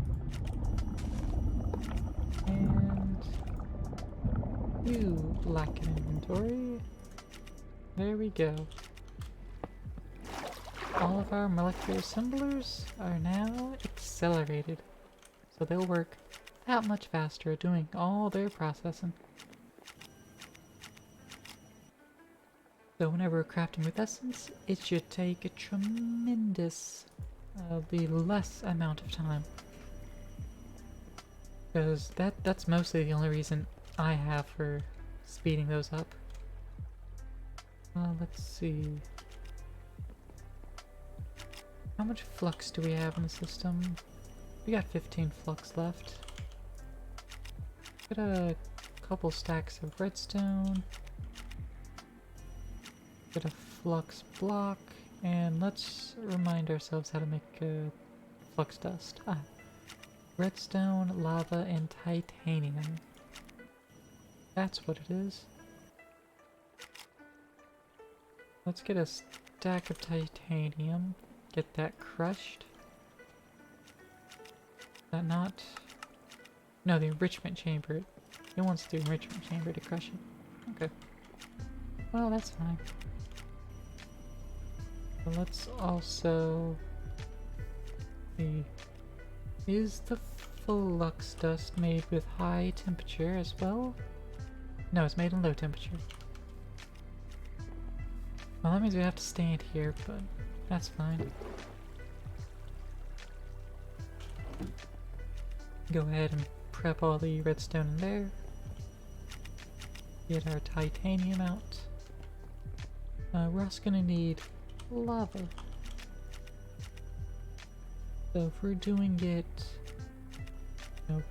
And you lack an inventory. There we go. All of our molecular assemblers are now accelerated, so they'll work that much faster doing all their processing. So whenever we're crafting with essence, it should take a tremendously less amount of time. Because that's mostly the only reason I have for speeding those up. Let's see. How much flux do we have in the system? We got 15 flux left. Got a couple stacks of redstone. Get a flux block, and let's remind ourselves how to make flux dust. Redstone, lava, and titanium. That's what it is. Let's get a stack of titanium. Get that crushed. Is that not? No, the enrichment chamber. It wants the enrichment chamber to crush it. Okay. Well, that's fine. But let's also see. Is the flux dust made with high temperature as well? No, it's made in low temperature. Well, that means we have to stand here, but that's fine. Go ahead and prep all the redstone in there. Get our titanium out. We're also gonna need lava. So if we're doing it,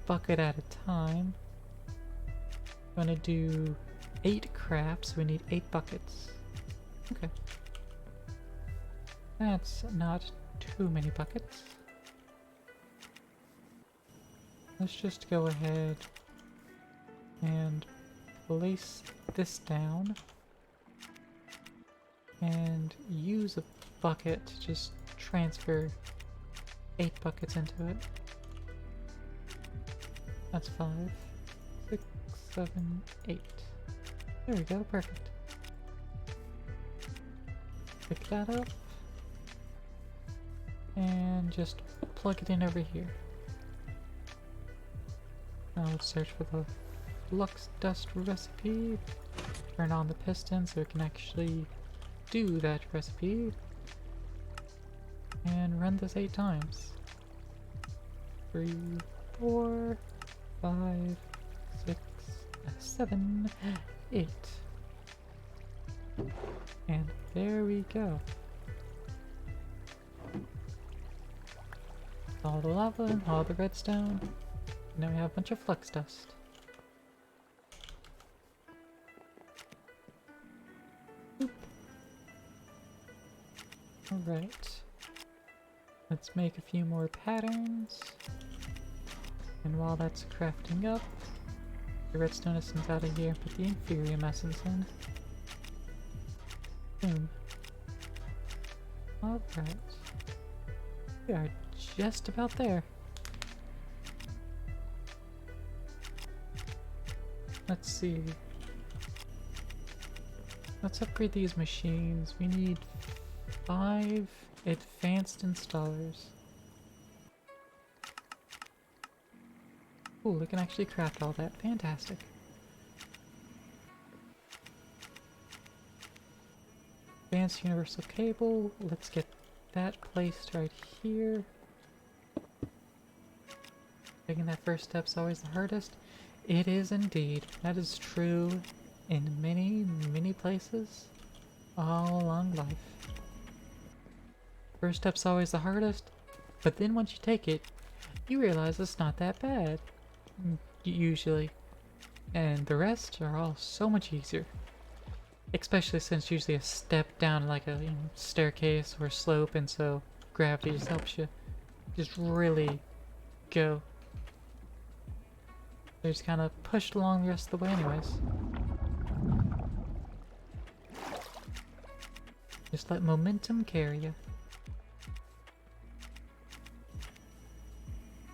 bucket at a time, I'm gonna do 8 crafts, so we need 8 buckets. Okay. That's not too many buckets. Let's just go ahead and place this down and use a bucket to just transfer 8 buckets into it. That's 5, 6, 7, 8. There we go, perfect. Pick that up and just plug it in over here. Now let's search for the flux dust recipe. Turn on the piston so it can actually do that recipe. And run this 8 times. 3, 4, 5, 6, 7, 8. And there we go. All the lava and all the redstone. Now we have a bunch of flux dust. Alright. Let's make a few more patterns. And while that's crafting up, the redstone essence out of here, put the inferium essence in. Boom. Alright. We are just about there. Let's see. Let's upgrade these machines. We need 5 advanced installers. Ooh, they can actually craft all that. Fantastic. Advanced universal cable. Let's get that placed right here. Taking that first step's always the hardest. It is indeed. That is true in many, many places all along life. First step's always the hardest, but then once you take it, you realize it's not that bad. Usually. And the rest are all so much easier. Especially since usually a step down like a staircase or slope, and so gravity just helps you just really go. They're just kind of pushed along the rest of the way anyways. Just let momentum carry you.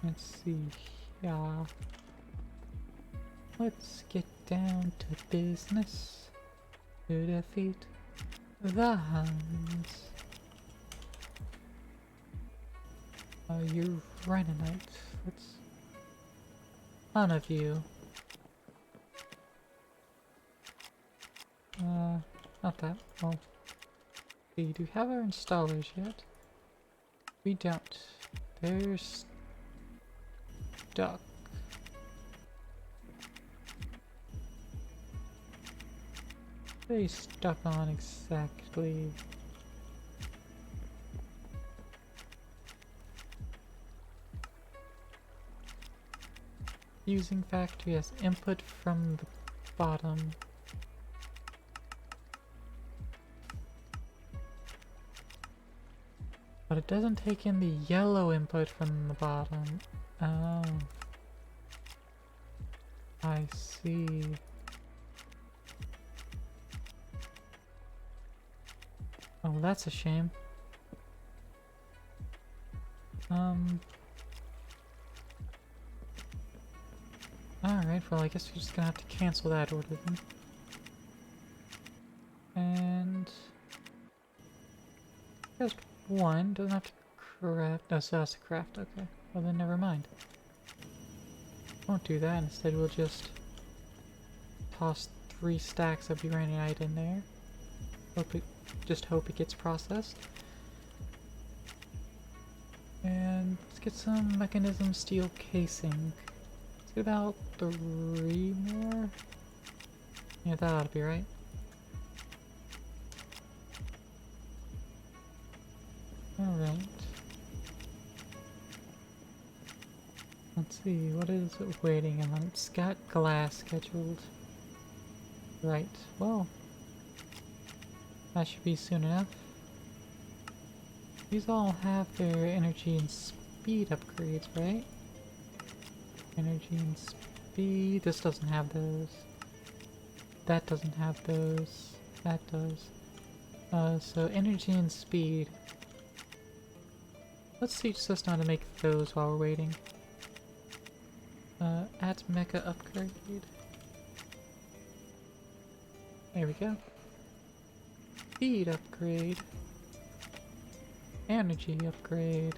Let's see. Yeah. Let's get down to business to defeat the Huns. Oh, you're Renanite. Let's... None of you. Not that. Well, do we have our installers yet? We don't. They're stuck. They stuck on exactly. Using factory as input from the bottom. But it doesn't take in the yellow input from the bottom. Oh. I see. Oh, that's a shame. Alright, well I guess we're just gonna have to cancel that order then. And... just one, doesn't have to craft... oh, so that's a craft, okay. Well then never mind. Won't do that, instead we'll just toss 3 stacks of uranite in there. Just hope it gets processed. And let's get some mechanism steel casing. Let's get about 3 more. Yeah, that ought to be right. Alright. Let's see, what is it waiting on? It's got glass scheduled. Right, well, that should be soon enough. These all have their energy and speed upgrades, right? Energy and speed. This doesn't have those. That doesn't have those. That does. So energy and speed. Let's teach System how to make those while we're waiting. At mecha upgrade. There we go. Speed upgrade. Energy upgrade.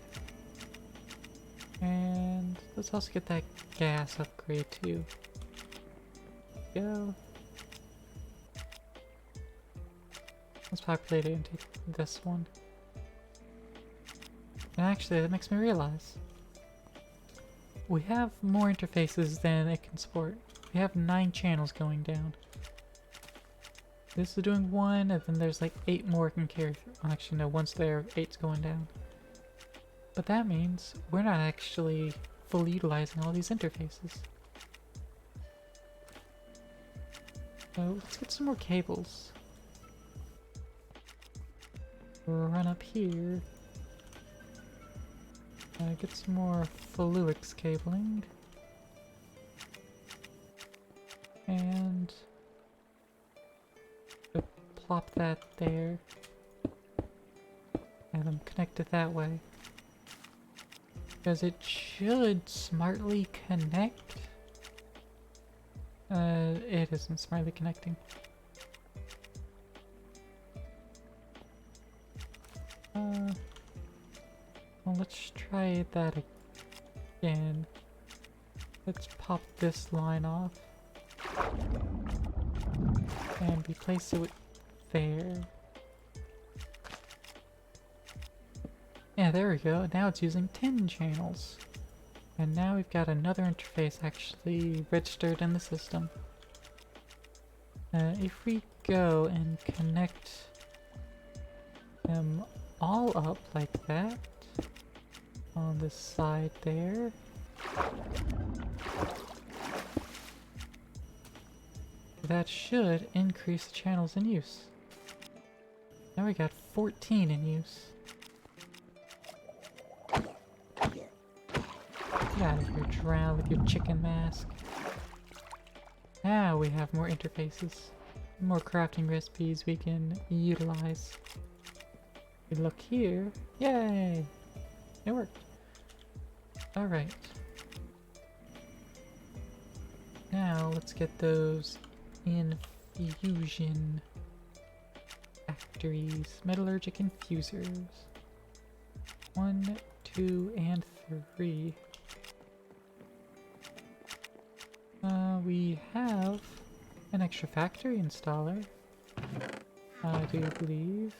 And let's also get that gas upgrade too. Go. Let's populate it into this one. And actually, that makes me realize we have more interfaces than it can support. We have 9 channels going down. This is doing 1, and then there's like 8 more it can carry through. Well, actually, no, once there, 8's going down. But that means we're not actually fully utilizing all these interfaces. So let's get some more cables. Run up here. Get some more fluix cabling. And plop that there. And then connect it that way. Because it should smartly connect. It isn't smartly connecting. Well, let's try that again. Let's pop this line off. And replace it with there. Yeah, there we go. Now it's using 10 channels. And now we've got another interface actually registered in the system. If we go and connect them all up like that, on this side there, that should increase the channels in use. Now we got 14 in use. Get out of here, drown with your chicken mask. Now we have more interfaces. More crafting recipes we can utilize. We look here. Yay! It worked. Alright. Now let's get those infusion factories. Metallurgic infusers. 1, 2, and 3. We have an extra factory installer, I do believe,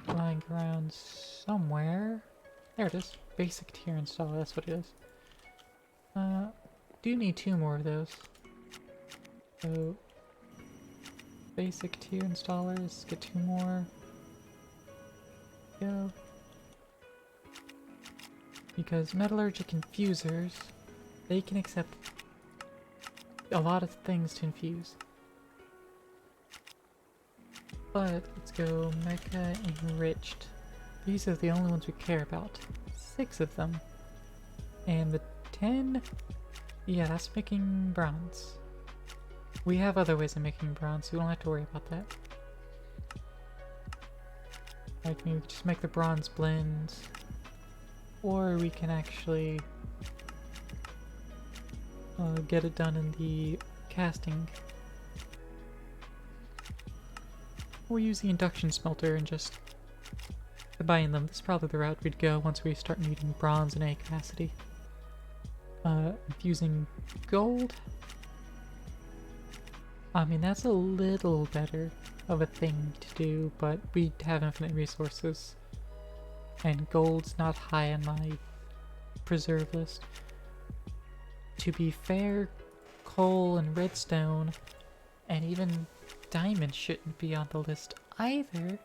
lying around somewhere. There it is. Basic tier installer, that's what it is. Do need 2 more of those. So, basic tier installers, get 2 more. Go. Because metallurgic infusers, they can accept a lot of things to infuse. But let's go mecha enriched. These are the only ones we care about. 6 of them. And the 10, yeah, that's making bronze. We have other ways of making bronze, so we don't have to worry about that. Like maybe we could just make the bronze blends. Or we can actually get it done in the casting. Or use the induction smelter and just combine them. That's probably the route we'd go once we start needing bronze and A capacity. Infusing gold. I mean, that's a little better of a thing to do, but we have infinite resources. And gold's not high on my preserve list. To be fair, coal and redstone, and even diamond shouldn't be on the list either.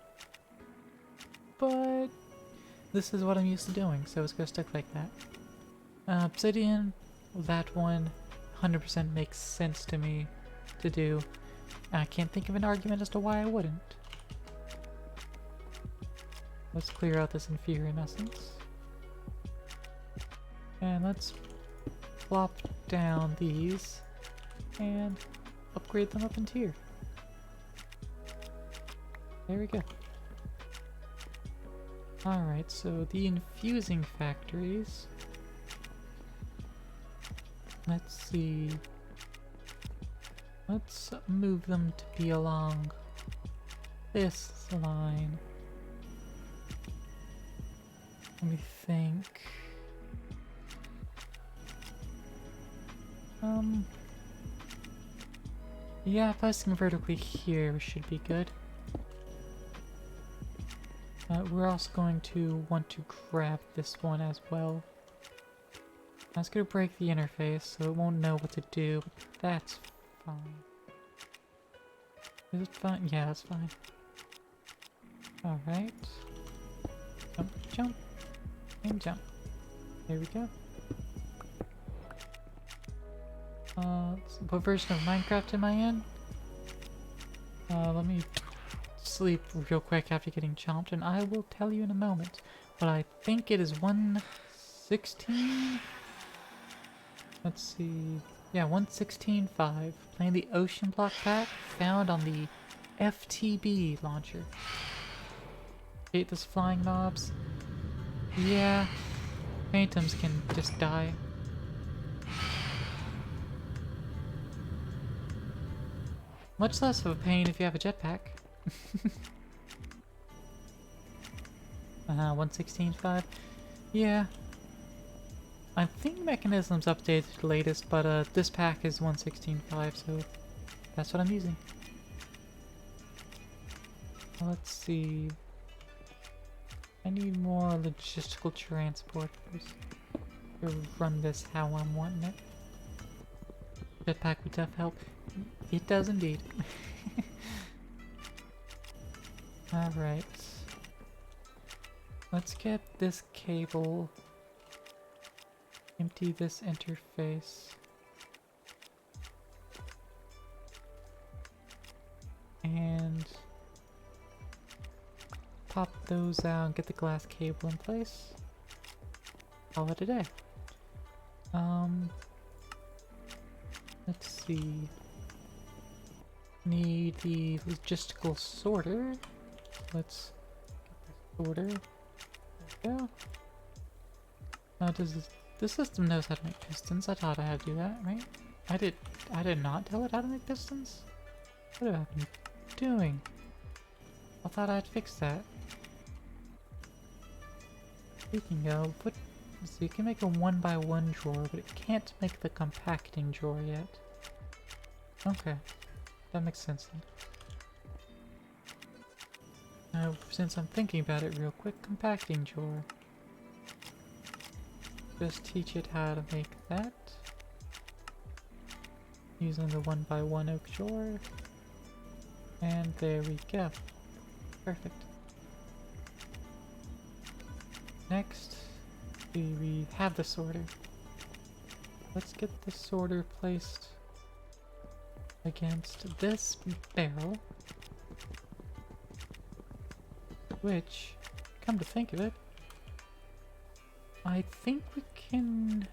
But this is what I'm used to doing, so it's gonna stick like that. Obsidian, that one 100% makes sense to me to do. I can't think of an argument as to why I wouldn't. Let's clear out this inferior essence. And let's plop down these and upgrade them up in tier. There we go. Alright, so the infusing factories. Let's see. Let's move them to be along this line. Let me think. Yeah, placing vertically here should be good. We're also going to want to grab this one as well. That's going to break the interface, so it won't know what to do, but that's fine. Is it fine? Yeah, that's fine. Alright. Jump, jump, and jump. There we go. What version of Minecraft am I in? Let me sleep real quick after getting chomped, and I will tell you in a moment. But I think it is 1.16? Let's see. Yeah, 1.16.5. Playing the Oceanblock pack found on the FTB launcher. Hate those flying mobs. Yeah, phantoms can just die. Much less of a pain if you have a jetpack. 1.16.5. Yeah. I think Mechanism's updated the latest, but this pack is 1.16.5, so that's what I'm using. Let's see. I need more logistical transporters to run this how I'm wanting it. Jetpack would def help. It does indeed. Alright. Let's get this cable. Empty this interface. And pop those out and get the glass cable in place. Call it a day. Let's see. Need the logistical sorter. Let's get the sorter. There we go. Now does this system knows how to make pistons? I taught it how to do that, right? I did not tell it how to make pistons? What have I been doing? I thought I'd fix that. Speaking of, so you can make a 1x1 drawer, but it can't make the compacting drawer yet. Okay, that makes sense then. Now, since I'm thinking about it real quick, compacting drawer. Just teach it how to make that. Using the 1x1 oak drawer. And there we go. Perfect. Next, we have the sorter. Let's get the sorter placed against this barrel. Which, come to think of it, I think we can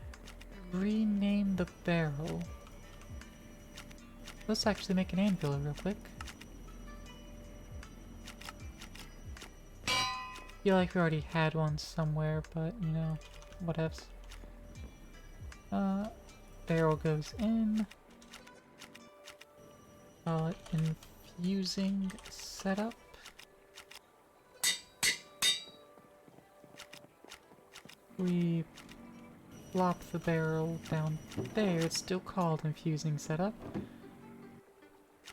rename the barrel. Let's actually make an anvil real quick. Feel like we already had one somewhere, but you know, whatevs. Barrel goes in. Call it infusing setup. We plop the barrel down there. It's still called infusing setup.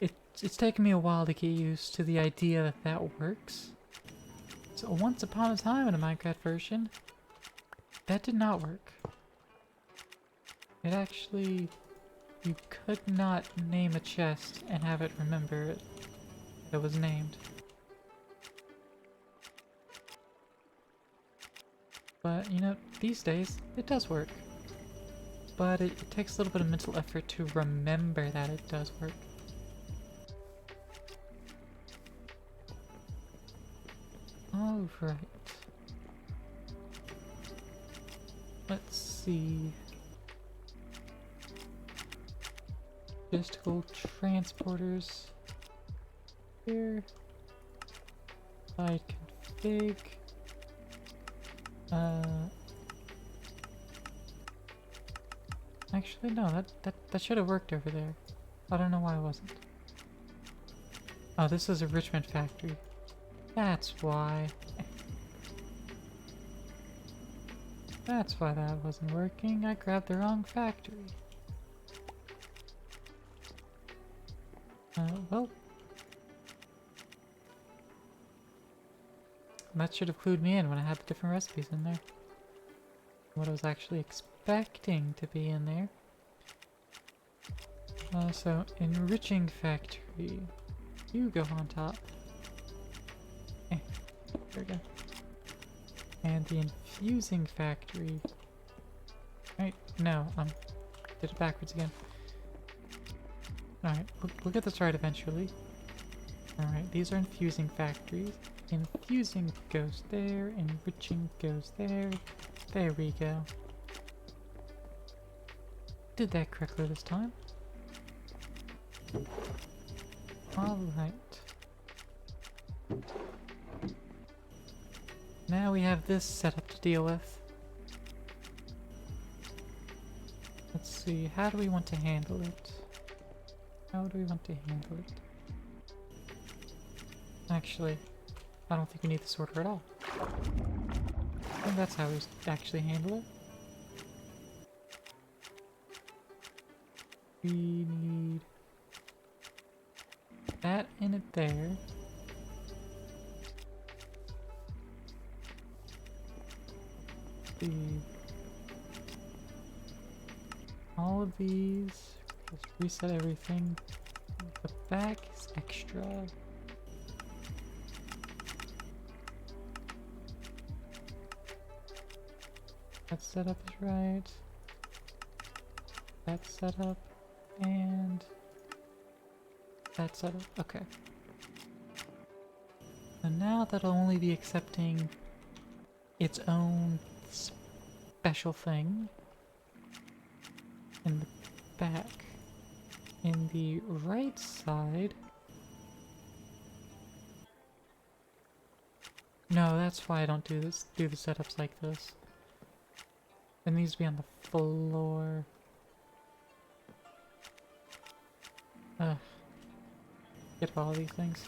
It's taken me a while to get used to the idea that that works. So once upon a time in a Minecraft version, that did not work. It actually, you could not name a chest and have it remember it. It was named. But, you know, these days, it does work. But it takes a little bit of mental effort to remember that it does work. Alright. Let's see. Logistical transporters. Here. Side config. Actually, no, that should have worked over there. I don't know why it wasn't. Oh, this is a Richmond factory. That's why. That's why that wasn't working. I grabbed the wrong factory. Well. that should have clued me in when I had the different recipes in there. What I was actually expecting to be in there. So, enriching factory. You go on top. There we go. And the infusing factory. Right? No, did it backwards again. Alright, we'll get this right eventually. Alright, these are infusing factories. Infusing goes there, enriching goes there. There we go. Did that correctly this time. Alright. Now we have this setup to deal with. Let's see, how do we want to handle it? How do we want to handle it? Actually, I don't think we need the sorter at all. I think that's how we actually handle it. We need that in it there. All of these. Let's reset everything. The back is extra. That setup is right. That setup and that setup. Okay. And now that'll only be accepting its own special thing in the back. In the right side. No, that's why I don't do the setups like this. It needs to be on the floor. Get all these things.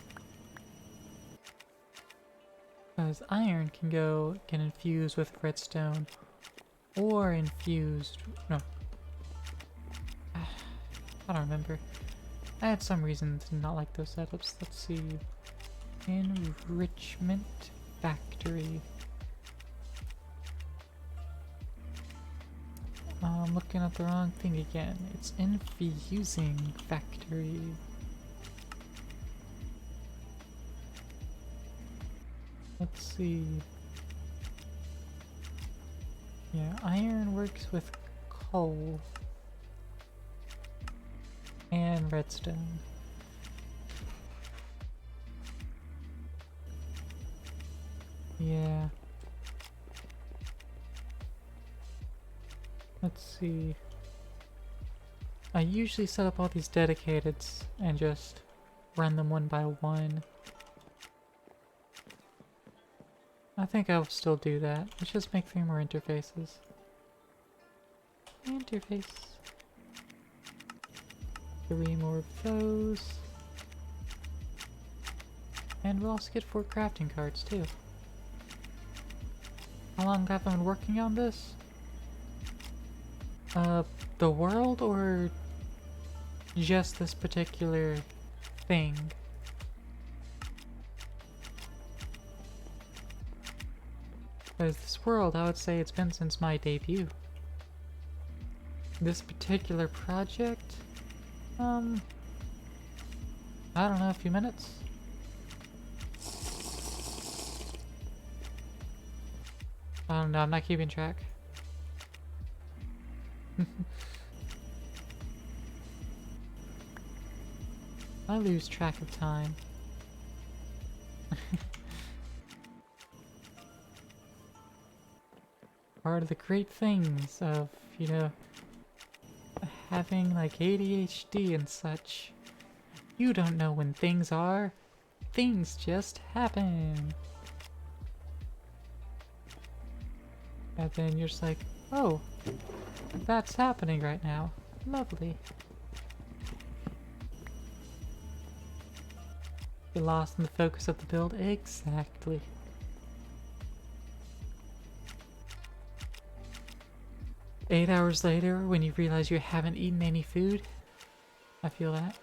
Because iron can infuse with redstone, or infused. No, I don't remember. I had some reason to not like those setups. Let's see. Enrichment factory. I'm looking at the wrong thing again. It's infusing factory. Let's see. Yeah, iron works with coal and redstone. Yeah. Let's see. I usually set up all these dedicateds and just run them one by one. I think I'll still do that. Let's just make 3 more interfaces. Interface. 3 more of those. And we'll also get 4 crafting cards too. How long have I been working on this? The world or just this particular thing? Because this world, I would say it's been since my debut. This particular project, I don't know, a few minutes? I don't know, I'm not keeping track. I lose track of time. Part of the great things of, you know, having like ADHD and such. You don't know when things are. Things just happen. And then you're just like, oh, that's happening right now. Lovely. You're lost in the focus of the build. Exactly. Eight hours later, when you realize you haven't eaten any food, I feel that.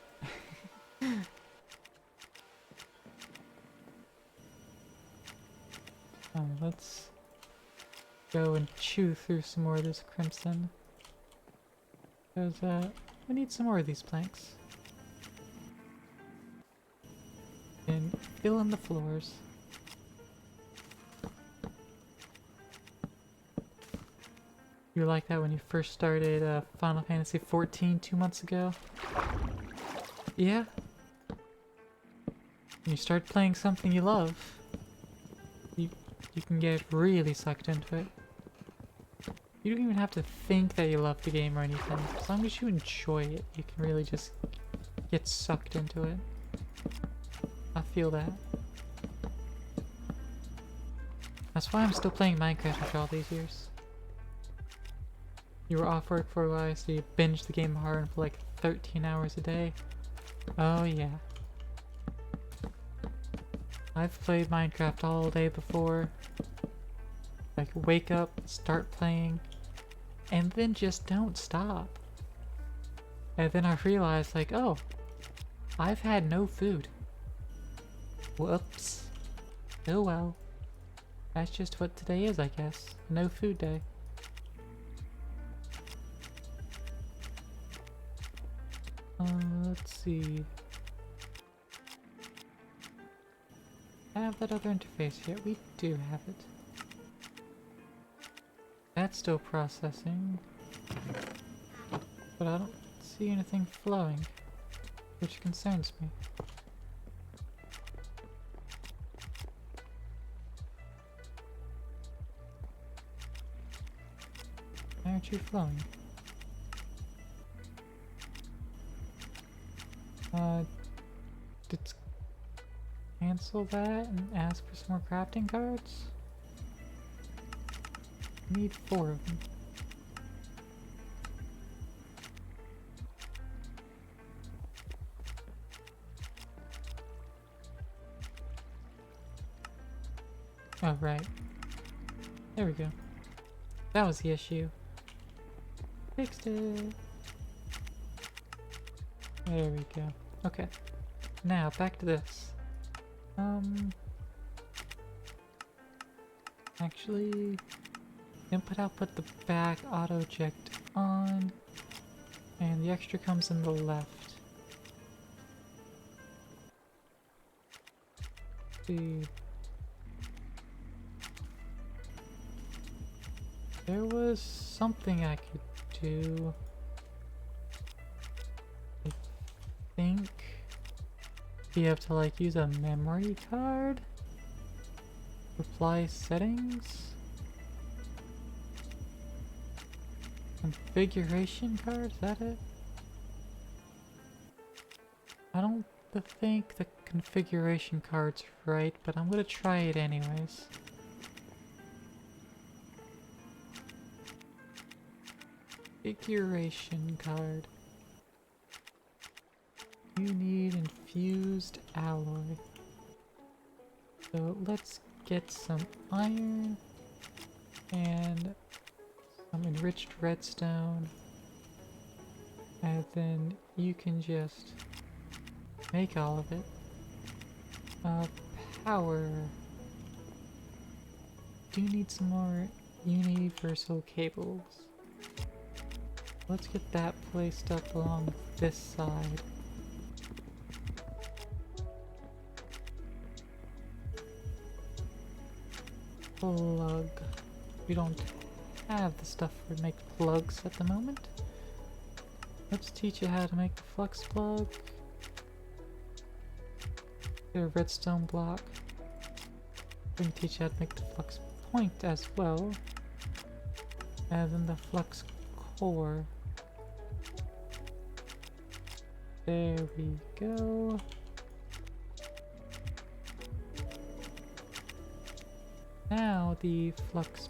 Let's go and chew through some more of this crimson. Because, we need some more of these planks. And fill in the floors. You were like that when you first started Final Fantasy XIV 2 months ago? Yeah? When you start playing something you love, you can get really sucked into it. You don't even have to think that you love the game or anything. As long as you enjoy it, you can really just get sucked into it. I feel that. That's why I'm still playing Minecraft after all these years. You were off work for a while, so you binged the game hard for like 13 hours a day. Oh yeah. I've played Minecraft all day before. Like, wake up, start playing, and then just don't stop. And then I realized, like, oh, I've had no food. Whoops. Oh well. That's just what today is, I guess. No food day. Let's see. Have that other interface yet? We do have it. That's still processing. But I don't see anything flowing, which concerns me. Why aren't you flowing? Let's cancel that and ask for some more crafting cards. Need 4 of them. Oh, right. There we go. That was the issue. Fixed it. There we go. Okay. Now, back to this. Actually, input output the back, auto eject on, and the extra comes in the left. See. There was something I could do. I think you have to like use a memory card. Apply settings. Configuration card, is that it? I don't think the configuration card's right, but I'm gonna try it anyways. Configuration card. You need infused alloy. So let's get some iron and some enriched redstone, and then you can just make all of it. Power. Do you need some more universal cables? Let's get that placed up along this side. Plug. We don't have the stuff for make plugs at the moment. Let's teach you how to make the flux plug. Get a redstone block. We can teach you how to make the flux point as well. And then the flux core. There we go. Now the flux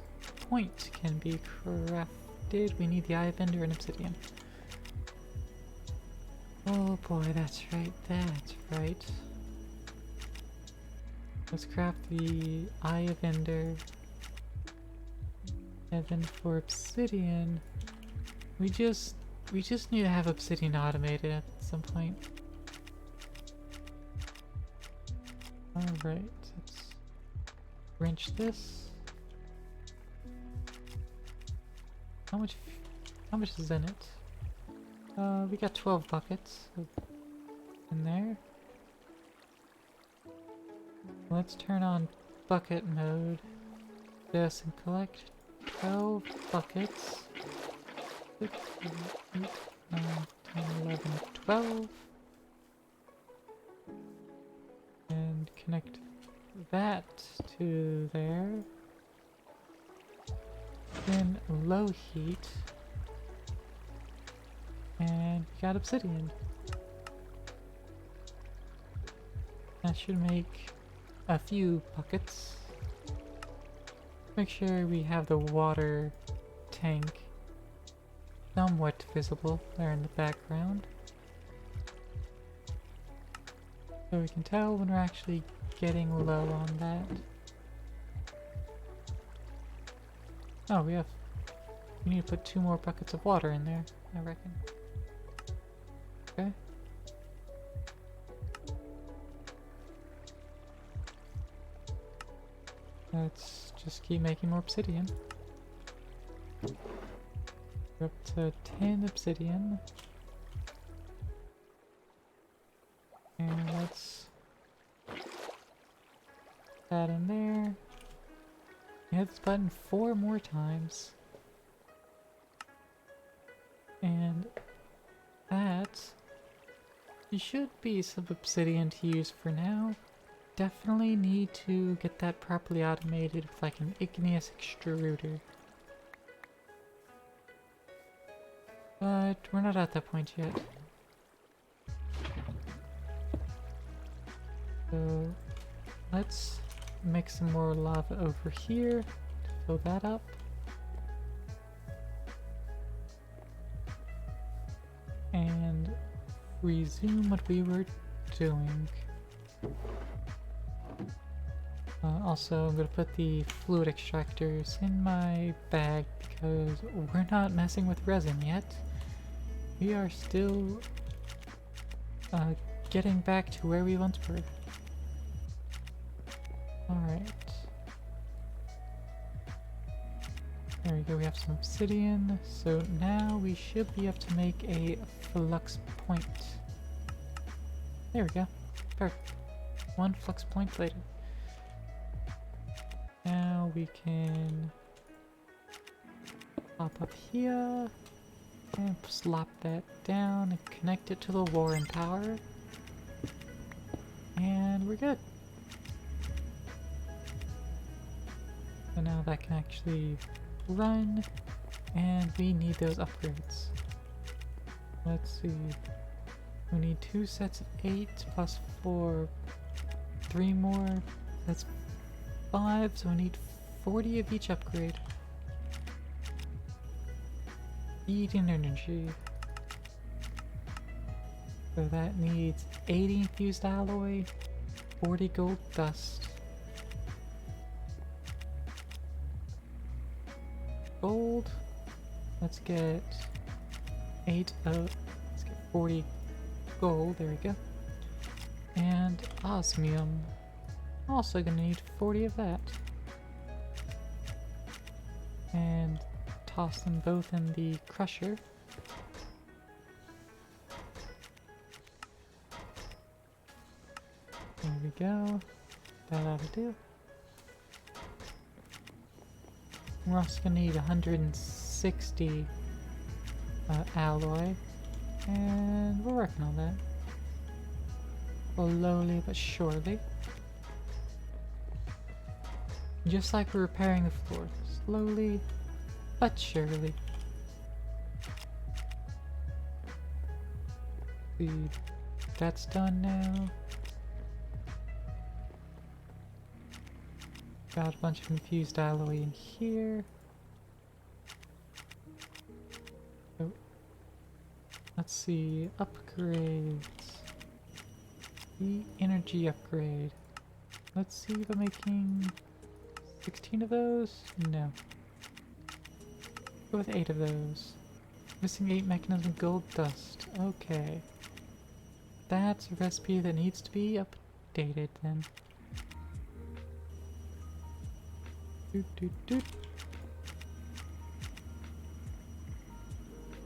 point can be crafted. We need the eye vendor and obsidian. Oh boy, that's right, that's right. Let's craft the eye vendor. And then for obsidian, we just need to have obsidian automated at some point. Alright, let's wrench this. How much is in it? We got 12 buckets in there. Let's turn on bucket mode. This and collect 12 buckets. 6, 7, 8, 9, 10, 11, 12. And connect that to there. Then low heat. And we got obsidian. That should make a few buckets. Make sure we have the water tank somewhat visible there in the background. So we can tell when we're actually getting low on that. Oh, we need to put 2 more buckets of water in there, I reckon. Okay. Let's just keep making more obsidian. We're up to 10 obsidian. And let's put that in there. Hit this button 4 more times. And that should be some obsidian to use for now. Definitely need to get that properly automated with like an igneous extruder. But we're not at that point yet. So let's mix some more lava over here to fill that up. And resume what we were doing. Also, I'm going to put the fluid extractors in my bag because we're not messing with resin yet. We are still getting back to where we once were. Alright. There we go, we have some obsidian. So now we should be able to make a flux point. There we go. Perfect. 1 flux point later. Now we can pop up here and slop that down and connect it to the Warren Tower. And we're good. So now that can actually run, and we need those upgrades. Let's see. We need 2 sets of 8 plus 4, 3 more. That's 5, so we need 40 of each upgrade. Feed in energy. So that needs 80 infused alloy, 40 gold dust. Gold. Let's get 40 gold, there we go. And osmium. Also gonna need 40 of that. And toss them both in the crusher. There we go. That ought to do. We're also gonna need 160 alloy. And we're working on that. Slowly but surely. Just like we're repairing the floor. Slowly but surely. See, that's done now. Got a bunch of infused alloy in here. Oh. Let's see, upgrades. The energy upgrade. Let's see if I'm making 16 of those? No. Go with 8 of those. Missing 8 mechanism gold dust. Okay. That's a recipe that needs to be updated then. Doot, doot, doot.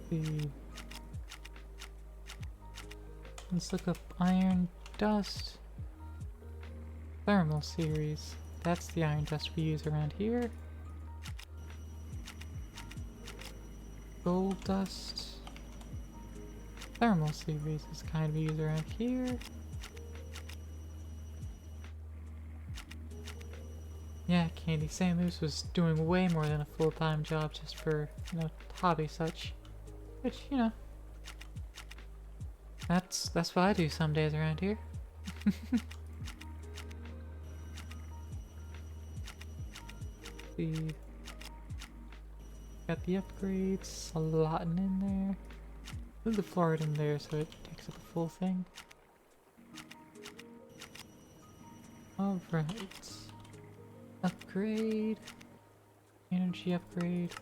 See. Let's look up iron dust. Thermal series. That's the iron dust we use around here. Gold dust. Thermal series is kind of used around here. Yeah, Candy, St. Louis was doing way more than a full-time job just for, you know, hobby such. Which, you know, that's what I do some days around here. See, got the upgrades, a lot in there. There's the fluoride in there, so it takes up the full thing. Alright. Upgrade. Energy upgrade.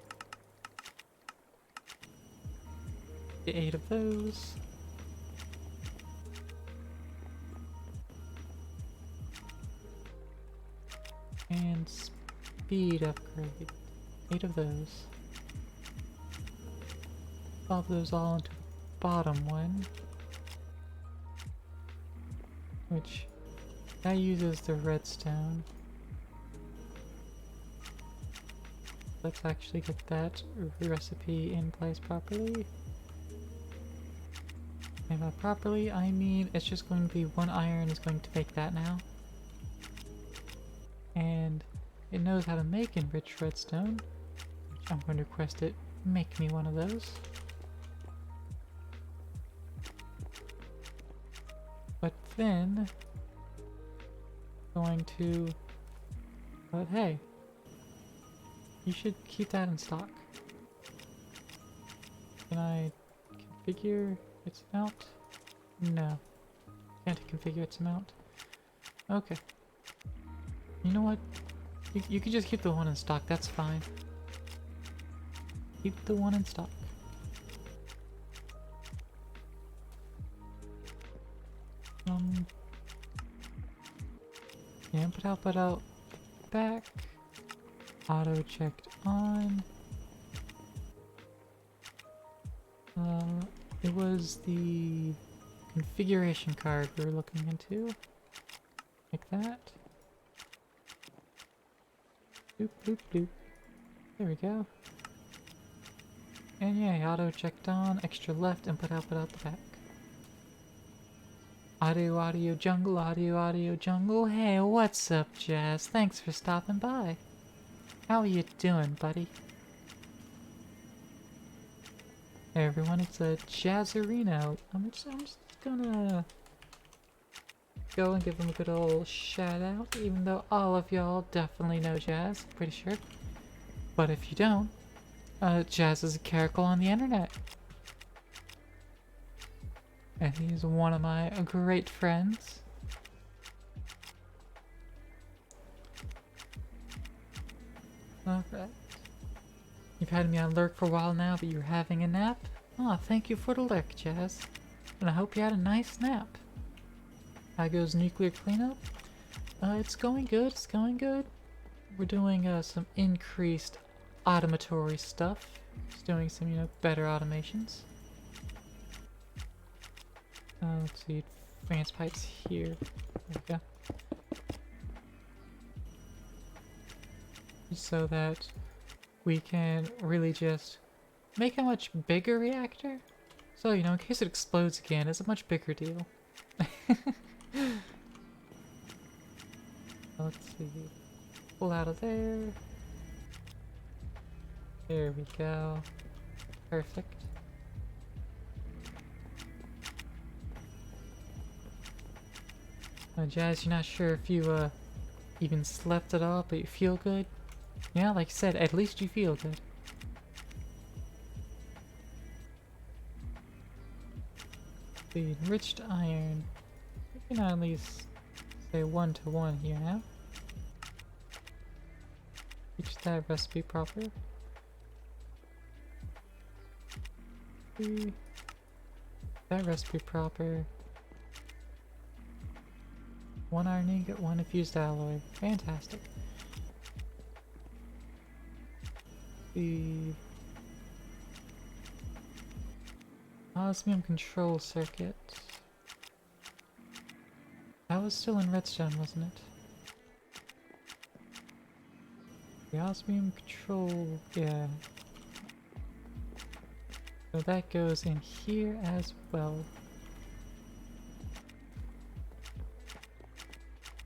Get 8 of those. And speed upgrade. 8 of those. Pop those all into the bottom one. Which that uses the redstone. Let's actually get that recipe in place properly. And by properly, I mean it's just going to be 1 iron is going to make that now. And it knows how to make enriched redstone, which I'm going to request it make me one of those. But then, but hey, you should keep that in stock. Can I configure its amount? No. Can't configure its amount. Okay. You know what? You can just keep the one in stock, that's fine. Keep the one in stock. Put out, back. Auto checked on. It was the configuration card we were looking into. Like that. Doop doop doop. There we go. And yeah, auto checked on, extra left, and put out the back. Audio jungle. Hey, what's up, Jazz? Thanks for stopping by. How are you doing, buddy? Hey everyone, it's a Jazzerino. I'm just gonna go and give him a good old shout out, even though all of y'all definitely know Jazz, pretty sure. But if you don't, Jazz is a character on the internet. And he's one of my great friends. Alright. You've had me on lurk for a while now, but you're having a nap? Aw, thank you for the lurk, Jazz. And I hope you had a nice nap. How goes nuclear cleanup? It's going good, it's going good. We're doing some increased automatory stuff. Just doing some, you know, better automations. Let's see, advance pipes here. There we go. So that we can really just make a much bigger reactor. So, you know, in case it explodes again, it's a much bigger deal. Let's see. Pull out of there. There we go. Perfect. Jazz, you're not sure if you even slept at all, but you feel good? Yeah, like I said, at least you feel good. The enriched iron. We can at least say 1-to-1 here now. Reach that recipe proper. That recipe proper. 1 iron ingot, 1 infused alloy. Fantastic. The osmium control circuit. That was still in redstone, wasn't it? The osmium control, yeah. So that goes in here as well.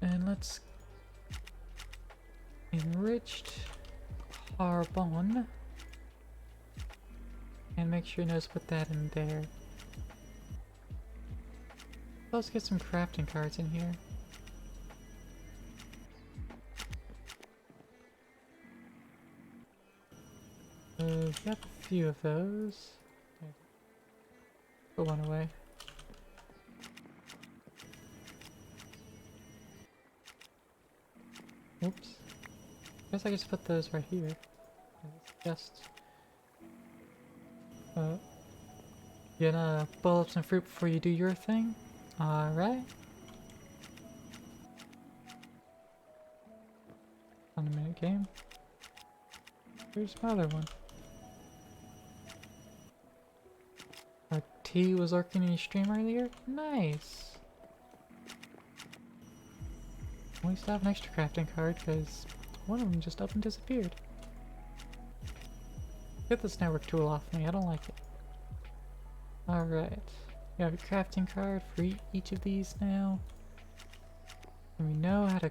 And let's enriched carbon. And make sure to put that in there. Let's get some crafting cards in here. We got a few of those. Put one away. Oops. Guess I just put those right here. Just you gonna boil up some fruit before you do your thing? Alright. On a minute game. Here's my other one. Our T was lurking in your stream earlier? Nice! We still have an extra crafting card because one of them just up and disappeared. Get this network tool off me, I don't like it. Alright. We have a crafting card for each of these now. And we know how to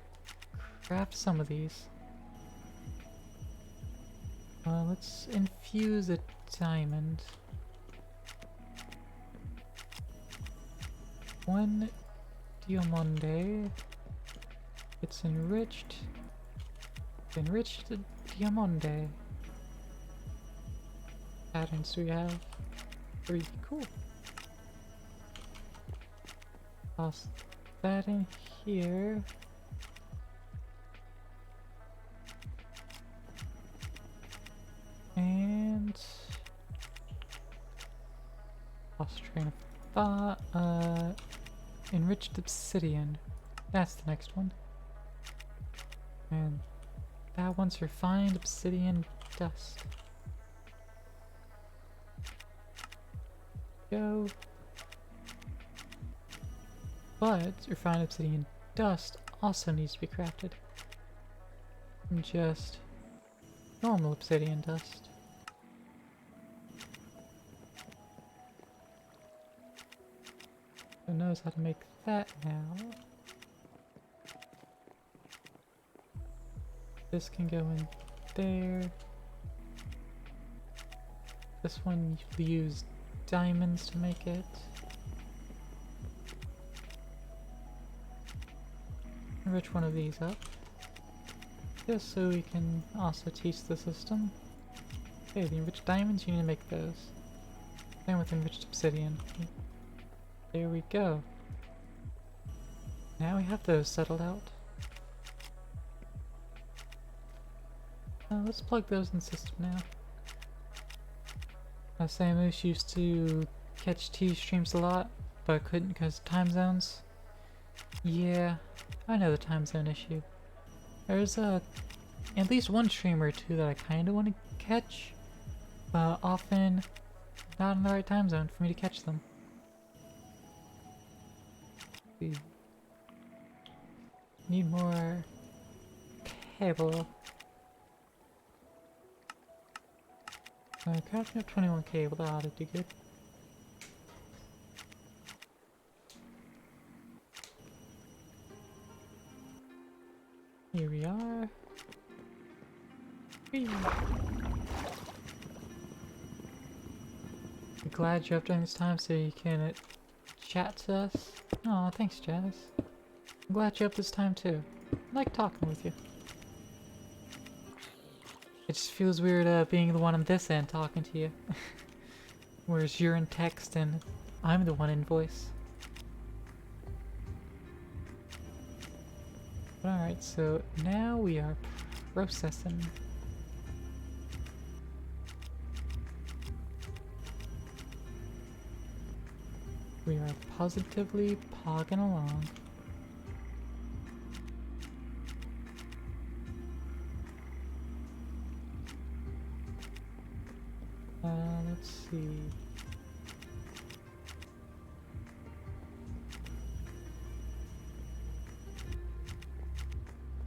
craft some of these. Let's infuse a diamond. One diamande. It's enriched. Enriched diamande. Patterns we have. Pretty cool. Toss that in here. And lost train of thought. Enriched obsidian. That's the next one. And that one's refined obsidian dust. Go. But refined obsidian dust also needs to be crafted. From just normal obsidian dust. Who knows how to make that now? This can go in there. This one you use diamonds to make it. Enrich one of these up. Just so we can also teach the system. Okay, the enriched diamonds, you need to make those. Same with enriched obsidian. There we go. Now we have those settled out. Let's plug those in the system now. Samus used to catch TV streams a lot, but couldn't because of time zones. Yeah, I know the time zone issue. There's at least one streamer or two that I kind of want to catch, but often not in the right time zone for me to catch them. We need more cable. Crafting up 21 cable, that ought to do good. Here we are. Whee. I'm glad you're up during this time so you can chat to us. Aw, thanks, Jazz. I'm glad you're up this time too. I like talking with you. It just feels weird being the one on this end talking to you. Whereas you're in text and I'm the one in voice. Alright, so now we are processing. We are positively pogging along. let's see.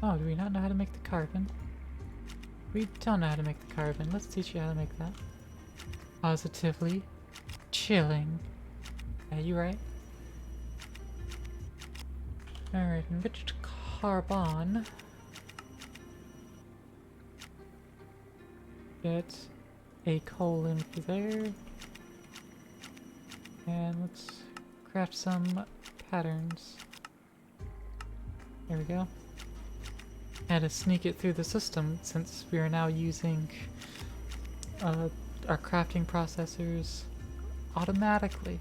Oh, do we not know how to make the carbon? We don't know how to make the carbon. Let's teach you how to make that. Positively chilling. Yeah, you right. Alright, enriched carbon. Get a colon for there. And let's craft some patterns. There we go. Had to sneak it through the system since we are now using our crafting processors automatically.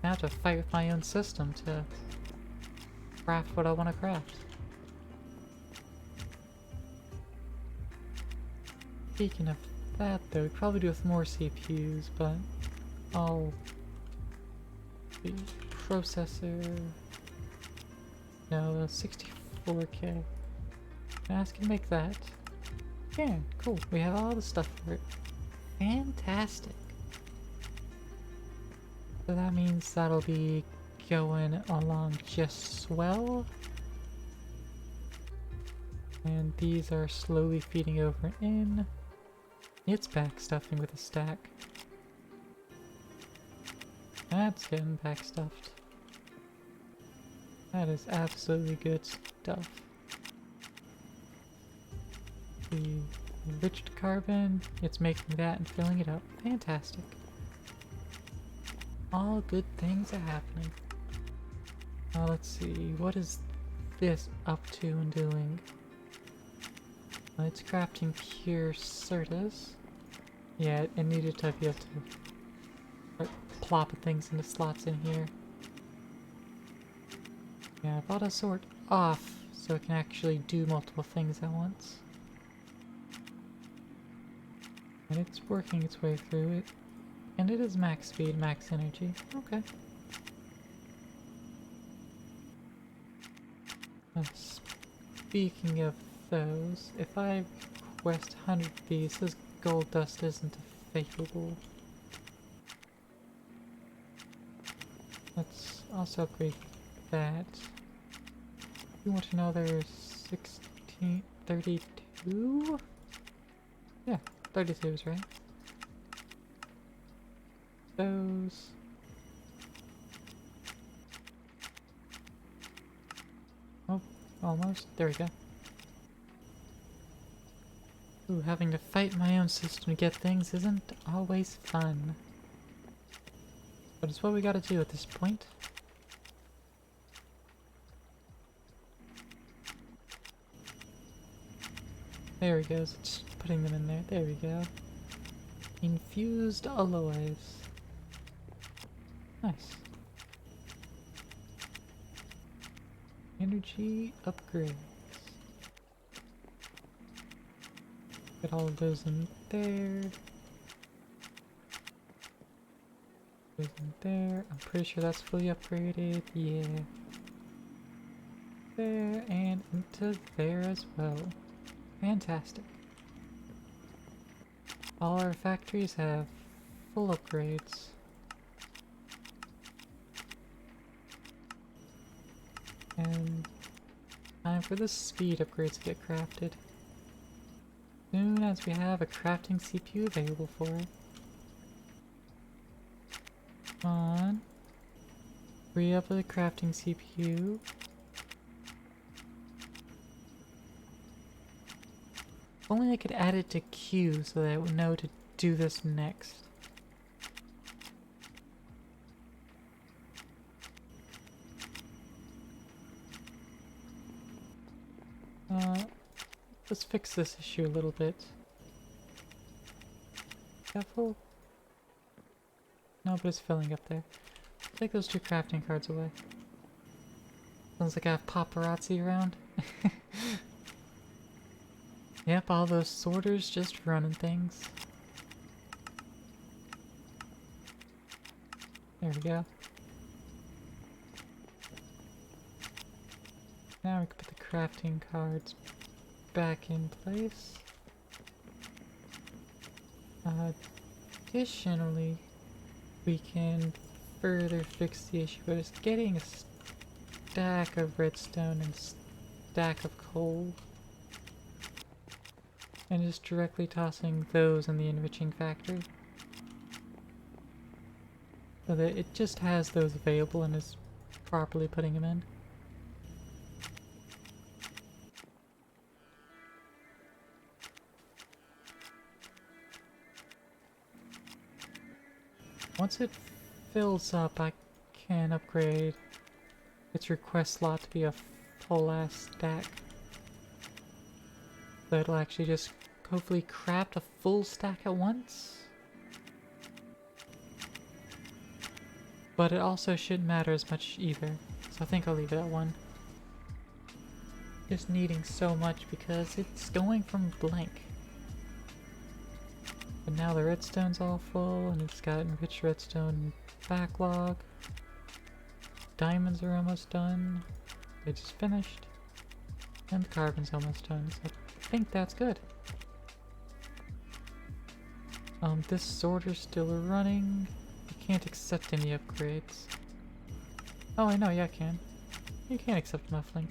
I have to fight with my own system to craft what I want to craft. Speaking of that though, we'd probably do with more CPUs, but I'll... the processor... no, 64K. Ask you to make that. Yeah, cool. We have all the stuff for it. Fantastic. So that means that'll be going along just swell. And these are slowly feeding over in. It's backstuffing with a stack. That's getting backstuffed. That is absolutely good stuff. The enriched carbon, it's making that and filling it up. Fantastic. All good things are happening. Now let's see, what is this up to and doing? Well, it's crafting pure certas. Yeah, it needed to be able to start plopping things into slots in here. Yeah, I've got to sort off so it can actually do multiple things at once. And it's working its way through it. And it is max speed, max energy. Okay. Speaking of those, if I request 100 of these, this gold dust isn't available. Let's also upgrade that. You want to know there's 32? Yeah, 32s, right? Those. Oh, almost. There we go. Ooh, having to fight my own system to get things isn't always fun. But it's what we gotta do at this point. There he goes. It's putting them in there. There we go. Infused alloys. Nice. Energy upgrades. Get all of those in there. Those in there. I'm pretty sure that's fully upgraded. Yeah. There and into there as well. Fantastic. All our factories have full upgrades. And time for the speed upgrades to get crafted. Soon as we have a crafting CPU available for it. Come on. Free up the crafting CPU. If only I could add it to queue so that I would know to do this next. Let's fix this issue a little bit. Careful. No, but it's filling up there. Take those two crafting cards away. Sounds like I have paparazzi around. Yep, all those sorters just running things. There we go. Now we can put the crafting cards back in place. additionally, we can further fix the issue by just getting a stack of redstone and stack of coal and just directly tossing those in the enriching factory so that it just has those available and is properly putting them in. Once it fills up, I can upgrade its request slot to be a full-ass stack. So it'll actually just hopefully craft a full stack at once. But it also shouldn't matter as much either, so I think I'll leave it at 1. Just needing so much because it's going from blank. But now the redstone's all full, and it's got enriched redstone backlog. Diamonds are almost done. They just finished. And the carbon's almost done, so I think that's good. This sorter's still running. I can't accept any upgrades. Oh, I know, yeah, I can. You can't accept mufflink.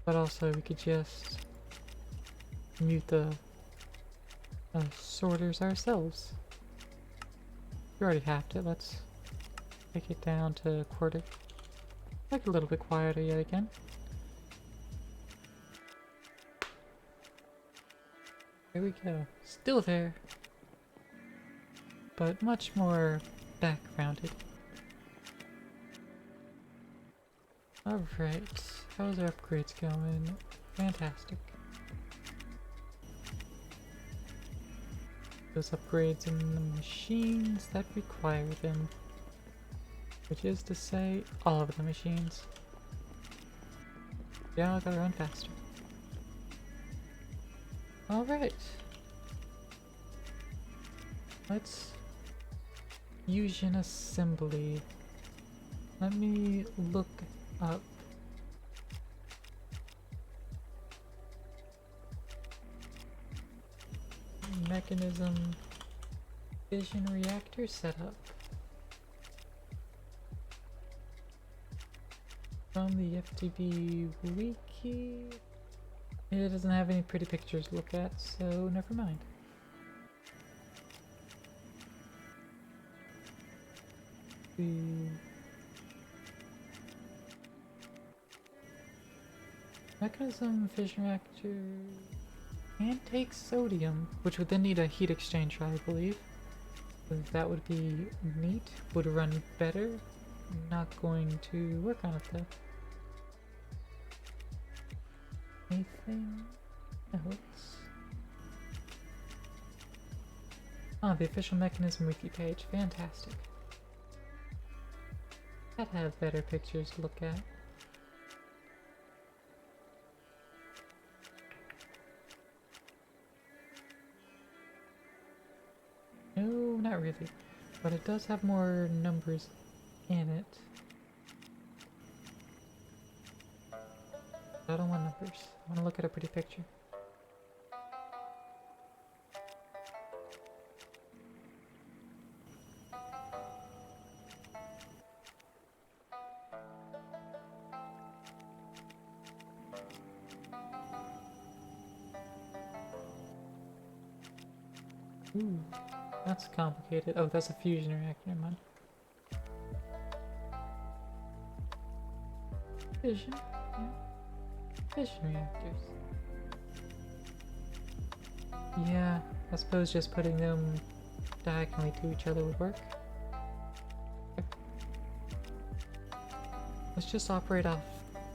But also, we could just mute the sorters ourselves. We already have it. Let's take it down to quarter. Like a little bit quieter yet again. There we go. Still there. But much more backgrounded. Alright. How's our upgrades going? Fantastic. Those upgrades in the machines that require them. Which is to say, all of the machines. Yeah, I gotta run faster. Alright. Let's use an assembly. Let me look up mechanism fission reactor setup from the FTB wiki. It doesn't have any pretty pictures to look at, so never mind. The mechanism fission reactor can take sodium, which would then need a heat exchanger, I believe. So that would be neat. Would run better. Not going to work on it though. Anything else? Ah, the official mechanism wiki page. Fantastic. I'd have better pictures to look at. No, not really. But it does have more numbers in it. I don't want numbers. I want to look at a pretty picture. Ooh, that's complicated. Oh, that's a fusion reactor, never mind. Fission? Yeah. Fission reactors. Yeah, I suppose just putting them diagonally to each other would work. Okay. Let's just operate off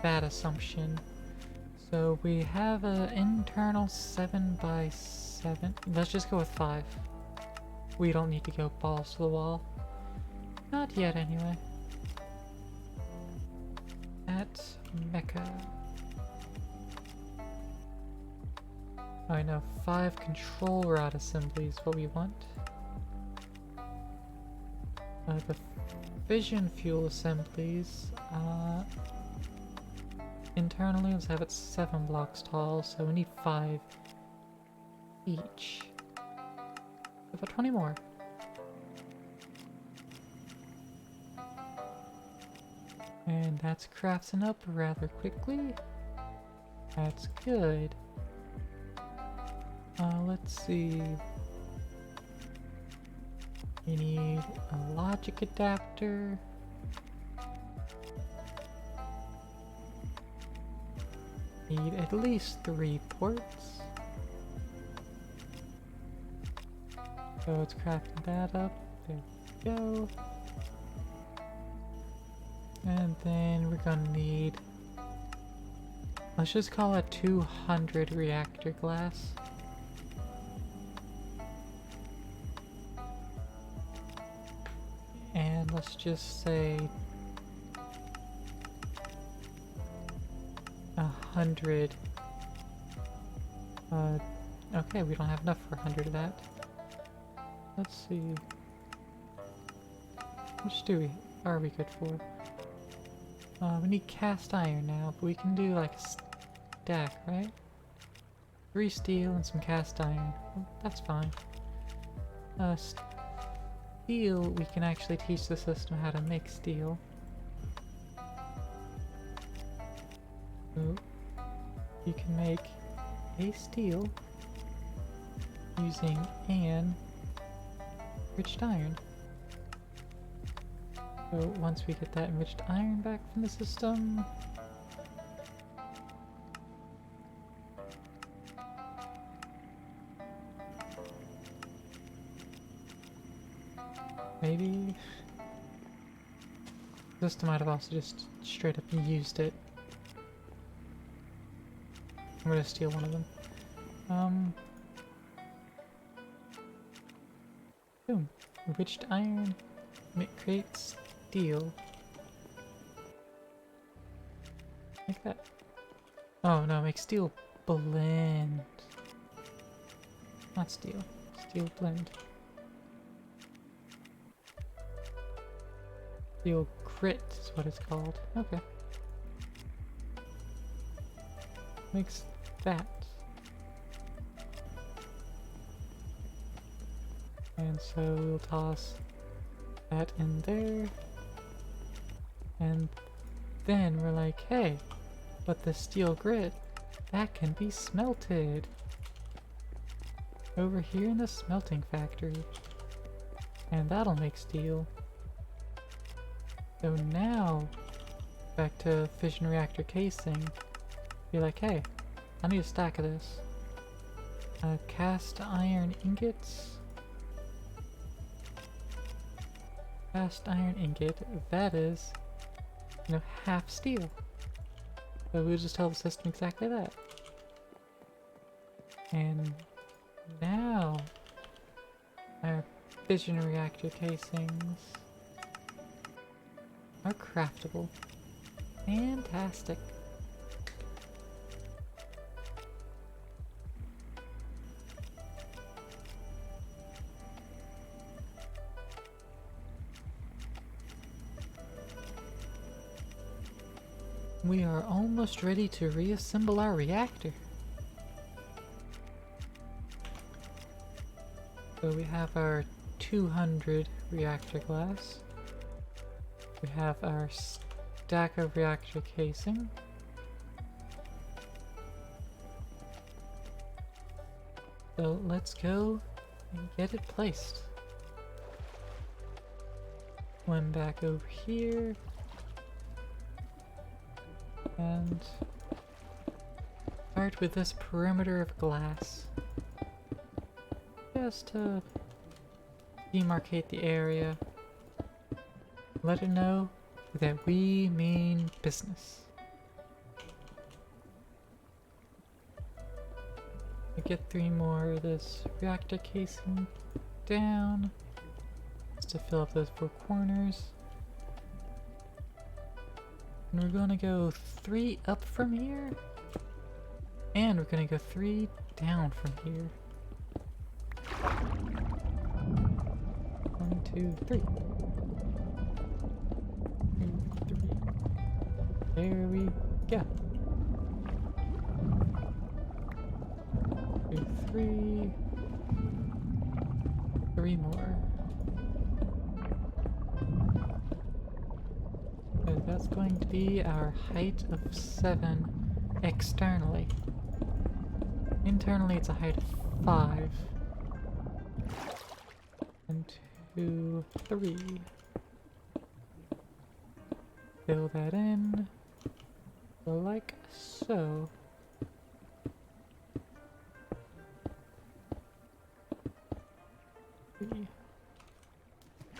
that assumption. So we have an internal 7x7. Let's just go with 5. We don't need to go balls to the wall. Not yet, anyway. At Mecca. I know 5 control rod assemblies what we want. The fission fuel assemblies. Internally, let's have it 7 blocks tall, so we need 5 each. About 20 more. And that's crafting up rather quickly. That's good. Let's see. We need a logic adapter. Need at least 3 ports. So it's crafting that up. There we go. And then we're gonna need, let's just call it 200 reactor glass. And let's just say 100. Okay, we don't have enough for 100 of that. Let's see. Which are we good for? We need cast iron now, but we can do like a stack, right? 3 steel and some cast iron. Well, that's fine. Steel, we can actually teach the system how to make steel. So you can make a steel using an enriched iron. So once we get that enriched iron back from the system, maybe the system might have also just straight up used it. I'm gonna steal one of them. Boom. Enriched iron. Creates steel. Like that. Oh no, make steel blend. Not steel. Steel blend. Steel grit is what it's called. Okay. Makes that. And so we'll toss that in there. And then we're like, hey, but the steel grit, that can be smelted. Over here in the smelting factory. And that'll make steel. So now, back to fission reactor casing. Be like, hey, I need a stack of this. Cast iron ingots. Cast iron ingot, that is, half steel. So we'll just tell the system exactly that. And now, our fission reactor casings are craftable. Fantastic. We are almost ready to reassemble our reactor. So we have our 200 reactor glass. We have our stack of reactor casing. So let's go and get it placed. One back over here. And start with this perimeter of glass. Just to demarcate the area. Let it know that we mean business. We get 3 more of this reactor casing down. Just to fill up those 4 corners. And we're gonna go 3 up from here. And we're gonna go 3 down from here. 1, 2, 3. 2, 3. There we go. 2, 3. 3 more. So that's going to be our height of 7 externally. Internally, it's a height of 5. 1, 2, 3. Fill that in. Like so.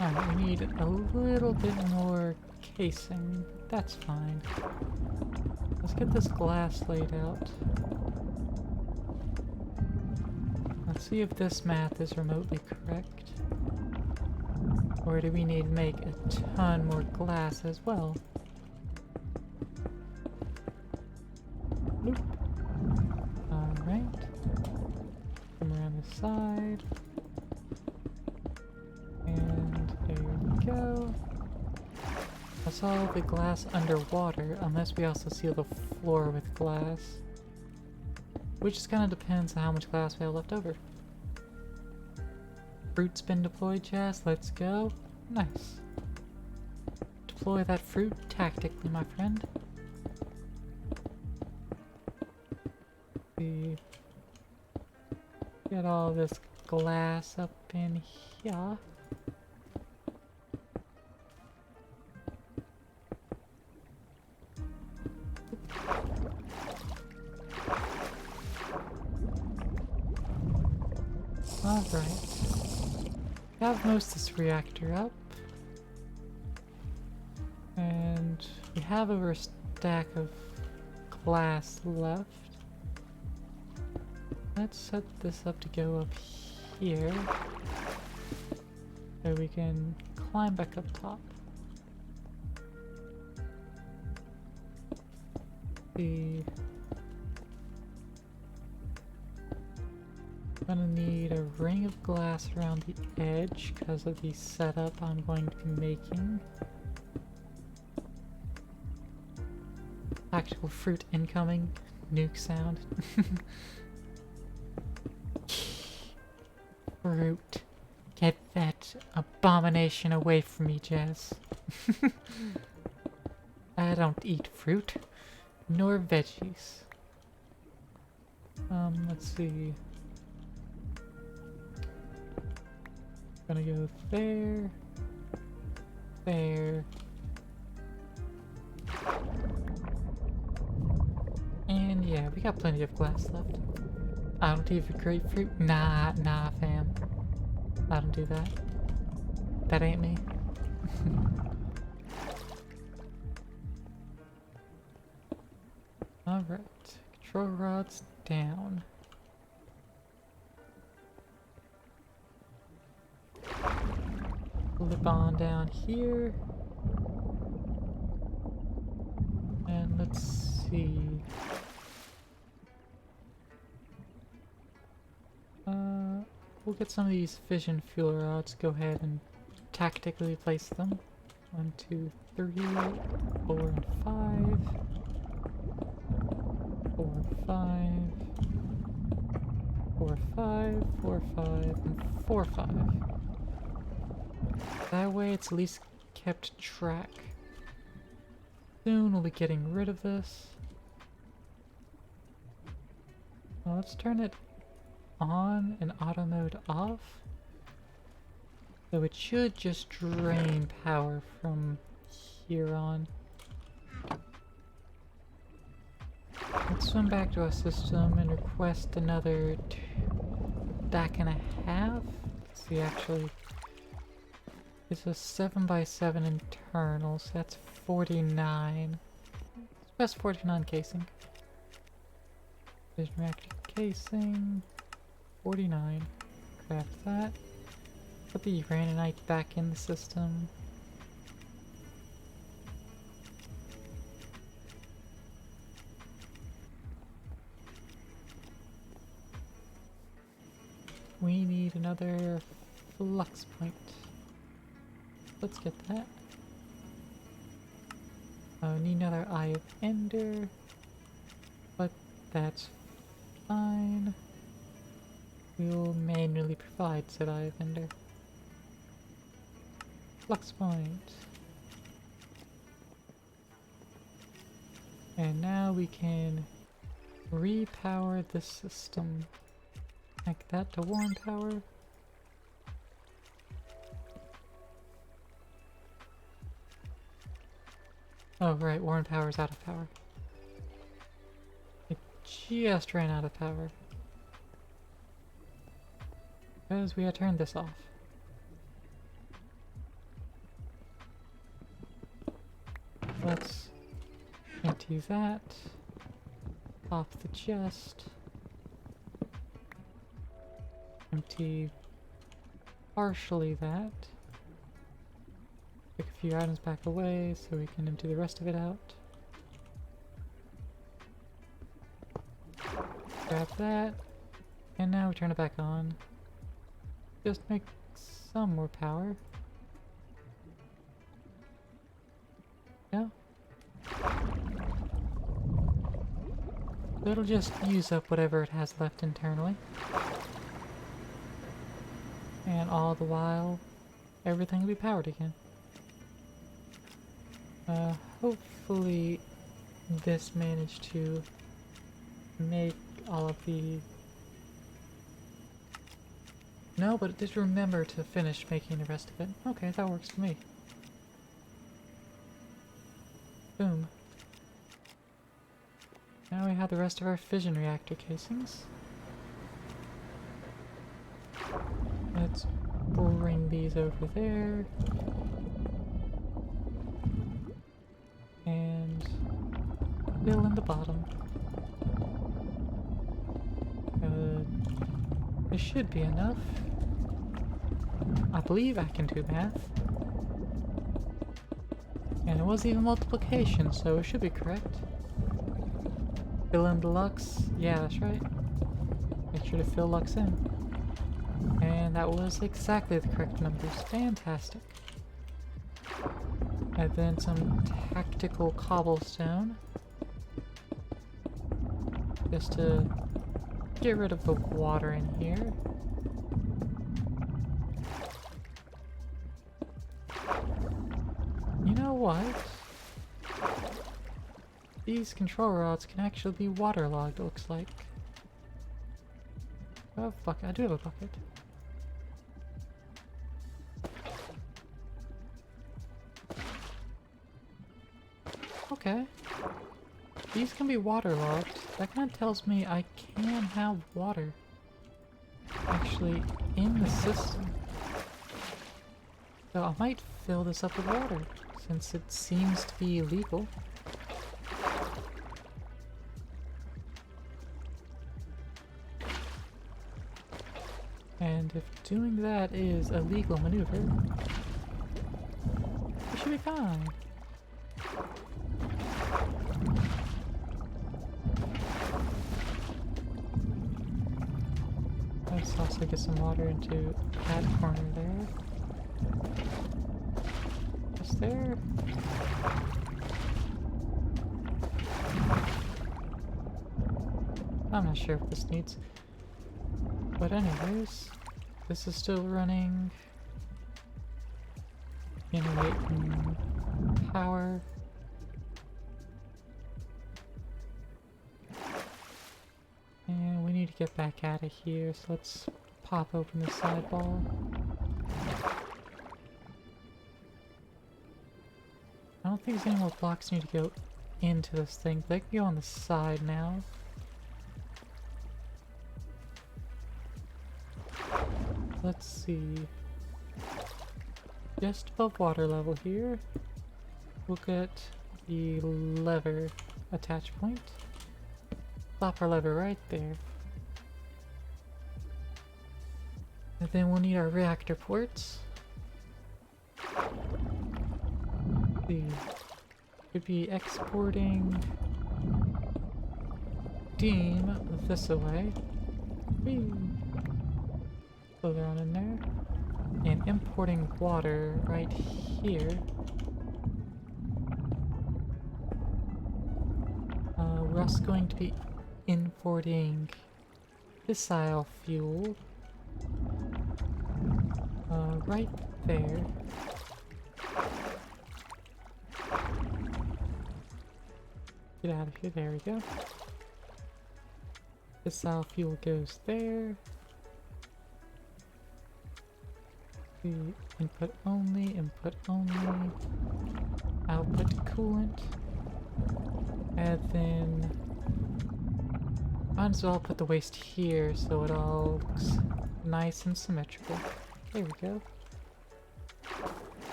Alright, we need a little bit more casing. That's fine. Let's get this glass laid out. Let's see if this math is remotely correct. Or do we need to make a ton more glass as well? Nope. Alright. Come around the side. And there we go. That's all the glass underwater, unless we also seal the floor with glass. Which just kind of depends on how much glass we have left over. Fruit's been deployed, Jazz. Let's go. Nice. Deploy that fruit tactically, my friend. See. Get all this glass up in here. Alright. We have most of this reactor up. And we have over a stack of glass left. Let's set this up to go up here. So we can climb back up top. See. I'm gonna need a ring of glass around the edge because of the setup I'm going to be making. Actual fruit incoming. Nuke sound. Fruit. Get that abomination away from me, Jazz. I don't eat fruit. Nor veggies. Let's see. Gonna go there. There. And yeah, we got plenty of glass left. I don't eat grapefruit. Nah, fam. I don't do that. That ain't me. Alright. Control rods down. Flip on down here. And let's see. We'll get some of these fission fuel rods. Go ahead and tactically place them. 1, 2, 3, 4, and 5. 4, 5. 4, 5. 4, 5, and 4, 5. That way it's at least kept track. Soon we'll be getting rid of this. Well, let's turn it on and auto mode off. So it should just drain power from here on. Let's swim back to our system and request another stack and a half. Let's see, actually. It's a 7x7 internal, so that's 49. Let's press 49 casing. Fission reactor casing. 49. Craft that. Put the uraninite back in the system. We need another flux point. Let's get that. I need another Eye of Ender, but that's fine. We'll manually provide, said I, vendor. Flux point. And now we can repower the system. Connect that to warm power. Oh right, warm power's out of power. It just ran out of power. Because we had turned this off. Let's empty that. Pop the chest. Empty partially that. Pick a few items back away so we can empty the rest of it out. Grab that. And now we turn it back on. Just make some more power. Yeah. It'll just use up whatever it has left internally. And all the while, everything will be powered again. Hopefully this managed to make all of the... No, but it did remember to finish making the rest of it. Okay, that works for me. Boom. Now we have the rest of our fission reactor casings. Let's bring these over there. And fill in the bottom. This should be enough. I believe I can do math. And it was even multiplication, so it should be correct. Fill in the lux. Yeah, that's right. Make sure to fill lux in. And that was exactly the correct numbers. Fantastic. And then some tactical cobblestone. Just to get rid of the water in here. You know what? These control rods can actually be waterlogged, it looks like. Oh fuck, I do have a bucket. Okay. These can be waterlogged. That kind of tells me I can have water actually in the system. So I might fill this up with water, since it seems to be illegal. And if doing that is a legal maneuver, it should be fine. Let's also get some water into that corner there. Just there. I'm not sure what this needs. But anyways, this is still running. Generating power. And we need to get back out of here, so let's pop open the sidewall. I don't think there's any more blocks need to go into this thing, but they can go on the side now. Let's see. Just above water level here, we'll get the lever attach point. Plop our lever right there. And then we'll need our reactor ports. See. Could be exporting steam this away. Whee. Throw that on in there. And importing water right here. We're also going to be importing fissile fuel Right there. Get out of here, there we go. Fissile fuel goes there. The input only, output coolant. And then might as well put the waste here so it all looks nice and symmetrical. There we go.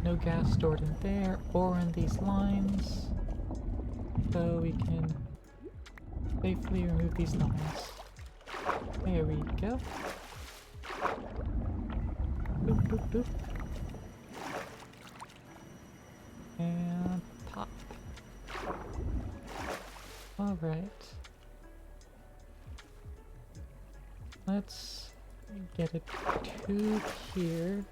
No gas stored in there or in these lines, so we can safely remove these lines. There we go. Doop, doop, doop. And pop. Alright. Let's get a tube here.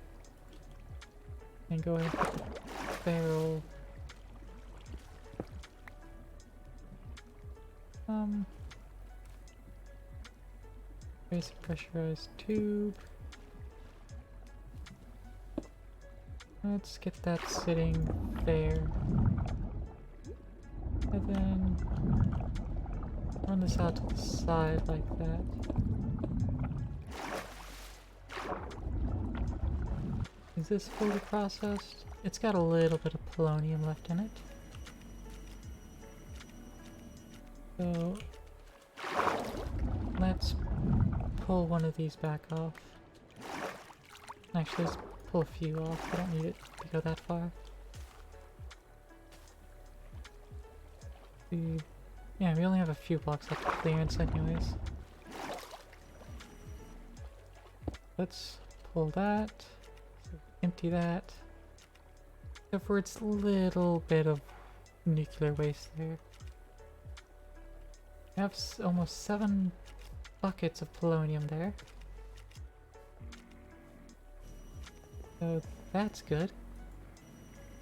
And go ahead and put the barrel. Basic pressurized tube. Let's get that sitting there. And then run this out to the side like that. Is this fully processed? It's got a little bit of polonium left in it. So let's pull one of these back off. Actually, let's pull a few off. I don't need it to go that far. Yeah, we only have a few blocks left of clearance anyways. Let's pull that. Empty that. Except for its little bit of nuclear waste there. We have almost 7 buckets of polonium there. So that's good.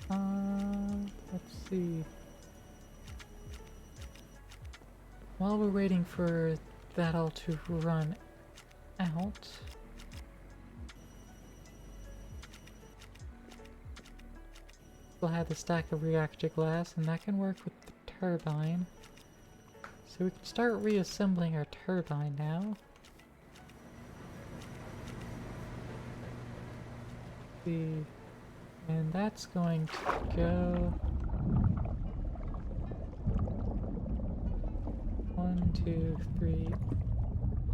Let's see. While we're waiting for that all to run out, we'll have the stack of reactor glass, and that can work with the turbine. So we can start reassembling our turbine now. See, and that's going to go 1, 2, 3,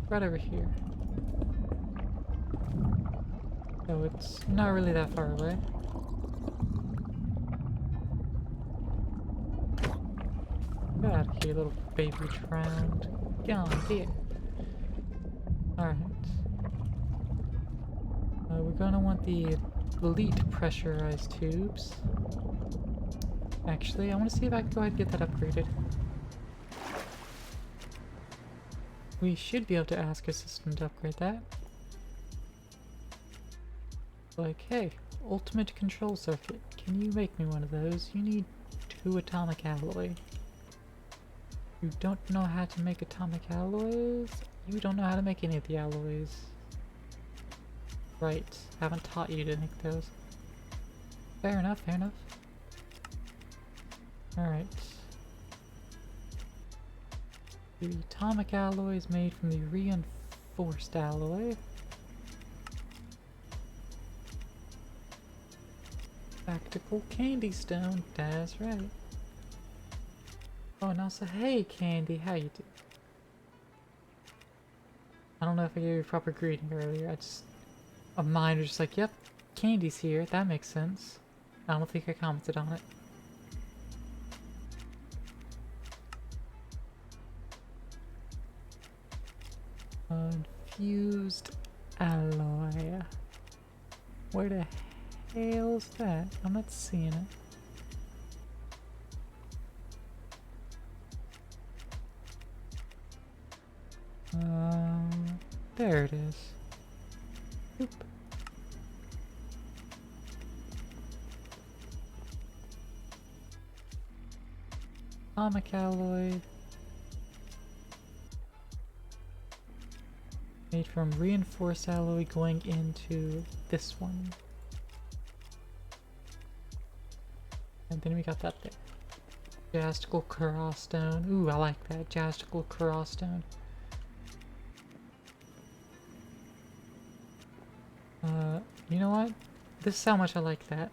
right over here. So it's not really that far away. Get out of here, little baby drowned. Get on here. Alright. We're gonna want the elite pressurized tubes. Actually, I want to see if I can go ahead and get that upgraded. We should be able to ask a system to upgrade that. Like, hey, ultimate control circuit, can you make me one of those? You need 2 atomic alloy. You don't know how to make atomic alloys? You don't know how to make any of the alloys. Right, haven't taught you to make those. Fair enough, fair enough. Alright. The atomic alloy is made from the reinforced alloy. Tactical candy stone, that's right. Oh, and also, hey Candy, how you do? I don't know if I gave you a proper greeting earlier, a mind was just like, yep, Candy's here, that makes sense. I don't think I commented on it. Fused alloy. Where the hell's that? I'm not seeing it. There it is. Oop. Atomic alloy. Made from reinforced alloy going into this one. And then we got that there. Jastical Kara stone. Ooh, I like that. Jastical Kara stone. You know what? This is how much I like that.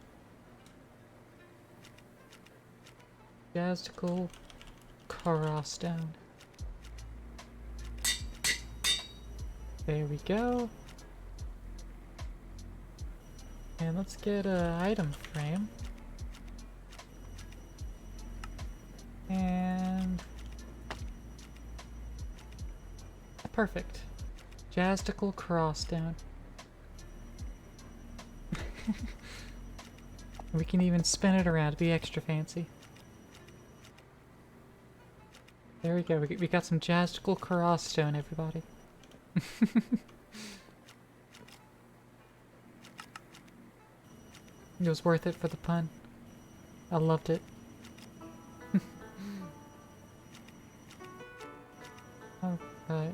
Jastical Kara stone. There we go. And let's get an item frame. And perfect. Jastical Crosstone. We can even spin it around to be extra fancy. There we go. We got some Jastical Crosstone, everybody. It was worth it for the pun. I loved it. Alright,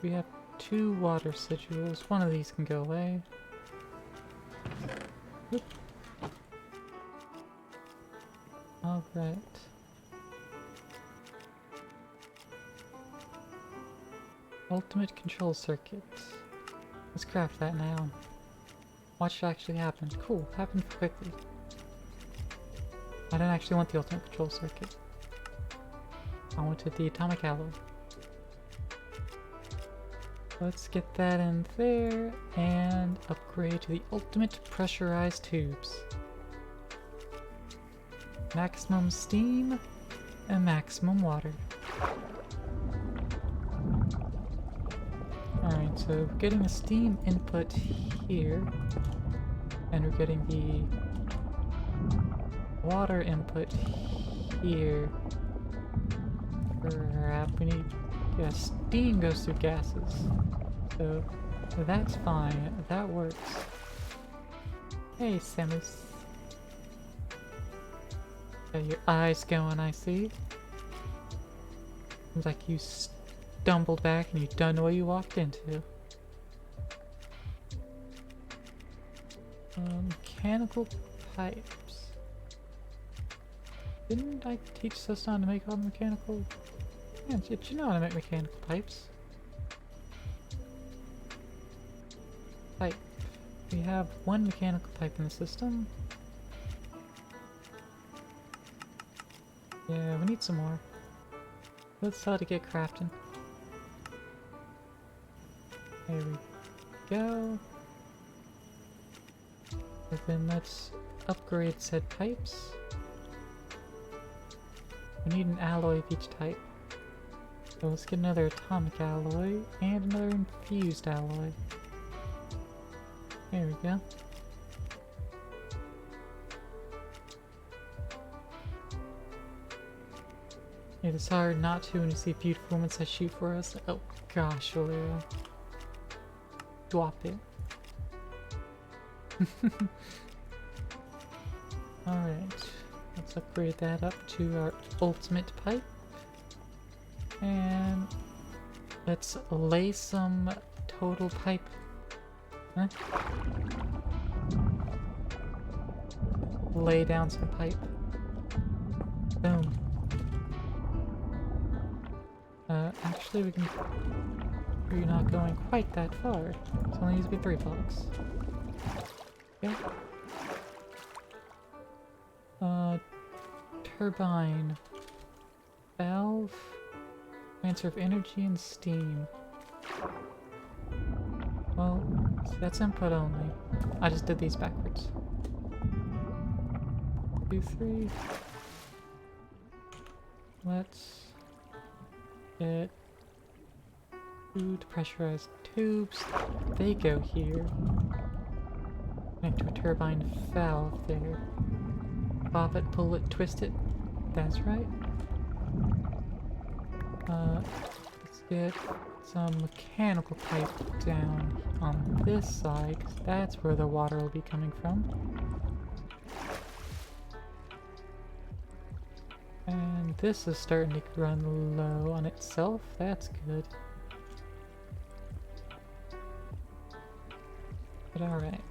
we have 2 water sigils. One of these can go away. Oop. Alright. Ultimate control circuit. Let's craft that now. Watch it actually happen. Cool, happened quickly. I didn't actually want the ultimate control circuit. I wanted the atomic alloy. Let's get that in there and upgrade to the ultimate pressurized tubes. Maximum steam and maximum water. Alright, so we're getting a steam input here, and we're getting the water input here. Crap, we need... yeah, steam goes through gases. So that's fine. That works. Hey, Samus. Got your eyes going, I see. Seems like you stumbled back and you don't know what you walked into. Mechanical pipes. Didn't I teach Sussan to make all the mechanical... yeah, did you know how to make mechanical pipes? Pipe. We have 1 mechanical pipe in the system. Yeah, we need some more. Let's start to get crafting. There we go. And then let's upgrade said pipes. We need an alloy of each type. So let's get another atomic alloy and another infused alloy. There we go. It is hard not to when you see beautiful women that shoot for us. Oh gosh, Olera. Drop it. Alright, let's upgrade that up to our ultimate pipe. And let's lay some total pipe. Huh? Lay down some pipe. Boom. Actually we can... we're not going quite that far. It only needs to be 3 blocks. Okay. Turbine. Valve. Transfer of energy and steam. Well, that's input only. I just did these backwards. 2, 3. Let's get 2 pressurized tubes. They go here. Connect to a turbine valve there. Pop it, pull it, twist it. That's right. Let's get some mechanical pipe down on this side, 'cause that's where the water will be coming from. And this is starting to run low on itself. That's good. But alright.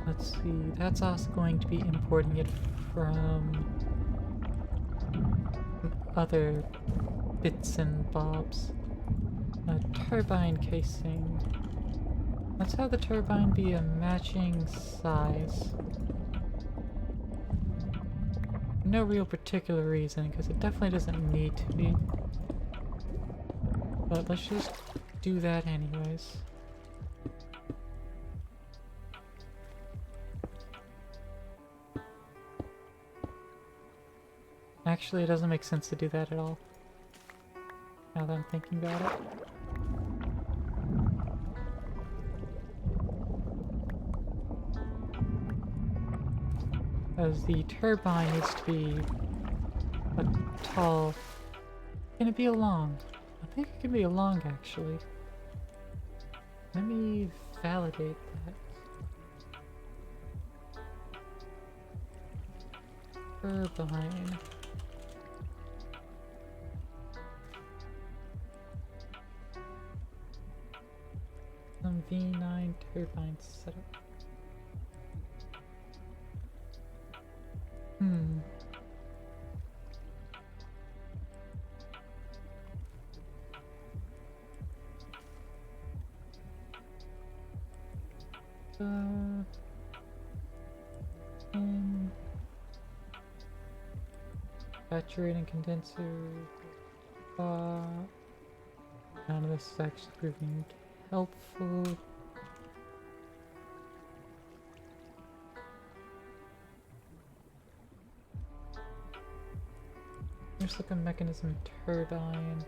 Let's see, that's also going to be importing it from other bits and bobs. A turbine casing. Let's have the turbine be a matching size. No real particular reason, because it definitely doesn't need to be. But let's just do that anyways. Actually, it doesn't make sense to do that at all, now that I'm thinking about it. Because the turbine needs to be a tall... Can it be a long? I think it can be a long, actually. Let me validate that. Turbine. Some V9 turbine setup. Saturating condenser. None of this is actually proving helpful. There's like a mechanism turbine.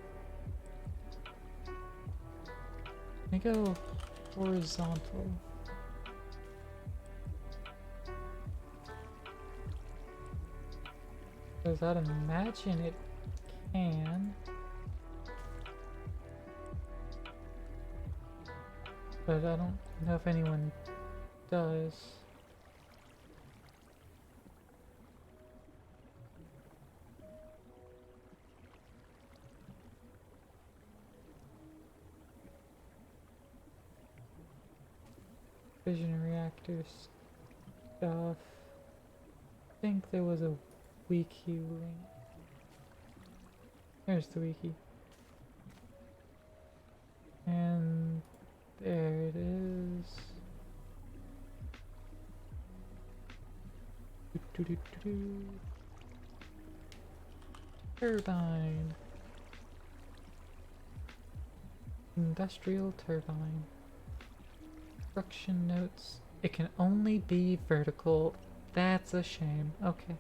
Let me go horizontal. Because I'd imagine it can. But I don't know if anyone does. Fission reactor stuff. I think there was a wiki link. There's the wiki. And there it is. Turbine. Industrial turbine. Construction notes. It can only be vertical. That's a shame. Okay.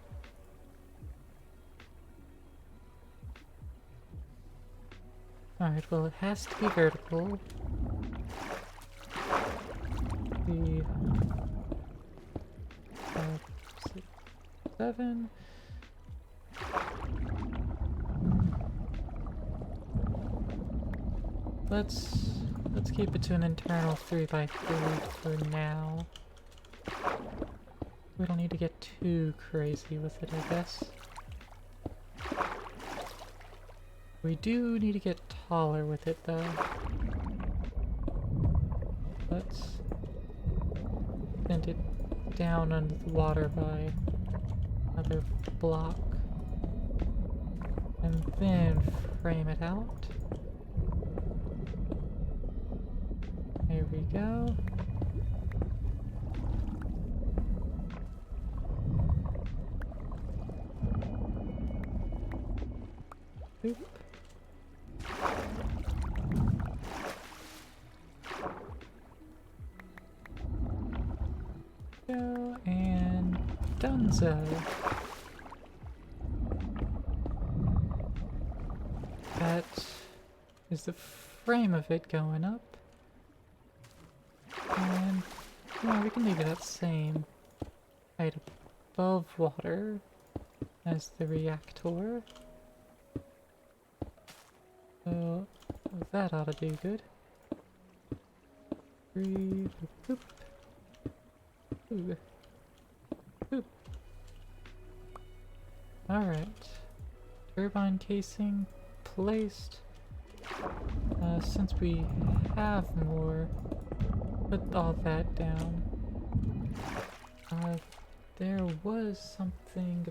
Alright, well it has to be vertical. 3, 5, 6, 7. Let's keep it to an internal 3x3 for now. We don't need to get too crazy with it, I guess. We do need to get taller with it, though. Let's bend it down under the water by another block. And then frame it out. There we go. Boop. Go and donezo. That is the frame of it going up. And yeah, we can leave it that same height above water as the reactor. So that ought to do good. 3, boop, boop. Ooh. Boop. Alright. Turbine casing placed. Since we have more, put all that down. There was something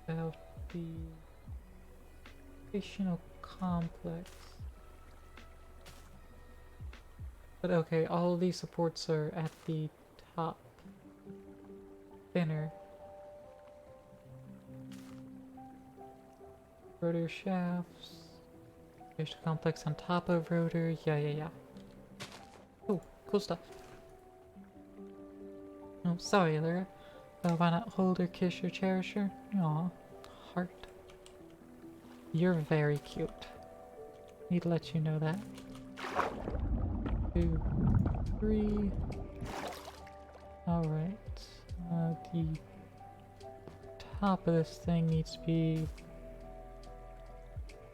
about the educational complex. But okay, all of these supports are at the top. Thinner. Rotor shafts. Educational complex on top of rotor. Yeah. Oh, cool stuff. Oh, sorry, Lyra. Why not hold her, kiss her, cherish her? Aw, heart. You're very cute. Need to let you know that. 2, 3. Alright. The top of this thing needs to be...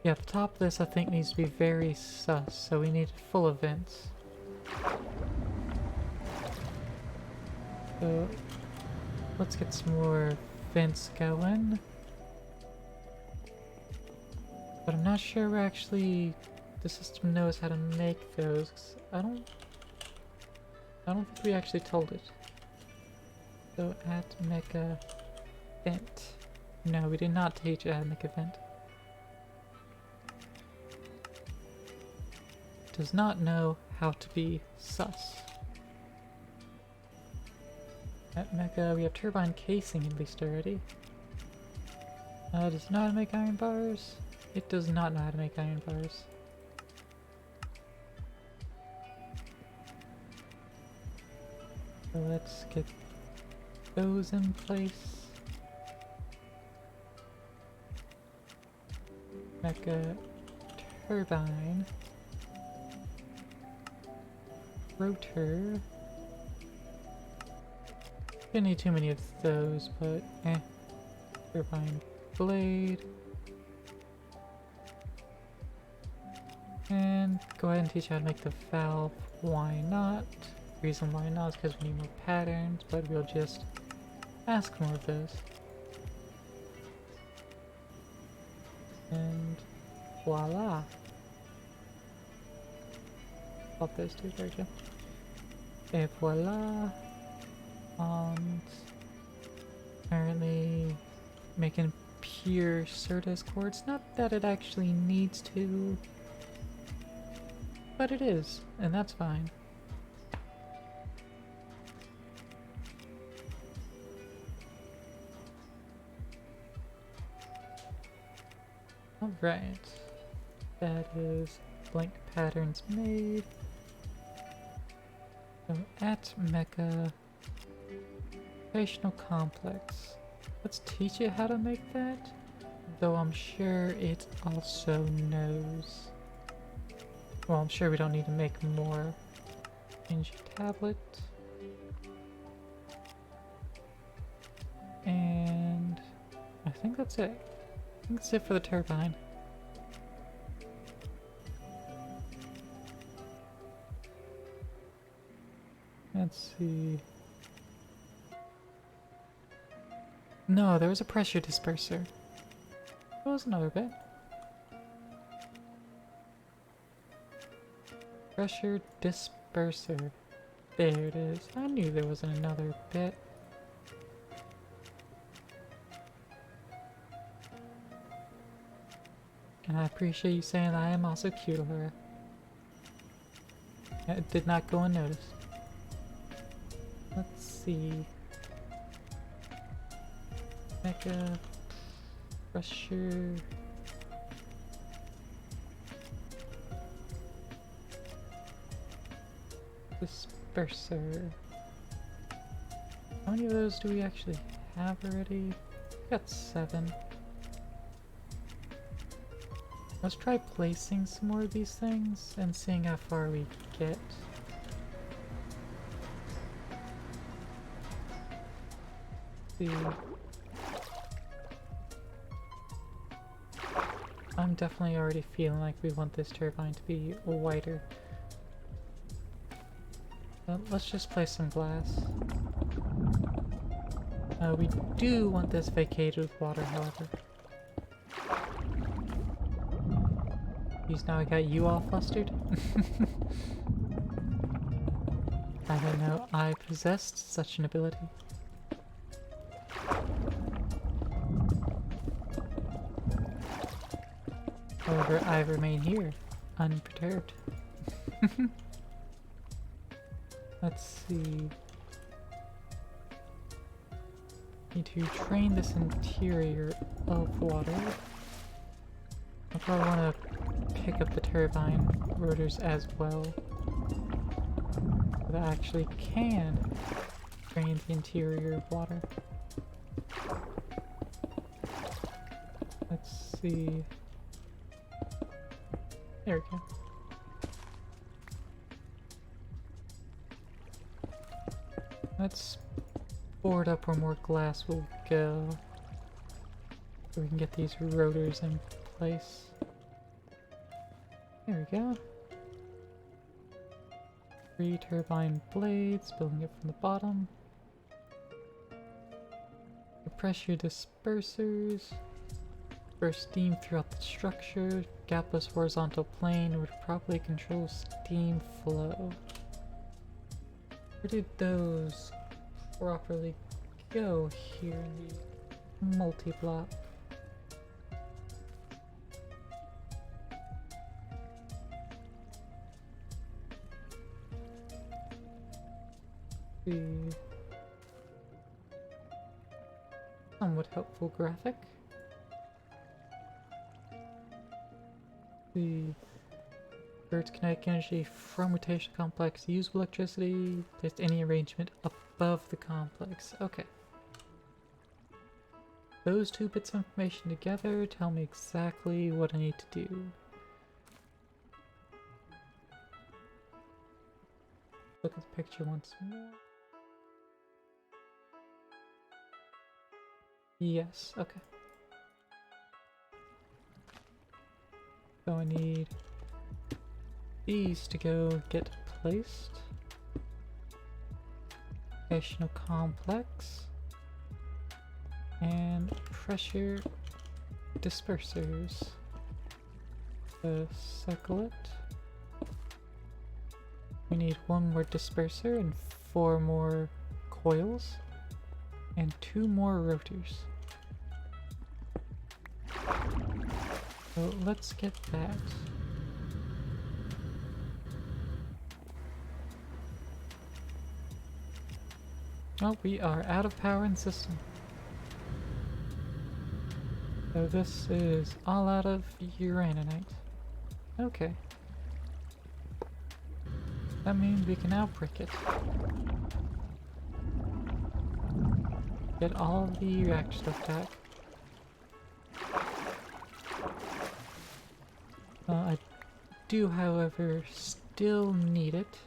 Yeah, the top of this I think needs to be very sus, so we need full of vents. So, let's get some more vents going. But I'm not sure we're actually... the system knows how to make those. 'Cause I don't think we actually told it. So at mecha vent. No, we did not teach at mecha vent. Does not know how to be sus. At mecha we have turbine casing at least already. Does it know how to make iron bars? It does not know how to make iron bars. So let's get those in place. Mecha turbine. Rotor. Didn't need too many of those, but eh. Turbine blade. And go ahead and teach how to make the valve. Why not? Reason why not is because we need more patterns, but we'll just ask more of those. And voila. Pop those two, there we go. Et voila. And apparently making pure Certus quartz. Not that it actually needs to, but it is, and that's fine. Alright. That is blank patterns made. So at mecha educational complex. Let's teach it how to make that, though I'm sure it also knows. Well, I'm sure we don't need to make more. Change tablet. And I think that's it. I think that's it for the turbine. Let's see. No, there was a pressure disperser. There was another bit. Pressure disperser. There it is. I knew there wasn't another bit. And I appreciate you saying that I am also cute, Laura. It did not go unnoticed. Let's see. Mecha pressure. Disperser. How many of those do we actually have already? We got 7. Let's try placing some more of these things and seeing how far we get. See. I'm definitely already feeling like we want this turbine to be wider. Let's just place some glass. We do want this vacated with water, however. Geez, now I got you all flustered. I didn't know I possessed such an ability. However, I remain here, unperturbed. Let's see. Need to drain this interior of water. I probably want to pick up the turbine rotors as well. So that I actually can drain the interior of water. Let's see. There we go. Let's board up where more glass will go. So we can get these rotors in place. There we go. 3 turbine blades, building it from the bottom. The pressure dispersers. Disperse steam throughout the structure. Gapless horizontal plane would probably control steam flow. Where did those properly go here in the multi-block? The somewhat helpful graphic. The birds kinetic energy from rotation complex use electricity. Placed any arrangement above the complex. Okay. Those 2 bits of information together tell me exactly what I need to do. Look at the picture once more. Yes, okay. So I need these to go get placed. Rotational complex. And pressure dispersers. Circle it. We need 1 more disperser and 4 more coils. And 2 more rotors. So let's get that. Oh, we are out of power in system. So this is all out of uraninite. Okay. That means we can now brick it. Get all the reactor stuff back. I do, however, still need it.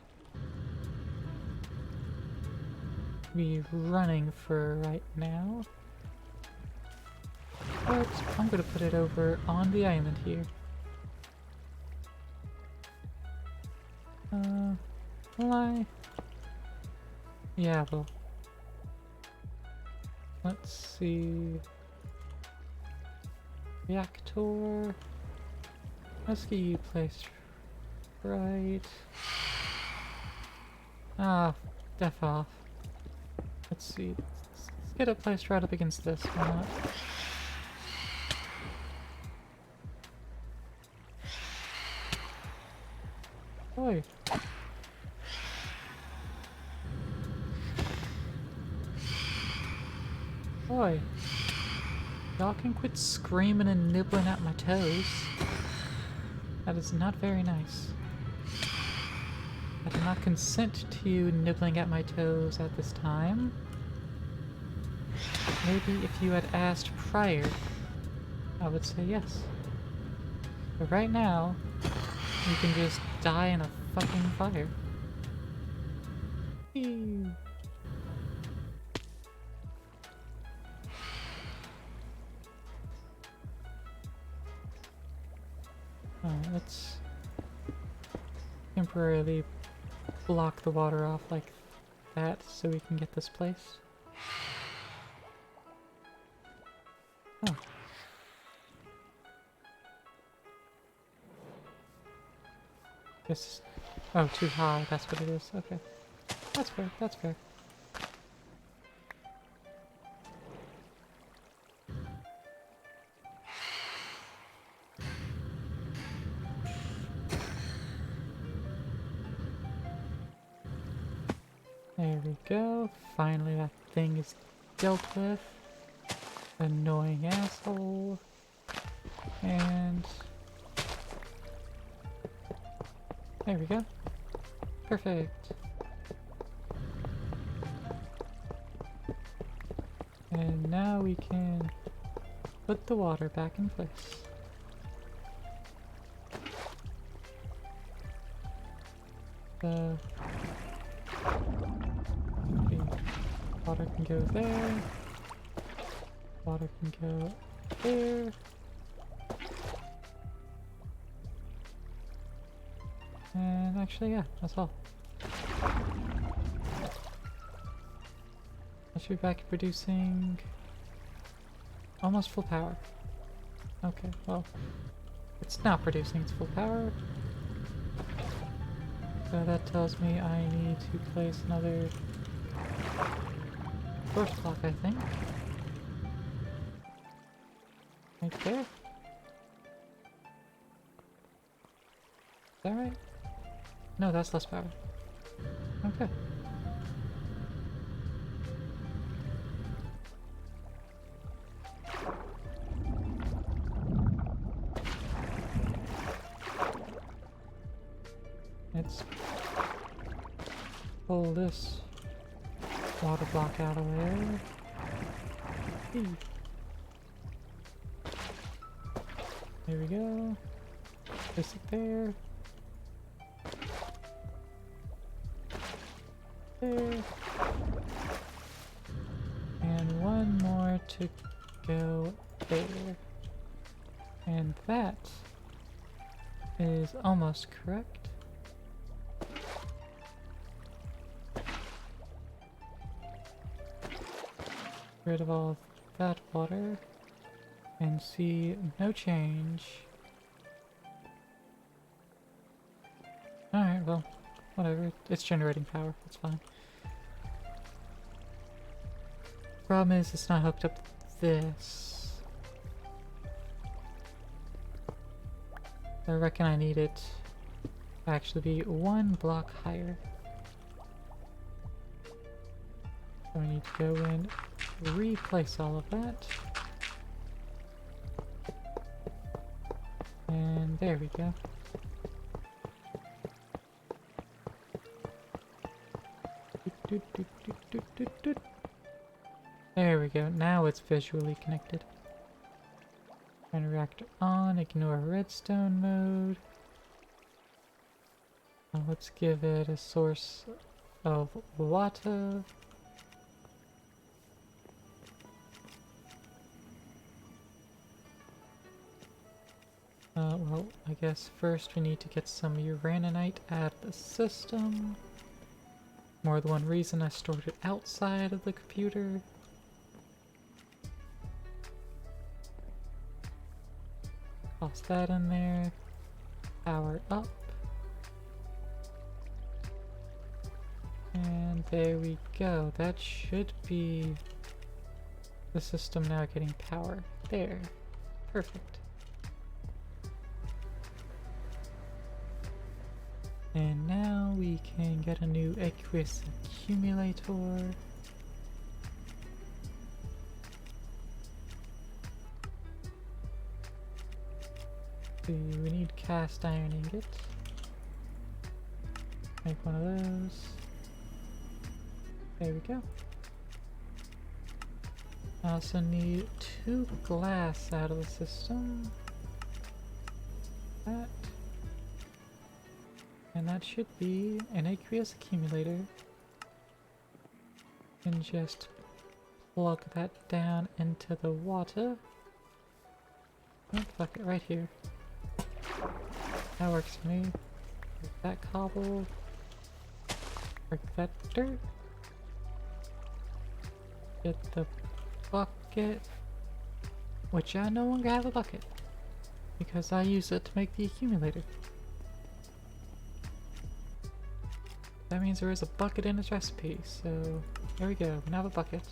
Be running for right now. But I'm gonna put it over on the island here. Will I? Yeah, well. Let's see. Reactor. Let's get you placed right. Ah, F off. Let's see. Let's get it placed right up against this. Why not? Oi. Oi. Y'all can quit screaming and nibbling at my toes. That is not very nice. I do not consent to you nibbling at my toes at this time. Maybe if you had asked prior, I would say yes. But right now, you can just die in a fucking fire. Ew. Alright, let's temporarily block the water off like that so we can get this place. Oh. This. Oh, too high. That's what it is. Okay. That's fair. That's fair. There we go. Finally, that thing is dealt with. Annoying asshole. And there we go. Perfect. And now we can put the water back in place. The water can go there. Water can go there. And actually, yeah, that's all. I should be back producing almost full power. Okay, well, it's not producing its full power. So that tells me I need to place another source block, I think. Right there. Is that right? No, that's less power. Okay. Let's pull this water block out of there. Eee. There we go. Place it there. There. And one more to go there. And that is almost correct. Get rid of all of that water and see no change. Alright, well, whatever. It's generating power. It's fine. Problem is, it's not hooked up to this. I reckon I need it to actually be one block higher. So we need to go in, replace all of that. And there we go. There we go. Now it's visually connected. Turn reactor on. Ignore redstone mode. Now let's give it a source of water. Well, I guess first we need to get some uraninite out of the system. More than one reason I stored it outside of the computer. Toss that in there. Power up. And there we go. That should be the system now getting power. There. Perfect. And now we can get a new aqueous accumulator. We need cast iron ingot. Make one of those. There we go. I also need 2 glass out of the system. That. And that should be an aqueous accumulator. And just plug that down into the water. Oh, fuck it, right here. That works for me. Break that cobble. Break that dirt. Get the bucket. Which I no longer have a bucket. Because I use it to make the accumulator. That means there is a bucket in his recipe, so there we go. We now have a bucket.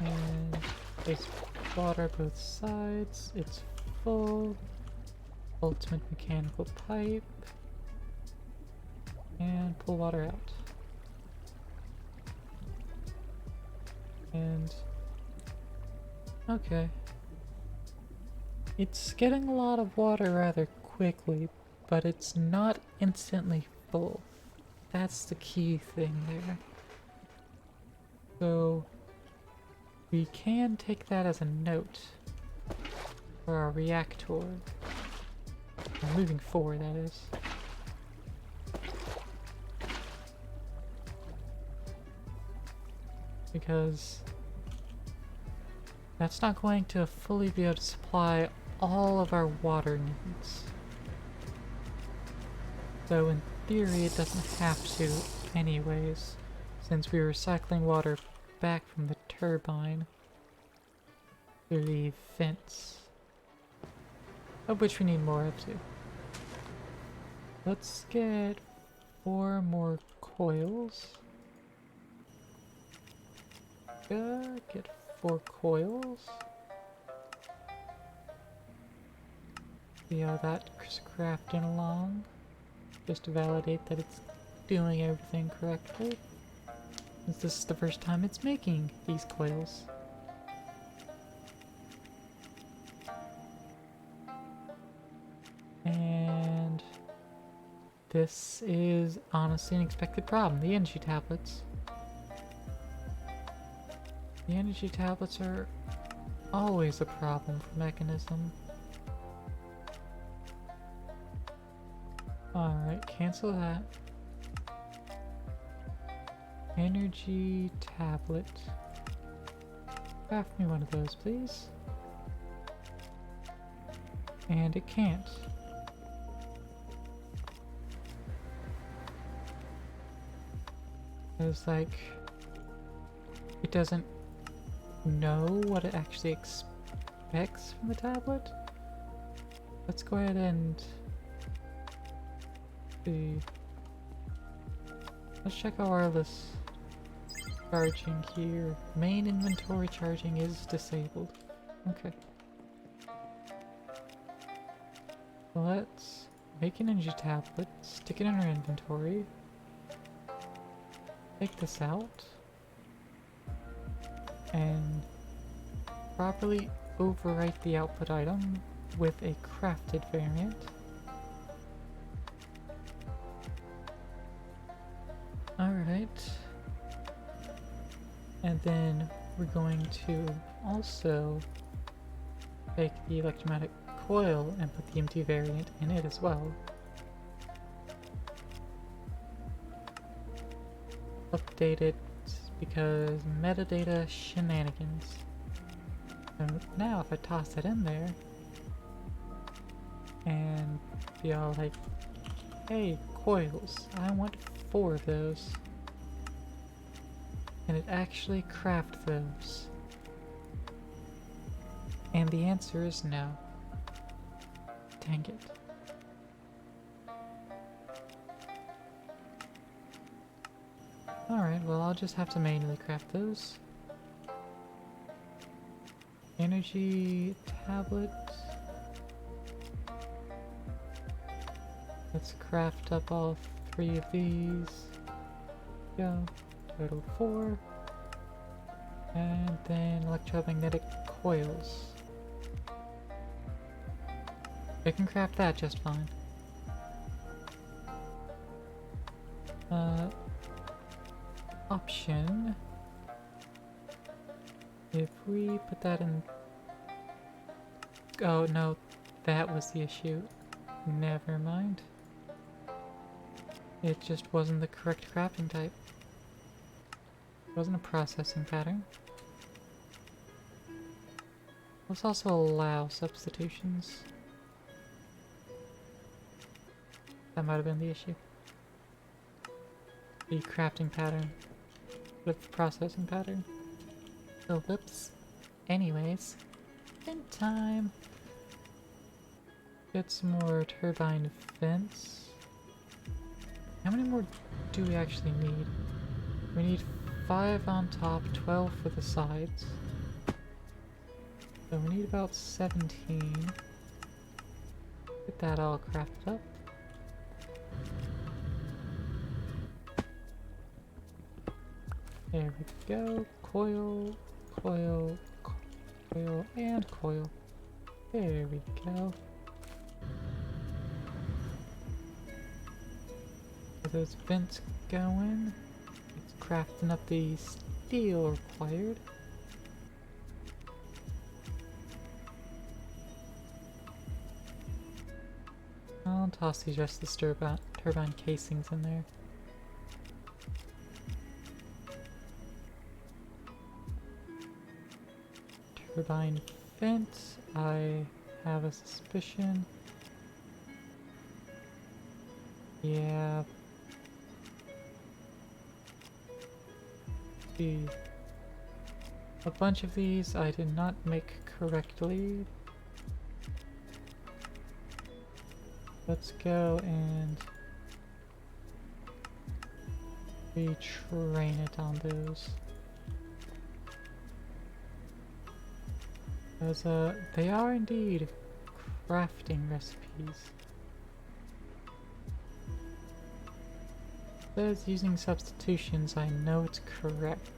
And there's water both sides. It's full. Ultimate mechanical pipe. And pull water out. And okay. It's getting a lot of water rather quickly, but it's not instantly full. That's the key thing there. So we can take that as a note for our reactor. Moving forward, that is. Because that's not going to fully be able to supply all of our water needs. So in theory it doesn't have to anyways, since we're recycling water back from the turbine through the vents, of which we need more of too. Let's get 4 more coils. Get 4 coils. See how that's crafting along. Just to validate that it's doing everything correctly. Since this is the first time it's making these coils. And this is honestly an expected problem. The energy tablets. The energy tablets are always a problem for Mechanism. Alright, cancel that. Energy tablet. Craft me one of those, please. And it can't. It's like it doesn't know what it actually expects from the tablet. Let's go ahead and see. Let's check our wireless charging here. Main inventory charging is disabled. Okay. Let's make an energy tablet, stick it in our inventory, take this out, and properly overwrite the output item with a crafted variant. Alright. And then we're going to also take the electromagnetic coil and put the empty variant in it as well. Update it because metadata shenanigans. And now if I toss that in there and be all like, hey, coils, I want 4 of those. Can it actually craft those? And the answer is no. Dang it. Alright, well I'll just have to manually craft those. Energy tablet. Let's craft up all 3 of these. Go. Total 4. And then electromagnetic coils. I can craft that just fine. Option. If we put that in... Oh no, that was the issue. Never mind. It just wasn't the correct crafting type. It wasn't a processing pattern. Let's also allow substitutions. That might have been the issue. The crafting pattern with processing pattern. So whoops. Anyways, in time. Get some more turbine vents. How many more do we actually need? We need 5 on top, 12 for the sides. So we need about 17. Get that all crafted up. There we go. Coil, coil, coil, and coil. There we go. Get those vents going. It's crafting up the steel required. I'll toss these rest of the turbine casings in there. Turbine vent, I have a suspicion. Yeah. A bunch of these I did not make correctly. Let's go and retrain it on those. As they are indeed crafting recipes. It says using substitutions, I know it's correct.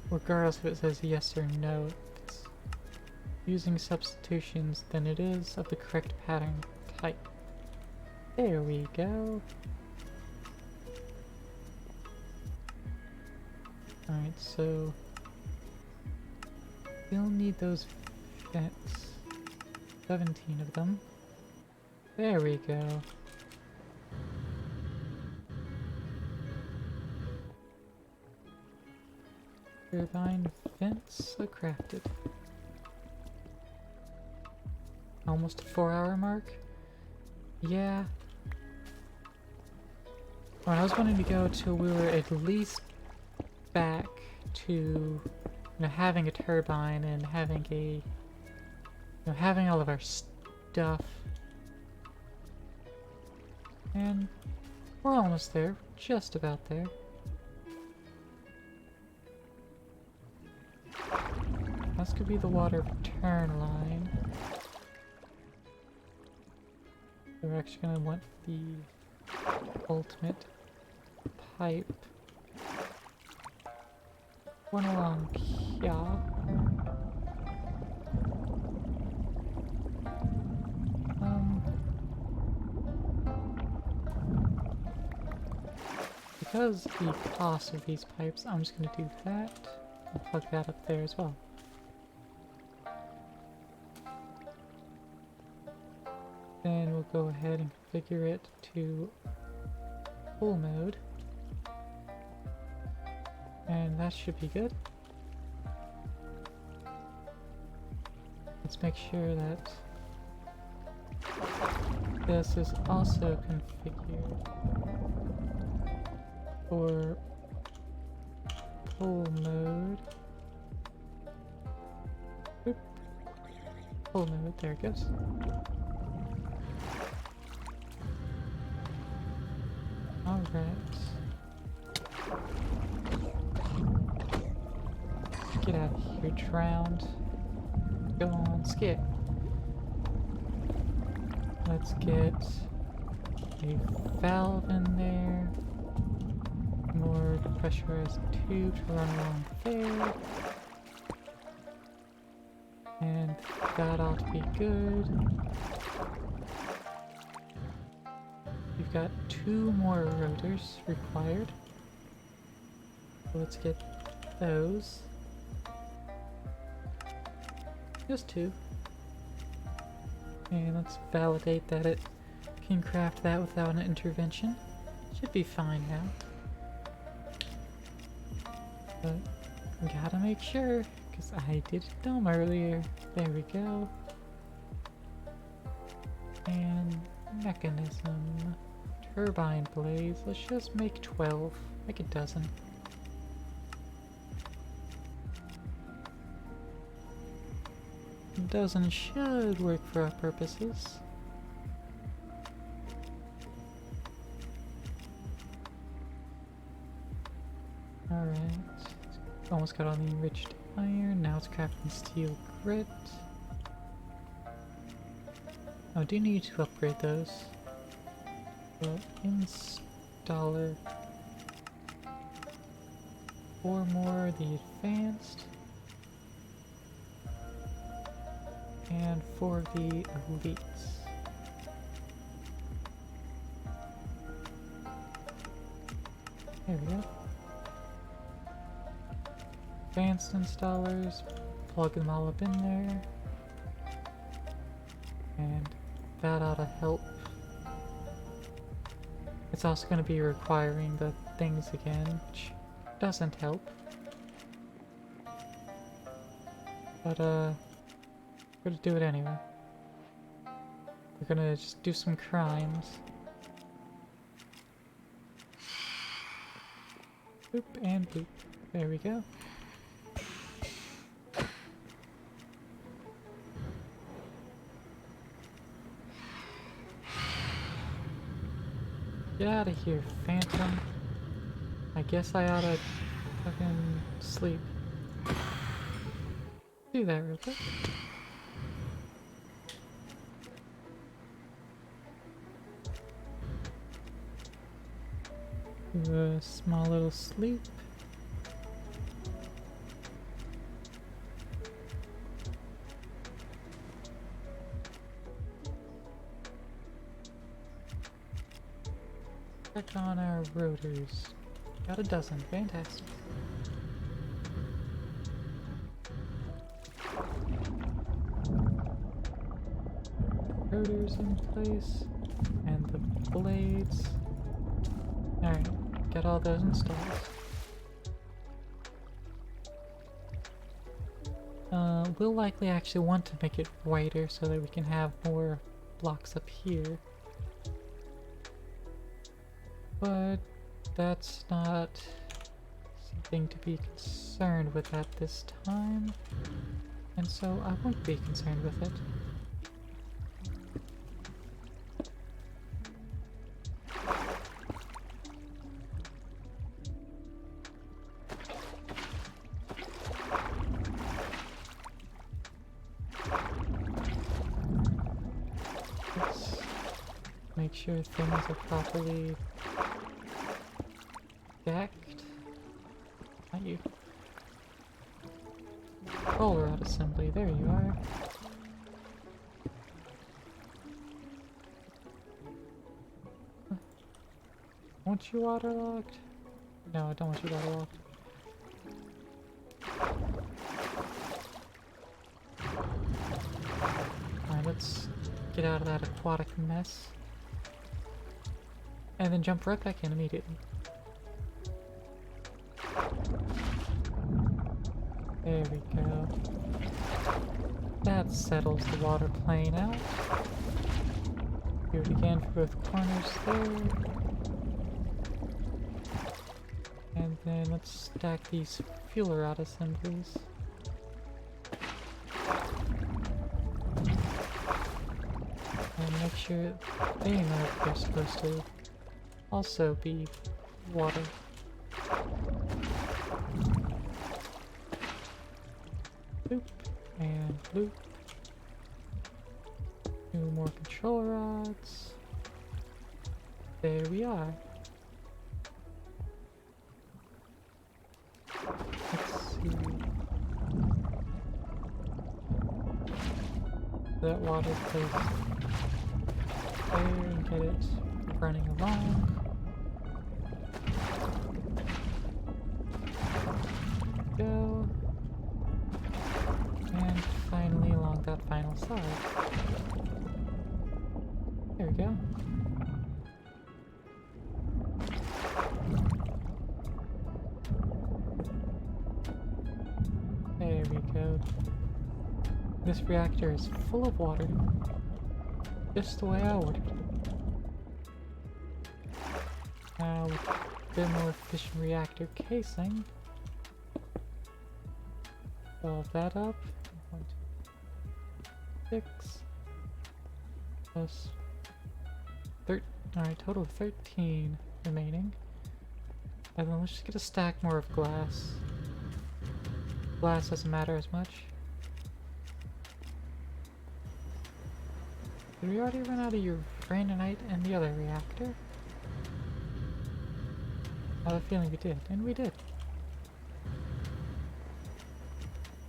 Regardless if it says yes or no, if it's using substitutions, then it is of the correct pattern type. There we go. Alright, so we'll need those vents. 17 of them. There we go. Turbine vents are crafted. Almost a 4-hour mark? Yeah. Well, I was wanting to go till we were at least back to having a turbine and having a having all of our stuff. And we're almost there, just about there. This could be the water return line. We're actually going to want the ultimate pipe. One along here. Because the cost of these pipes, I'm just going to do that. I'll plug that up there as well. Then we'll go ahead and configure it to full mode. And that should be good. Let's make sure that this is also configured for full mode. Oop. Full mode, there it goes. Alright. Get out of here, drowned. Go on, skip. Let's get a valve in there. More pressurized tube to run along there. And that ought to be good. We've got 2 more rotors required. So let's get those. Just 2. And let's validate that it can craft that without an intervention. Should be fine now. But gotta make sure, because I did it dumb earlier. There we go. And mechanism. Turbine blades. Let's just make 12. Make a dozen. dozen should work for our purposes. Alright. Almost got all the enriched iron. Now it's crafting steel grit. Oh, I do need to upgrade those. So, installer. 4 more, the advanced. And 4 of the elites. There we go. Advanced installers, plug them all up in there. And that ought to help. It's also going to be requiring the things again, which doesn't help. But, we're gonna do it anyway. We're gonna just do some crimes. Boop and boop. There we go. Get out of here, Phantom. I guess I oughta fucking sleep. Do that real quick. Do a small little sleep. Check on our rotors. Got a dozen, fantastic. Rotors in place, and the blades. Alright, get all those installed. We'll likely actually want to make it wider so that we can have more blocks up here. But that's not something to be concerned with at this time, and so I won't be concerned with it. Let's make sure things are properly stacked. Not you. Roller out assembly, there you are. Want you waterlogged? No, I don't want you waterlogged. Alright, let's get out of that aquatic mess. And then jump right back in immediately. There we go. That settles the water plane out. Do it again for both corners there. And then let's stack these fuel rod assemblies. And make sure they know if they're supposed to also be water. Loop and loop. 2 more control rods. There we are. Let's see. That water placed there and get it running along. Go. And finally along that final side. There we go. There we go. This reactor is full of water. Just the way I ordered. Now, with a bit more efficient reactor casing, solve that up. 6 plus 13. Alright, total of 13 remaining. And then let's just get a stack more of glass. Glass doesn't matter as much. Did we already run out of uraninite in the other reactor? I have a feeling we did, and we did.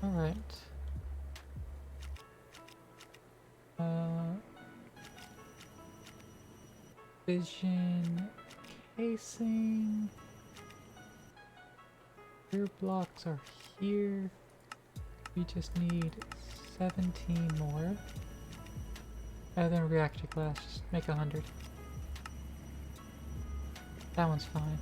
Alright. Fission casing. Your blocks are here. We just need 17 more. And then reactor glass, just make 100. That one's fine.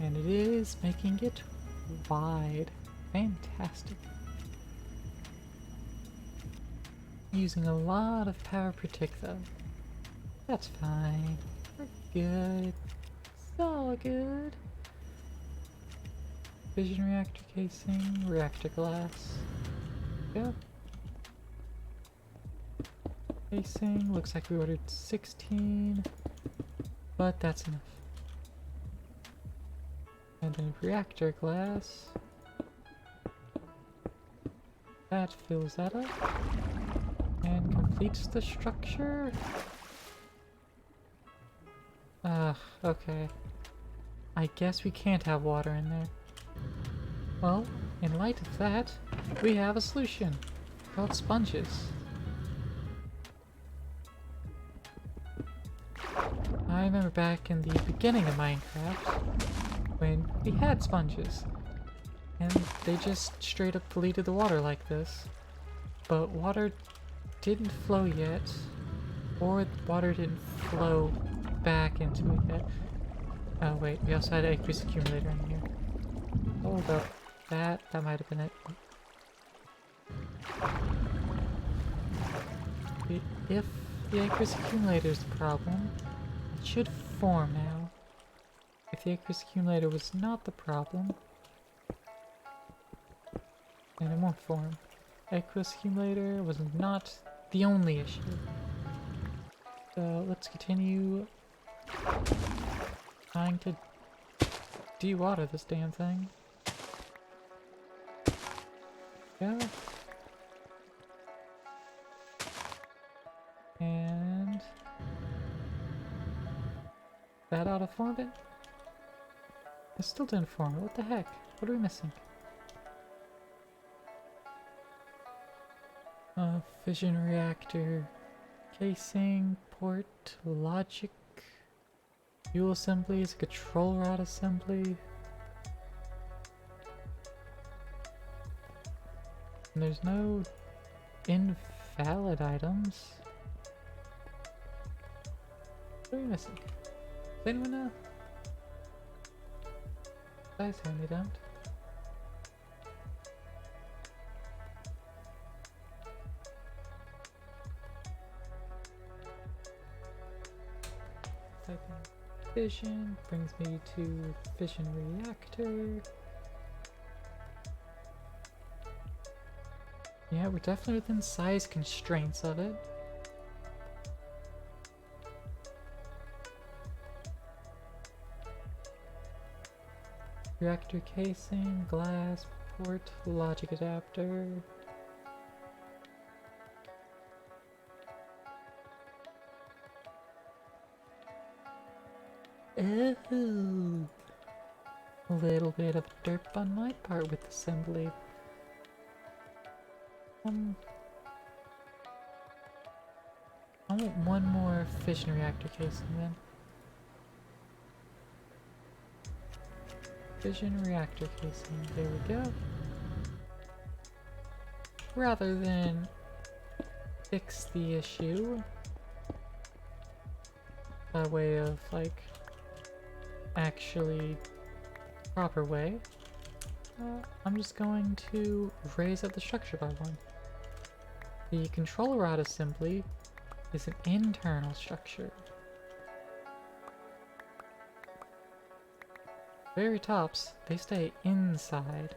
And it is making it wide. Fantastic. Using a lot of power per tick though. That's fine. We're good. It's all good. Fission reactor casing, reactor glass. Go. Casing, looks like we ordered 16, but that's enough. And then reactor glass. That fills that up. And completes the structure. Okay. I guess we can't have water in there. Well, in light of that, we have a solution called sponges. I remember back in the beginning of Minecraft when we had sponges and they just straight up deleted the water like this, but water didn't flow yet, or water didn't flow back into it yet. Oh wait, we also had an aqueous accumulator in here. Hold up, that might have been it. If the aqueous accumulator is the problem, it should form now. If the aqueous accumulator was not the problem, then it won't form. Aqueous accumulator was not the only issue. So let's continue trying to de-water this damn thing. Yeah. And that ought to form it. It still didn't form it. What the heck? What are we missing? Fission reactor casing, port, logic, fuel assemblies, control rod assembly. And there's no invalid items. What are we missing? Does anyone know? I certainly don't. Fission brings me to fission reactor. Yeah, we're definitely within size constraints of it. Reactor casing, glass, port, logic adapter. Ooh. A little bit of derp on my part with assembly. I want one more fission reactor casing then. Fission reactor casing, there we go. Rather than fix the issue by way of like actually proper way, I'm just going to raise up the structure by one. The control rod assembly is an internal structure. very tops, they stay inside.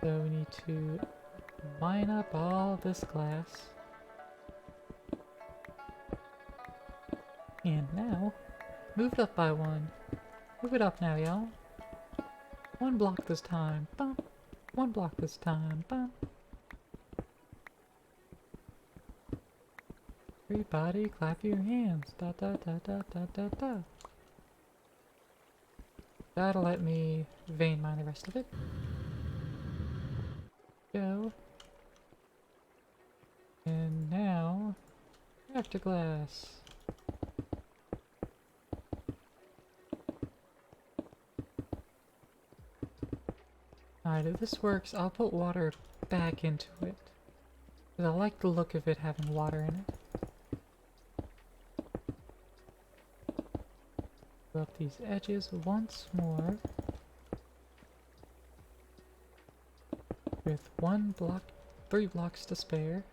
So we need to mine up all this glass. And now, move it up by one. Move it up now, y'all. One block this time. Bum. One block this time. Bum. Everybody clap your hands. Da da da da da da da. That'll let me vein mine the rest of it. Go. And now, reactor glass. Alright, if this works, I'll put water back into it. Because I like the look of it having water in it. Fill up these edges once more. With 3 blocks to spare.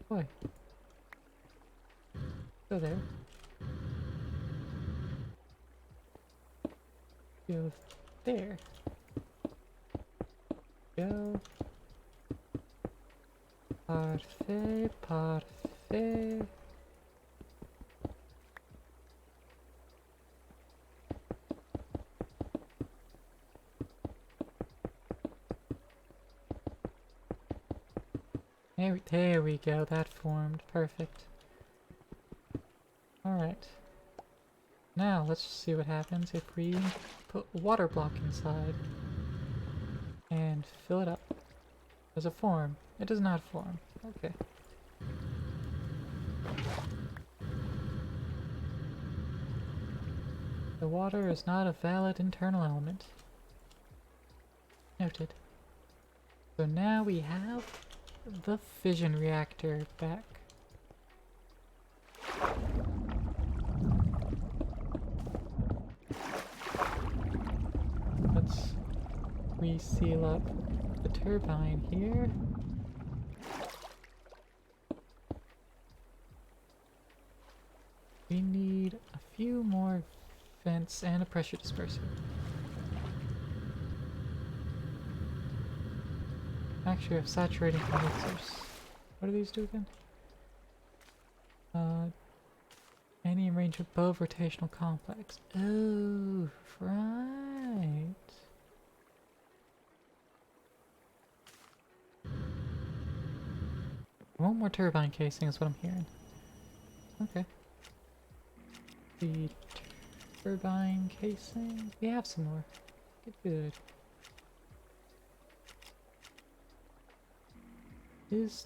Boy. Go there. Go there. Go. Parfait, parfait. There we go, that formed. Perfect. Alright. Now, let's see what happens if we put a water block inside and fill it up. Does it form? It does not form. Okay. The water is not a valid internal element. Noted. So now we have the fission reactor back. Let's reseal up the turbine here. We need a few more vents and a pressure disperser. Actually, I have saturating condensers. What do these do again? Any range of both rotational complex. Oh, right. One more turbine casing is what I'm hearing. Okay. The turbine casing. We have some more. Good. Is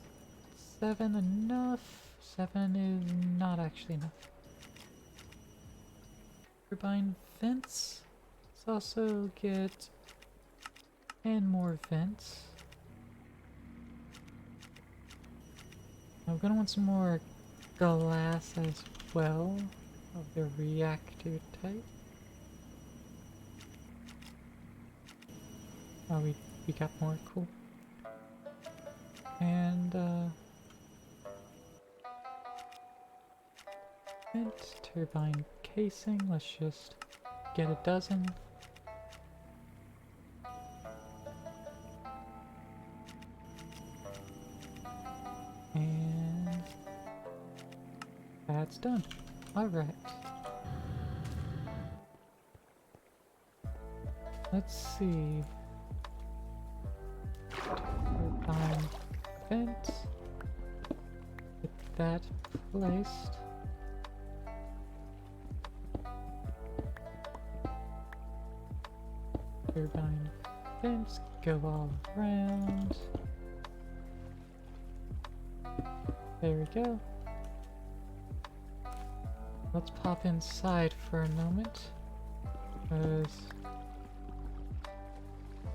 7 enough? 7 is not actually enough. Turbine vents. Let's also get 10 more vents. I'm gonna want some more glass as well of the reactor type. Oh, we got more, cool. And vent turbine casing, let's just get a dozen. And that's done. Alright. Let's see. Turbine vent. Get that placed. Turbine vents go all around. There we go. Let's pop inside for a moment, because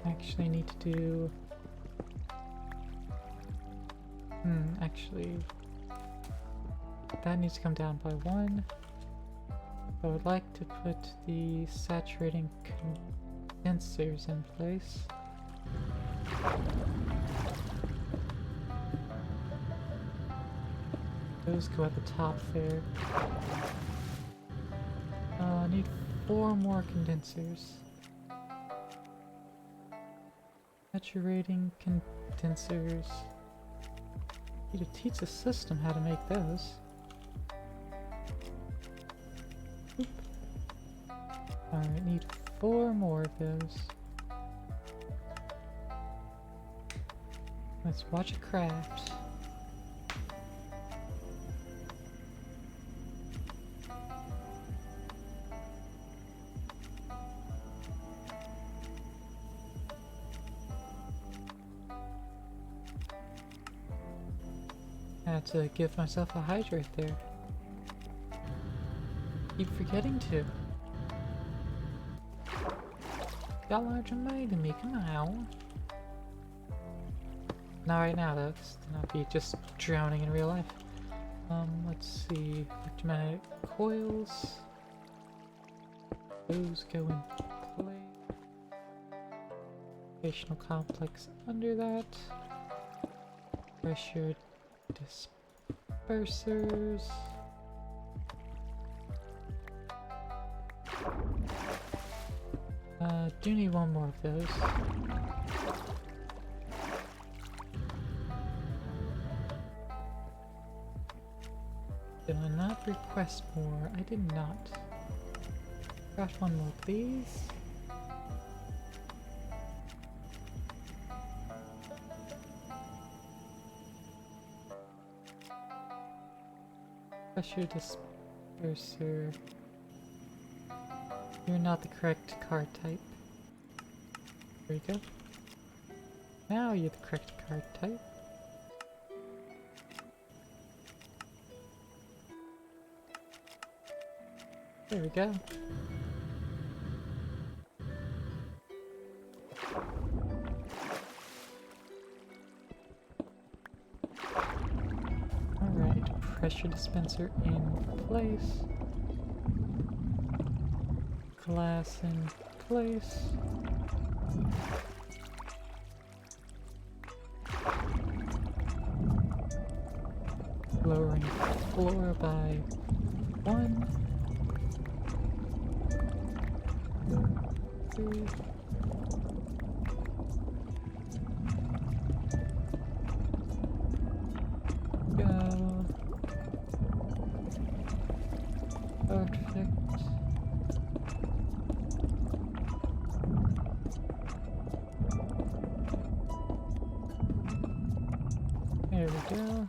I actually need to do... actually, that needs to come down by 1. I would like to put the saturating condensers in place. Those go at the top there. I need 4 more condensers. Saturating condensers. Need to teach the system how to make those. Oop. Alright, need 4 more of those. Let's watch it craft. I had to give myself a hydrate there. Keep forgetting to. Got large and mighty to me, come on. Not right now though, because then I'll be just drowning in real life. Let's see. Electromagnetic coils. Those go in place. Rotational complex under that. Pressure dispersers. Do need 1 more of those. Did I not request more? I did not. Craft 1 more, please. Pressure disperser. You're not the correct card type. There you go. Now you're the correct card type. There we go. Alright, pressure dispenser in place. Glass in place. Lowering floor by 1. 2, 3. Go. Perfect. There we go.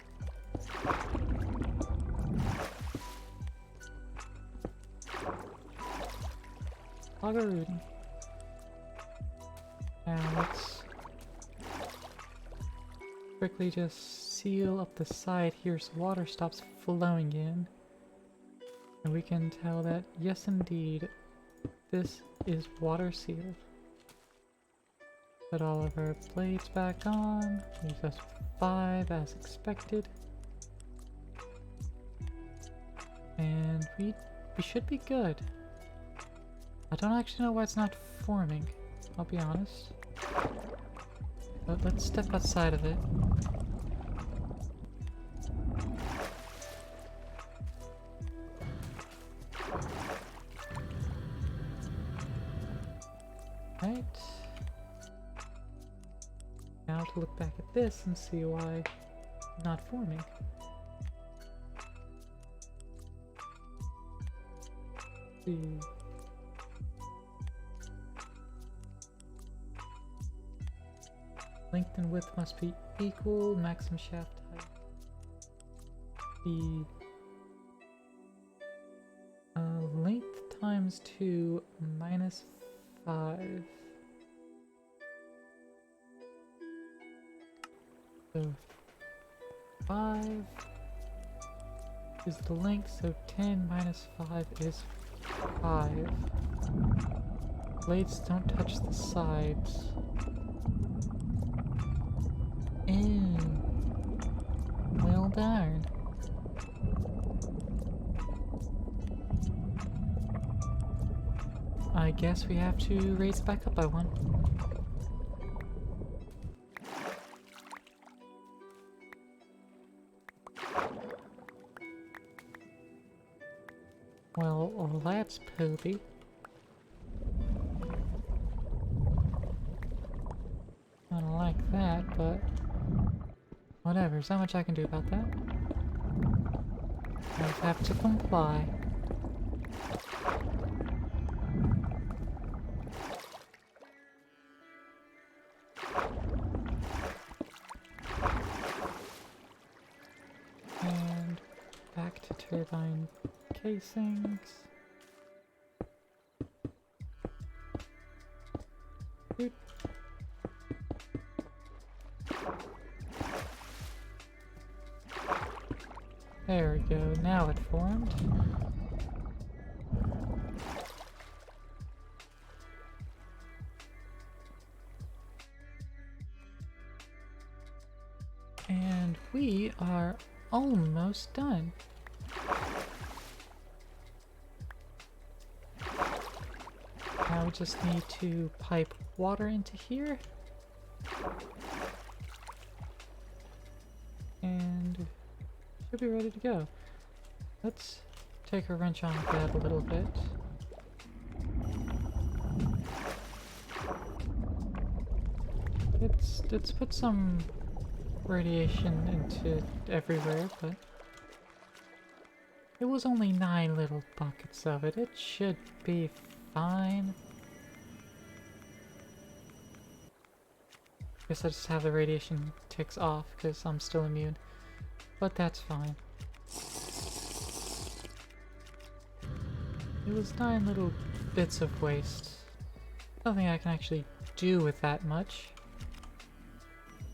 Algorithm. Now let's quickly just seal up the side here so water stops flowing in. And we can tell that, yes indeed, this is water sealed. Put all of our blades back on. Use us 5 as expected. And we should be good. I don't actually know why it's not forming, I'll be honest. But let's step outside of it. Right. Now to look back at this and see why it's not forming. See. Length and width must be equal, maximum shaft height. The length times 2 minus 5. So 5 is the length, so 10 minus 5 is 5. Blades don't touch the sides. Well darn. I guess we have to raise it back up by 1. Well, that's poopy. I don't like that, but whatever. There's not much I can do about that. I have to comply. And back to turbine casings. Boop. There we go, now it formed. And we are almost done. Now we just need to pipe water into here. And should be ready to go. Let's take a wrench on that a little bit. Let's put some radiation into everywhere, but it was only 9 little buckets of it. It should be fine. Guess I just have the radiation ticks off because I'm still immune, but that's fine. It was 9 little bits of waste. Nothing I can actually do with that much.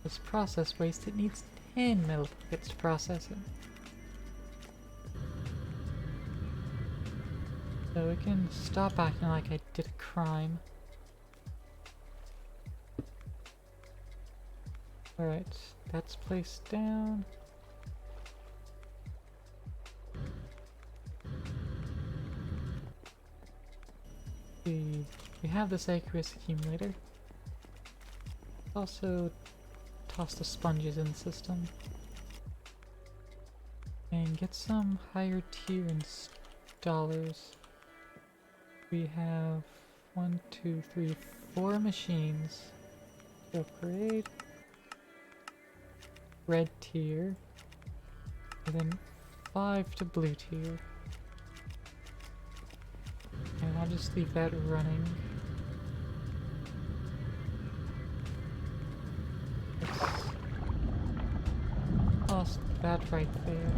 This process waste, it needs 10 millibuckets to process it. So we can stop acting like I did a crime. Alright, that's placed down. We have this aqueous accumulator. Also toss the sponges in the system. And get some higher tier installers. We have 1, 2, 3, 4 machines to upgrade. Red tier. And then 5 to blue tier. And I'll just leave that running. Let's toss that right there.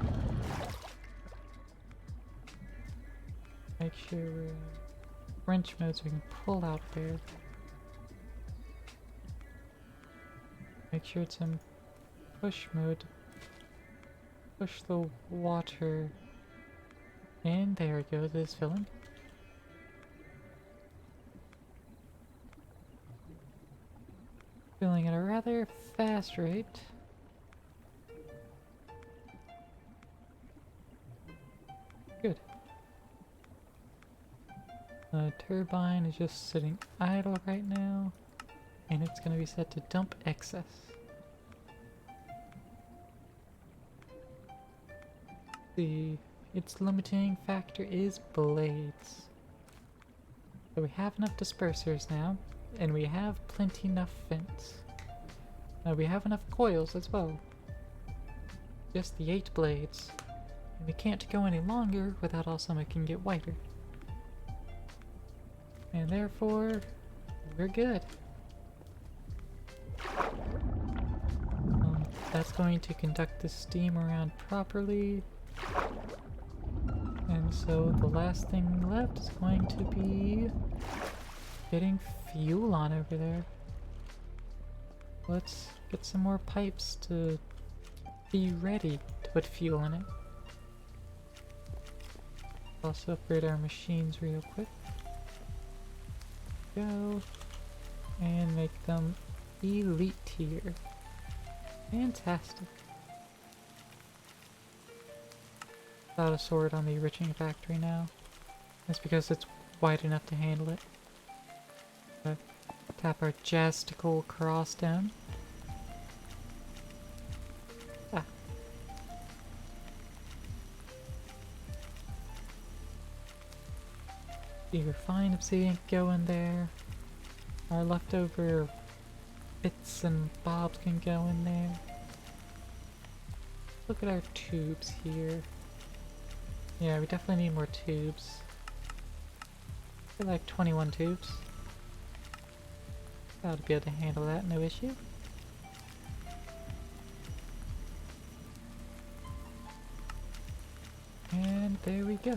Make sure we're wrench mode so we can pull out there. Make sure it's in push mode to push the water in. There it goes, it's filling. Filling at a rather fast rate. Good. The turbine is just sitting idle right now, and it's going to be set to dump excess. Its limiting factor is blades. So we have enough dispersers now, and we have plenty enough vents. Now we have enough coils as well. Just the 8 blades. And we can't go any longer without also making it whiter. And therefore, we're good. That's going to conduct the steam around properly. And so the last thing left is going to be getting fuel on over there. Let's get some more pipes to be ready to put fuel in it. Also upgrade our machines real quick. Go and make them elite tier. Fantastic. Without a sword on the enriching factory now. That's because it's wide enough to handle it. Tap our jastical cross down. Ah. Your fine obsidian can go in there. Our leftover bits and bobs can go in there. Look at our tubes here. Yeah, we definitely need more tubes. I feel like 21 tubes. Ought to be able to handle that, no issue. And there we go.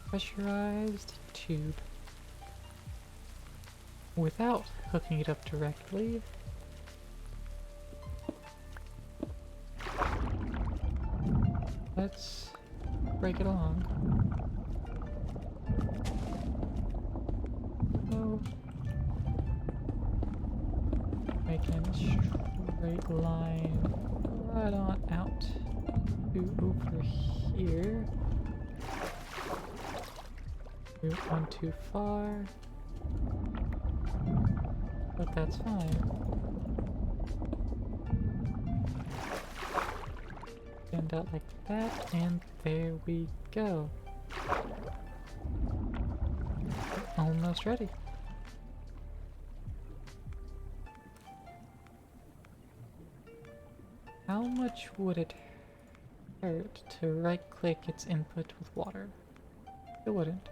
Pressurized tube. Without hooking it up directly. Let's break it along. Oh. Making a straight line right on out to over here. Move one too far. But that's fine. End out like that, and there we go. Almost ready. How much would it hurt to right-click its input with water? It wouldn't.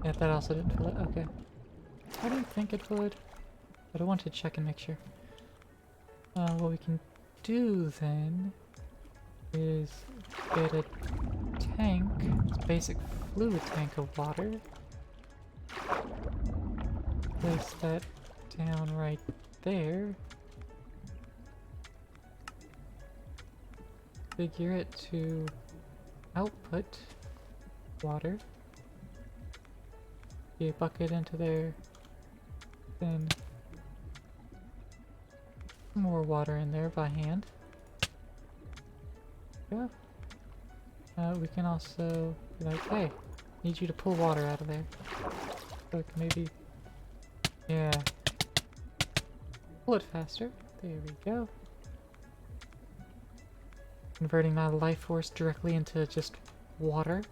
Yeah, that also didn't fill it. Okay. I didn't think it would, but I wanted to check and make sure. What we can do then is get a tank, it's a basic fluid tank of water. Place that down right there. Figure it to output water. Get a bucket into there. Then more water in there by hand. Yeah. We can also be like, hey, need you to pull water out of there. Like maybe, yeah. Pull it faster. There we go. Converting my life force directly into just water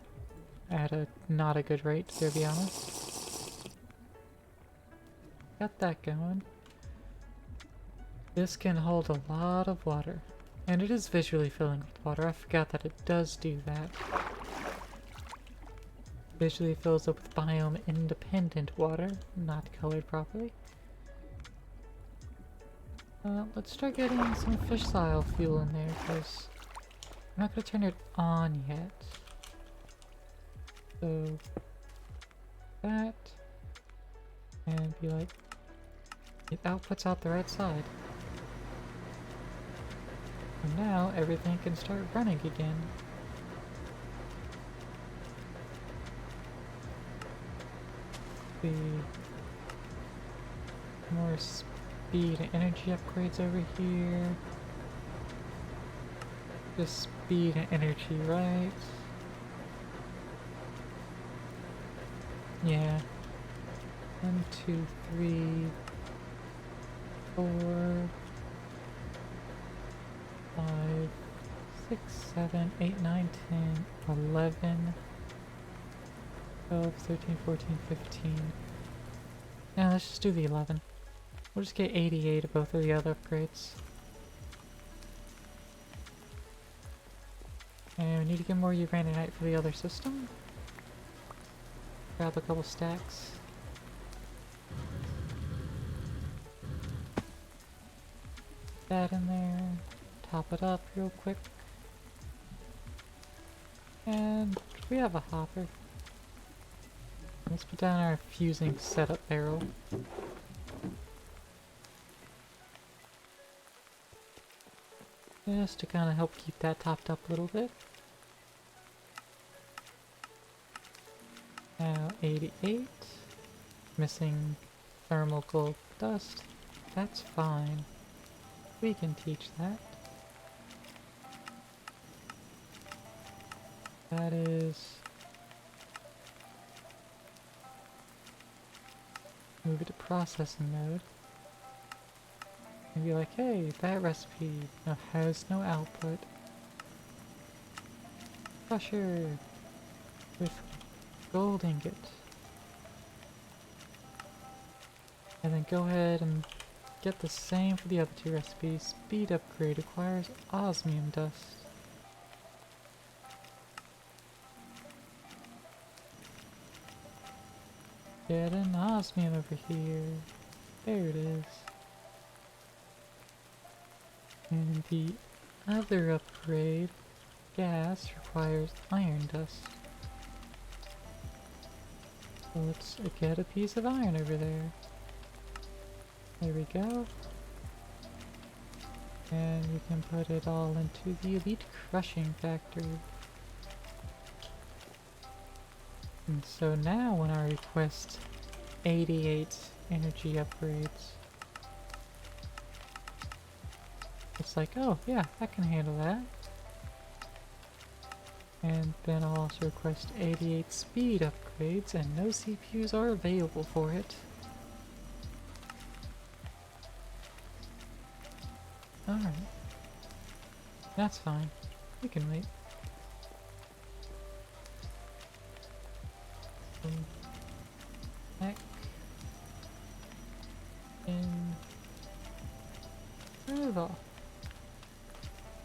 at a not a good rate, to be honest. Got that going. This can hold a lot of water. And it is visually filling with water. I forgot that it does do that. Visually fills up with biome independent water, not colored properly. Let's start getting some fish style fuel in there, because I'm not going to turn it on yet. So that, and be like, it outputs out the right side. And now everything can start running again. The more speed and energy upgrades over here. Just speed and energy, right? Yeah. 1, 2, 3, 4, 5, 6, 7, 8, 9, 10, 11, 12, 13, 14, 15. Yeah, let's just do the 11. We'll just get 88 of both of the other upgrades. And we need to get more uraninite for the other system. Grab a couple stacks. That in there. Top it up real quick. And we have a hopper. Let's put down our fusing setup barrel. Just to kind of help keep that topped up a little bit. Now 88. Missing thermal gold dust. That's fine. We can teach that. That is... move it to processing mode. And be like, hey, that recipe has no output. Crusher with gold ingot. And then go ahead and get the same for the other two recipes. Speed upgrade requires osmium dust. Get an osmium over here. There it is. And the other upgrade, gas, requires iron dust. So let's get a piece of iron over there. There we go. And we can put it all into the elite crushing factory. And so now when I request 88 energy upgrades, it's like, oh yeah, I can handle that. And then I'll also request 88 speed upgrades, and no CPUs are available for it. Alright. That's fine. We can wait. Back in. Turn it off.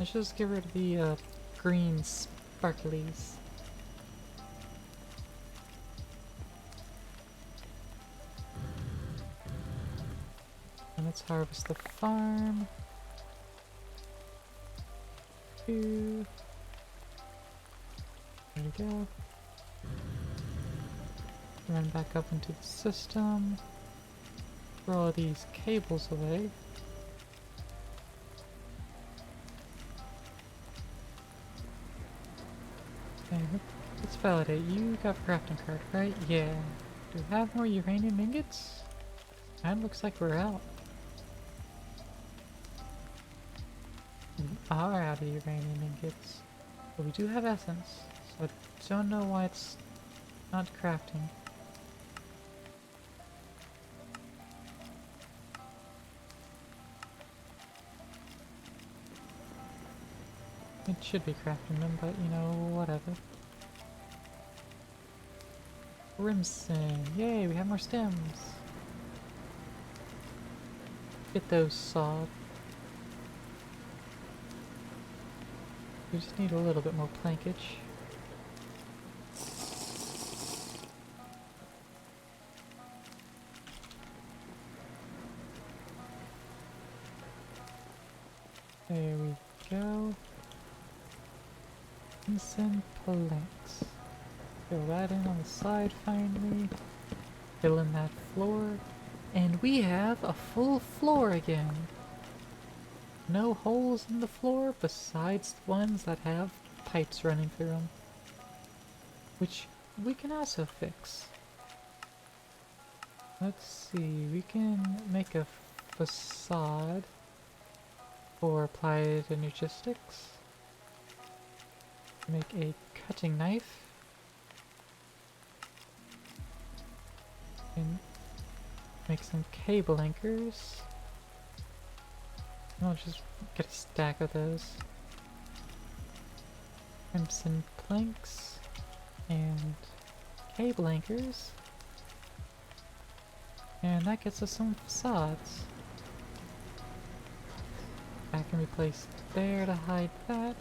Let's just get rid of the green sparklies. And let's harvest the farm. 2. There we go. Run back up into the system. Throw all these cables away. Okay, let's validate. You got crafting card, right? Yeah. Do we have more uranium ingots? Kinda looks like we're out. We are out of uranium ingots. But we do have essence, so I don't know why it's not crafting. It should be crafting them, but you know, whatever. Crimson! Yay, we have more stems! Get those sawed. We just need a little bit more plankage. There we go. Crimson planks. Fill that in on the side finally. Fill in that floor. And we have a full floor again. No holes in the floor besides the ones that have pipes running through them. Which we can also fix. Let's see, we can make a facade for applied energistics. Make a cutting knife. And make some cable anchors. I'll just get a stack of those. Crimson planks and cable anchors. And that gets us some facades. I can replace there to hide that.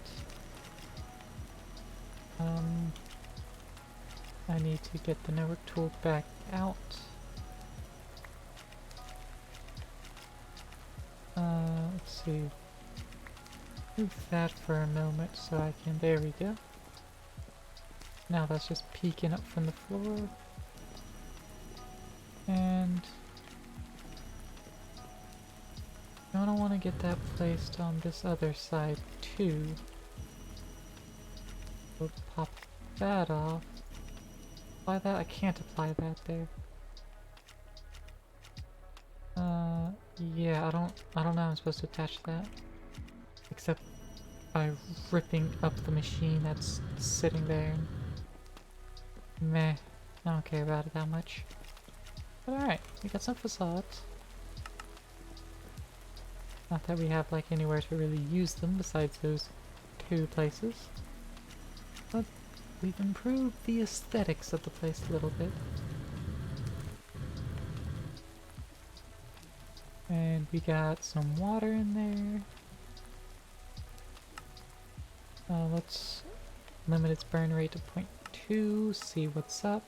I need to get the network tool back out. Let's see. Move that for a moment so I can, there we go. Now that's just peeking up from the floor. And I don't want to get that placed on this other side too. We'll pop that off. Apply that? I can't apply that there. Yeah, I don't know how I'm supposed to attach that. Except by ripping up the machine that's sitting there. Meh. I don't care about it that much. But alright, we got some facades. Not that we have like anywhere to really use them besides those two places. But we've improved the aesthetics of the place a little bit. And we got some water in there. Let's limit its burn rate to 0.2, see what's up.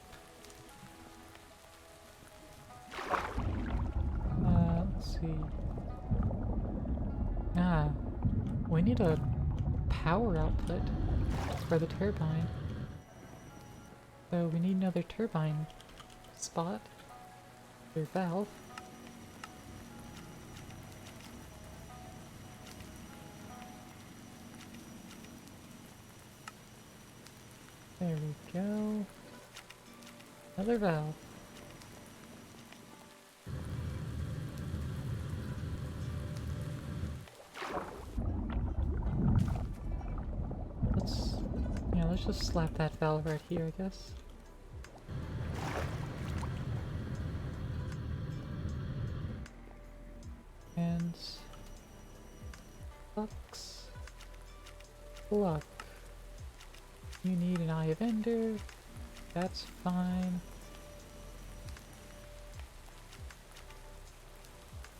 Let's see. We need a power output for the turbine. So we need another turbine spot, or valve. There we go. Another valve. Let's just slap that valve right here, I guess. And flux. Plug. You need an Eye of Ender. That's fine.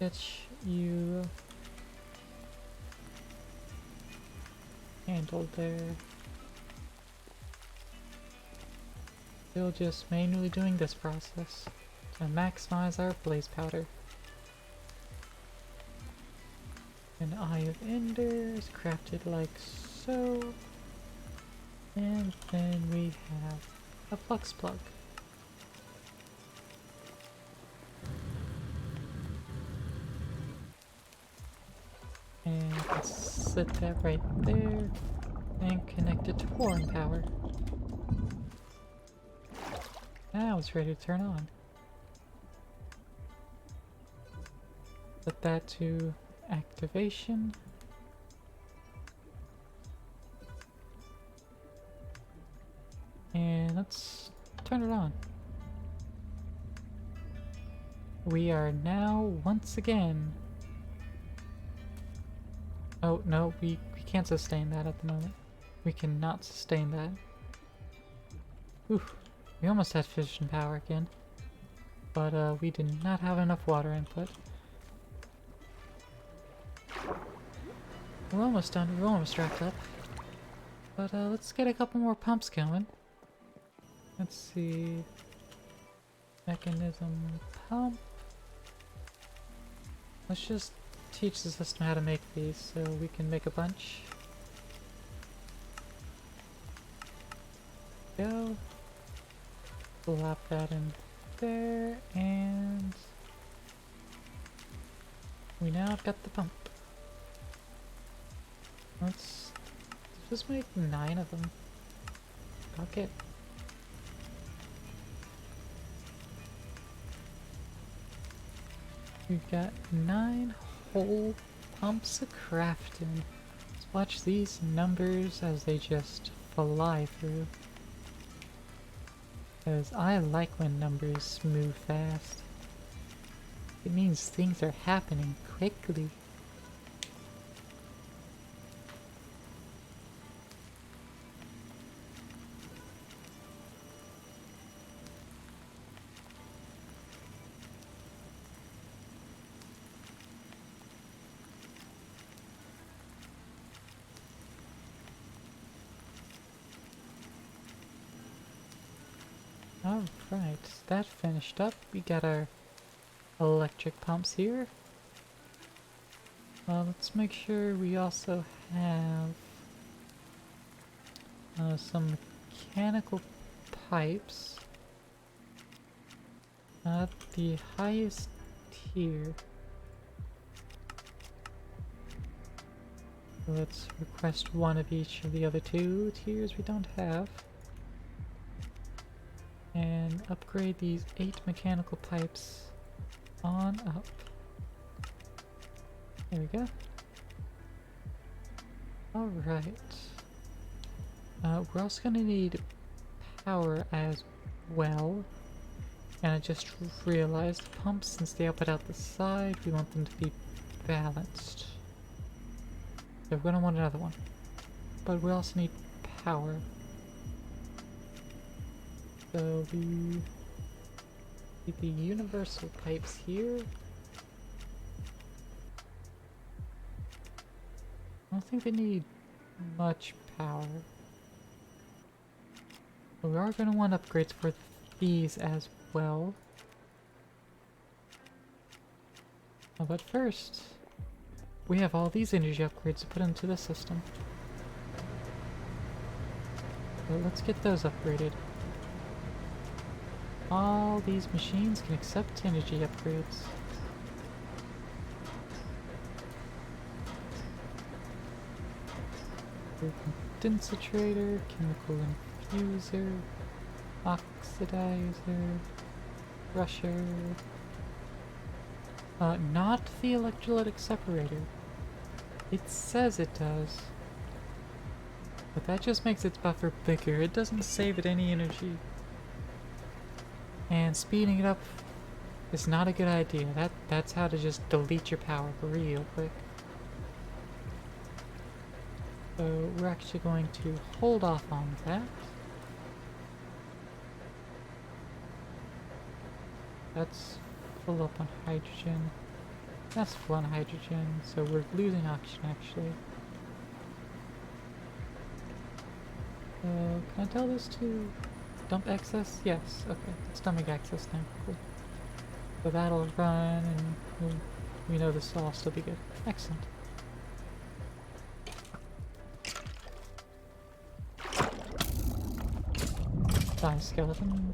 Get you handled there. Still just manually doing this process to maximize our blaze powder. An Eye of Ender is crafted like so. And then we have a flux plug. And let's set that right there and connect it to pouring power. Now it's ready to turn on. Set that to activation. And let's turn it on. We are now once again... Oh no, we can't sustain that at the moment. We cannot sustain that. Oof. We almost had fission power again, but we did not have enough water input. We're almost done, we're almost wrapped up. But let's get a couple more pumps going. Let's see... Mechanism pump. Let's just teach the system how to make these so we can make a bunch. Go. Slap that in there, and we now have got the pump. Let's just make 9 of them. Okay. We've got 9 whole pumps of crafting. Let's watch these numbers as they just fly through. Because I like when numbers move fast. It means things are happening quickly. Alright, that finished up. We got our electric pumps here. Let's make sure we also have some mechanical pipes at the highest tier. Let's request one of each of the other 2 tiers we don't have. And upgrade these 8 mechanical pipes on up. There we go. Alright. We're also gonna need power as well. And I just realized pumps, since they output out the side, we want them to be balanced. So we're gonna want another one. But we also need power. So we need the universal pipes here. I don't think they need much power. But we are going to want upgrades for these as well. But first, we have all these energy upgrades to put into the system. So let's get those upgraded. All these machines can accept energy upgrades. Condensator, chemical infuser, oxidizer, crusher. Not the electrolytic separator. It says it does. But that just makes its buffer bigger. It doesn't save it any energy. And speeding it up is not a good idea. That's how to just delete your power real quick. So we're actually going to hold off on that. That's full up on hydrogen. That's full on hydrogen, so we're losing oxygen actually. Can I tell this to dump excess? Yes, okay. It's dumping excess now. Cool. So that'll run and we know this will all still be good. Excellent. Die, skeleton.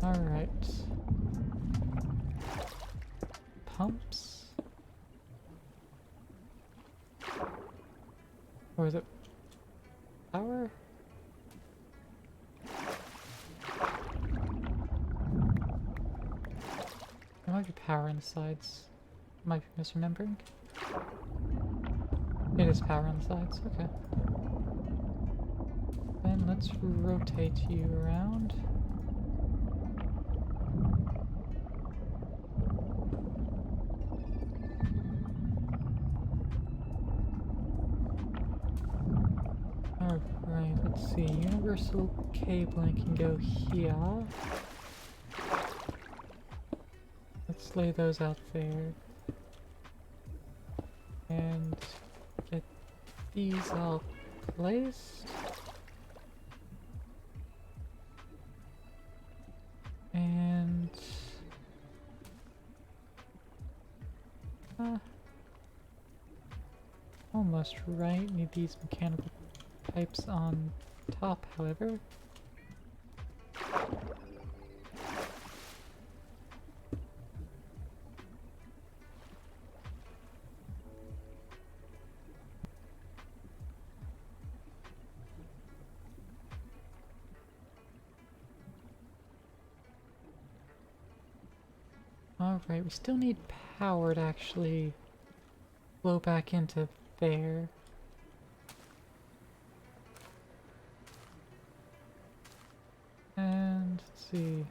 Alright. Pumps? Or is it power? There might be power on the sides. Might be misremembering. It is power on the sides, okay. Then let's rotate you around. Alright, let's see. Universal cabling can go here. Let's lay those out there. And get these all placed. And almost right. Need these mechanical pipes on top, however. Alright, we still need power to actually flow back into there. And let's see.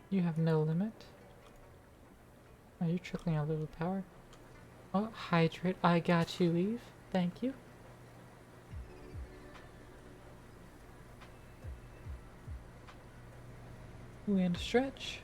You have no limit. Oh, you're trickling out a little power. Oh, hydrate. I got you, Eve. Thank you. And stretch.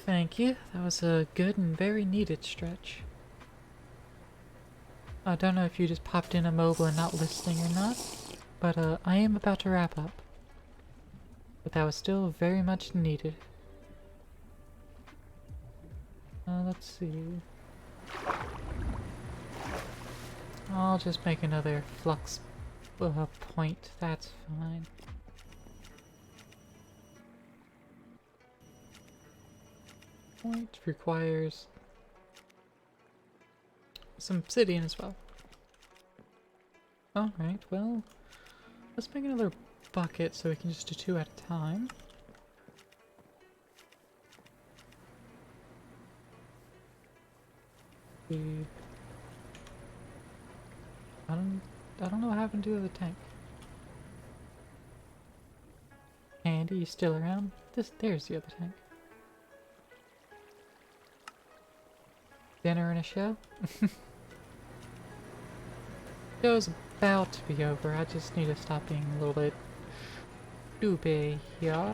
Thank you. That was a good and very needed stretch. I don't know if you just popped in a mobile and not listening or not, but I am about to wrap up. But that was still very much needed. Let's see. I'll just make another flux point. That's fine. Point requires some obsidian as well. Alright, well, let's make another bucket so we can just do 2 at a time. The I don't know what happened to the tank. Andy, you still around? There's the other tank. Dinner and a show? Show's about to be over. I just need to stop being a little bit stupid here.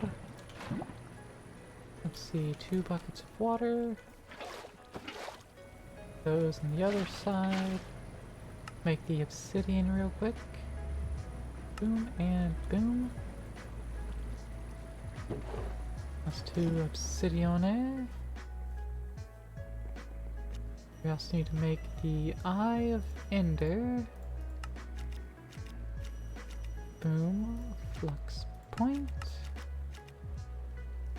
Let's see, 2 buckets of water. Those on the other side. Make the obsidian real quick. Boom and boom. That's 2 obsidian. We also need to make the Eye of Ender. Boom. Flux point.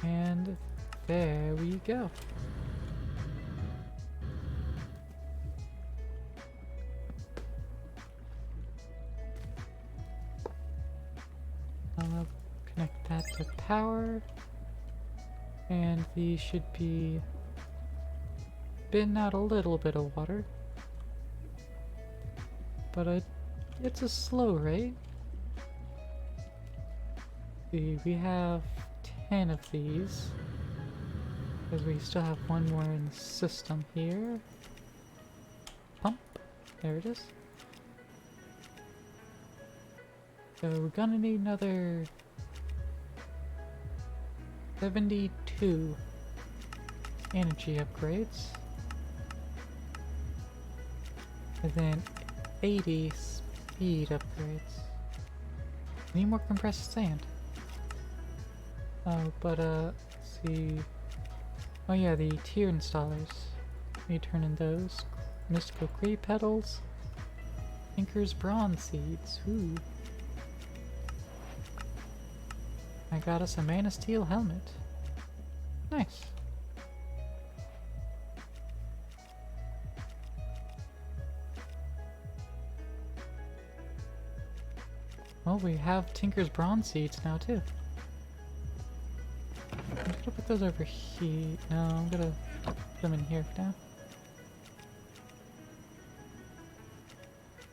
And there we go. I'll connect that to power. And these should be spitting out a little bit of water. But it's a slow rate. See, we have 10 of these. Because we still have 1 more in the system here. Pump. There it is. So we're gonna need another 72 energy upgrades. And then 80 speed upgrades. Need more compressed sand. Oh, but let's see. Oh yeah, the tier installers. We turn in those. Mystical Grey Petals. Tinker's Bronze Seeds. Ooh. I got us a Mana Steel helmet. Nice. Well, we have Tinker's Bronze Seeds now too. I'm just gonna put those over here. No, I'm gonna put them in here for now.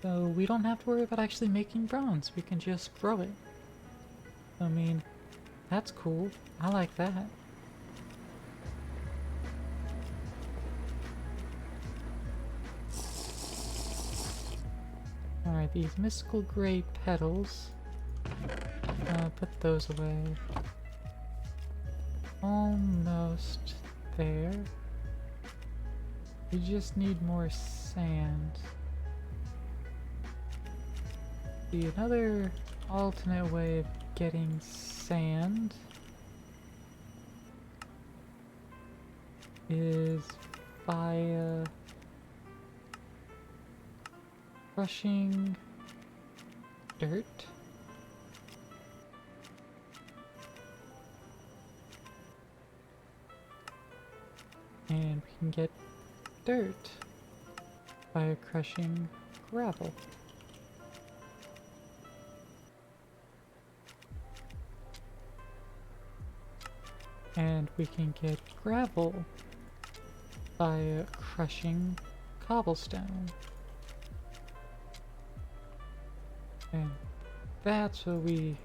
So we don't have to worry about actually making bronze. We can just grow it. I mean, that's cool. I like that. Alright, these mystical grey petals. Put those away. Almost there. We just need more sand. See, another alternate way of getting sand is via crushing dirt. And we can get dirt by crushing gravel. And we can get gravel by crushing cobblestone. And that's what we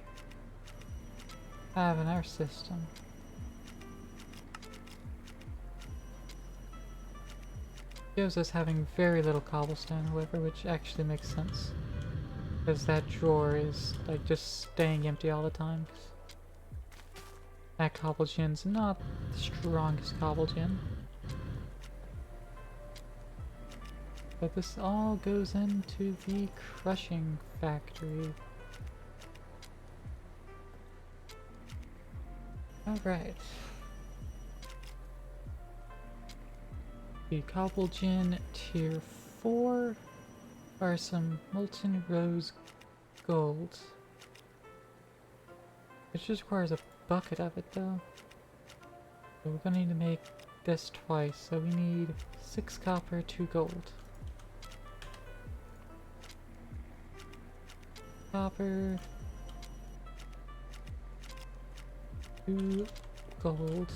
have in our system. Shows us having very little cobblestone, however, which actually makes sense. Because that drawer is like just staying empty all the time. That cobblegen's not the strongest cobblegen. But this all goes into the crushing factory. Alright. The cobblegen tier 4 are some molten rose gold. It just requires a bucket of it though. So we're gonna need to make this twice, so we need 6 copper, 2 gold. Copper, 2 gold.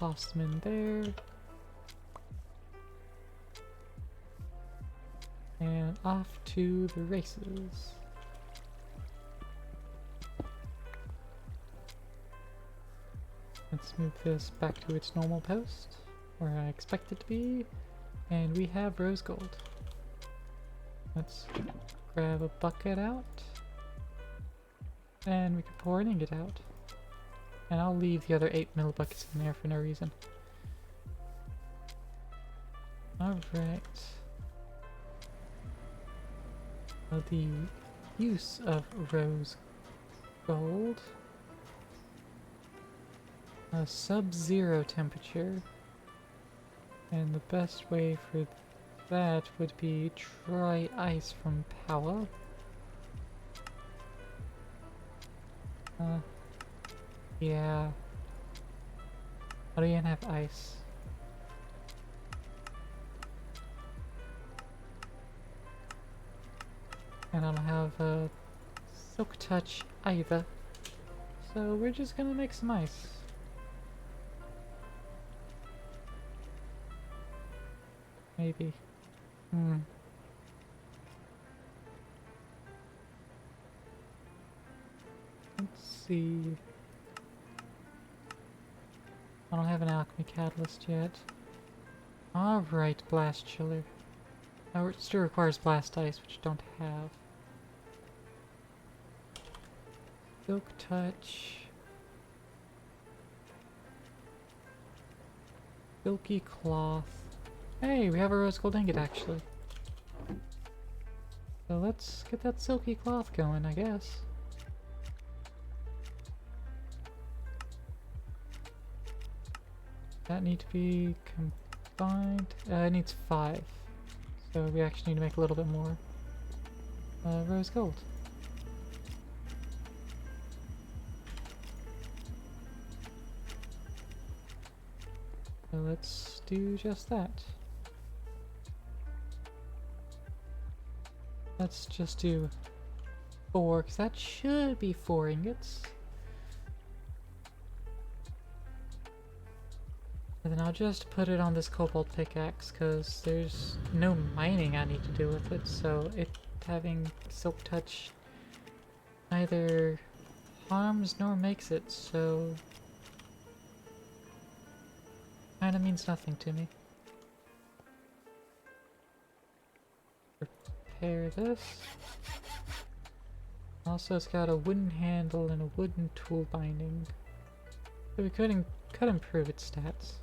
toss them in there. And off to the races. Let's move this back to its normal post, where I expect it to be. And we have rose gold. Let's grab a bucket out. And we can pour an ingot out. And I'll leave the other 8 mill buckets in there for no reason. Alright. Well, the use of rose gold. A sub-zero temperature. And the best way for that would be dry ice from power. Yeah. I don't even have ice. And I don't have a silk touch either. So we're just gonna make some ice. Maybe. Let's see. I don't have an alchemy catalyst yet. Alright, blast chiller. Oh, it still requires blast ice, which I don't have. Silk touch. Silky cloth. Hey, we have a rose gold ingot actually. So let's get that silky cloth going, I guess. That need to be combined. It needs 5. So we actually need to make a little bit more. Rose gold. So let's do just that. Let's just do 4, because that should be 4 ingots. And then I'll just put it on this cobalt pickaxe, because there's no mining I need to do with it, so it having silk touch neither harms nor makes it, so kinda means nothing to me. Repair this. Also, it's got a wooden handle and a wooden tool binding. So we could improve its stats.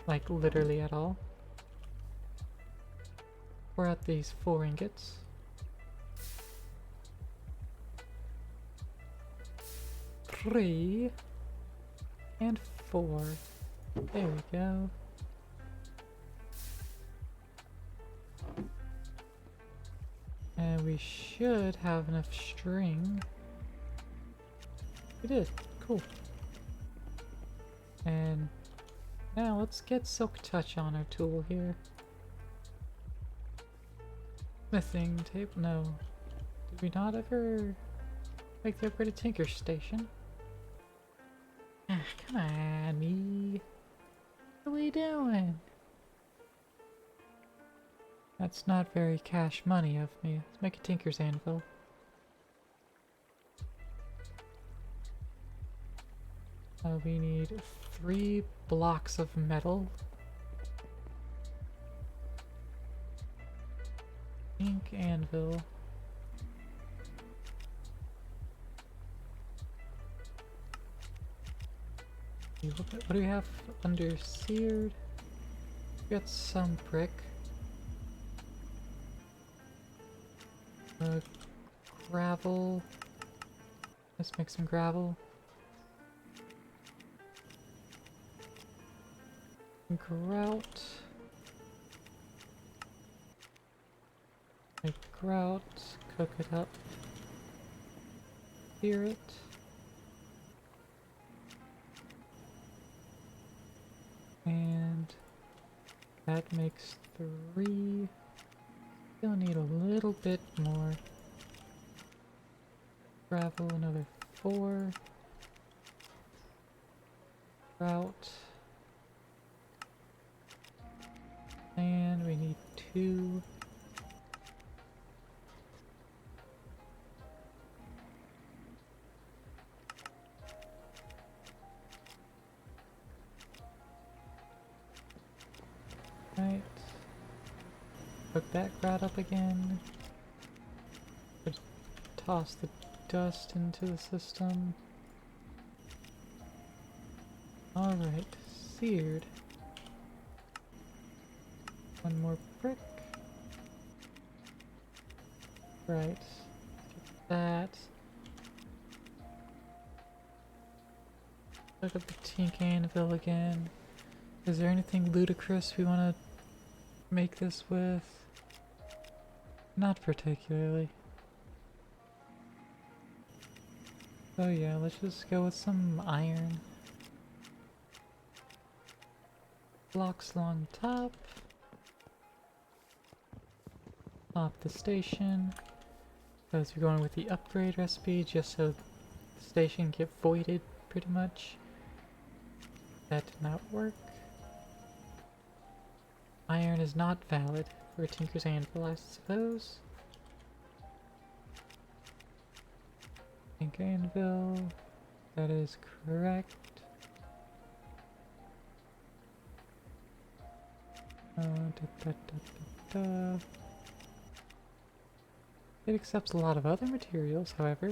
Like, literally at all. Pour out these 4 ingots. Three. And 4. There we go. And we should have enough string. We did. Cool. And now let's get silk touch on our tool here. Smithing table? No. Did we not ever make the upgraded tinker station? Ah, come on, me. What are we doing? That's not very cash money of me. Let's make a tinker's anvil. We need 3 blocks of metal. Ink anvil. What do we have under seared? We got some brick. Gravel. Let's make some gravel. Grout. Make grout. Cook it up. Sear it. And that makes 3. Still need a little bit more. Gravel, another 4. Grout. 2. Right. Hook that rod up again. Just toss the dust into the system. Alright, seared. One more brick. Right. Get that. Look up the Tink Anvil again. Is there anything ludicrous we want to make this with? Not particularly. So yeah, let's just go with some iron. Blocks along top. Pop the station. Because we're going with the upgrade recipe just so the station can get voided pretty much. That did not work. Iron is not valid for a Tinker's Anvil, I suppose. Tinker Anvil, that is correct. It accepts a lot of other materials, however.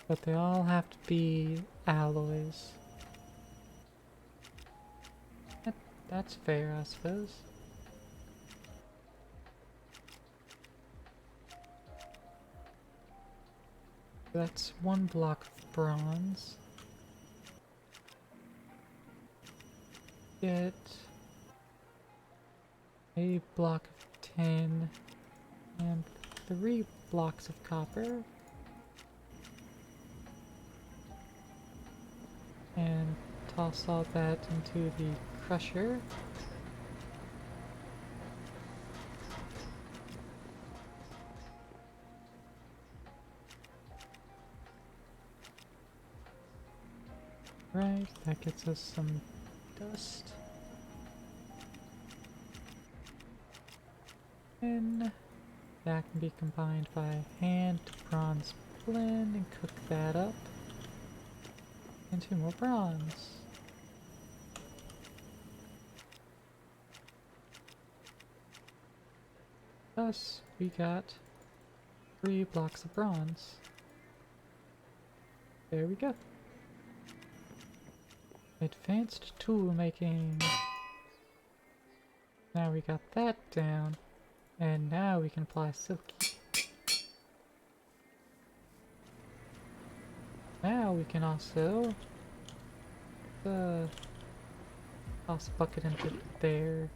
But they all have to be alloys. That's fair, I suppose. That's 1 block of bronze. Get a block of tin and 3 blocks of copper. And toss all that into the crusher. Right, that gets us some dust. And that can be combined by hand to bronze blend and cook that up. And 2 more bronze. Thus, we got 3 blocks of bronze. There we go. Advanced tool making. Now we got that down. And now we can apply silky. Now we can also toss a bucket into there.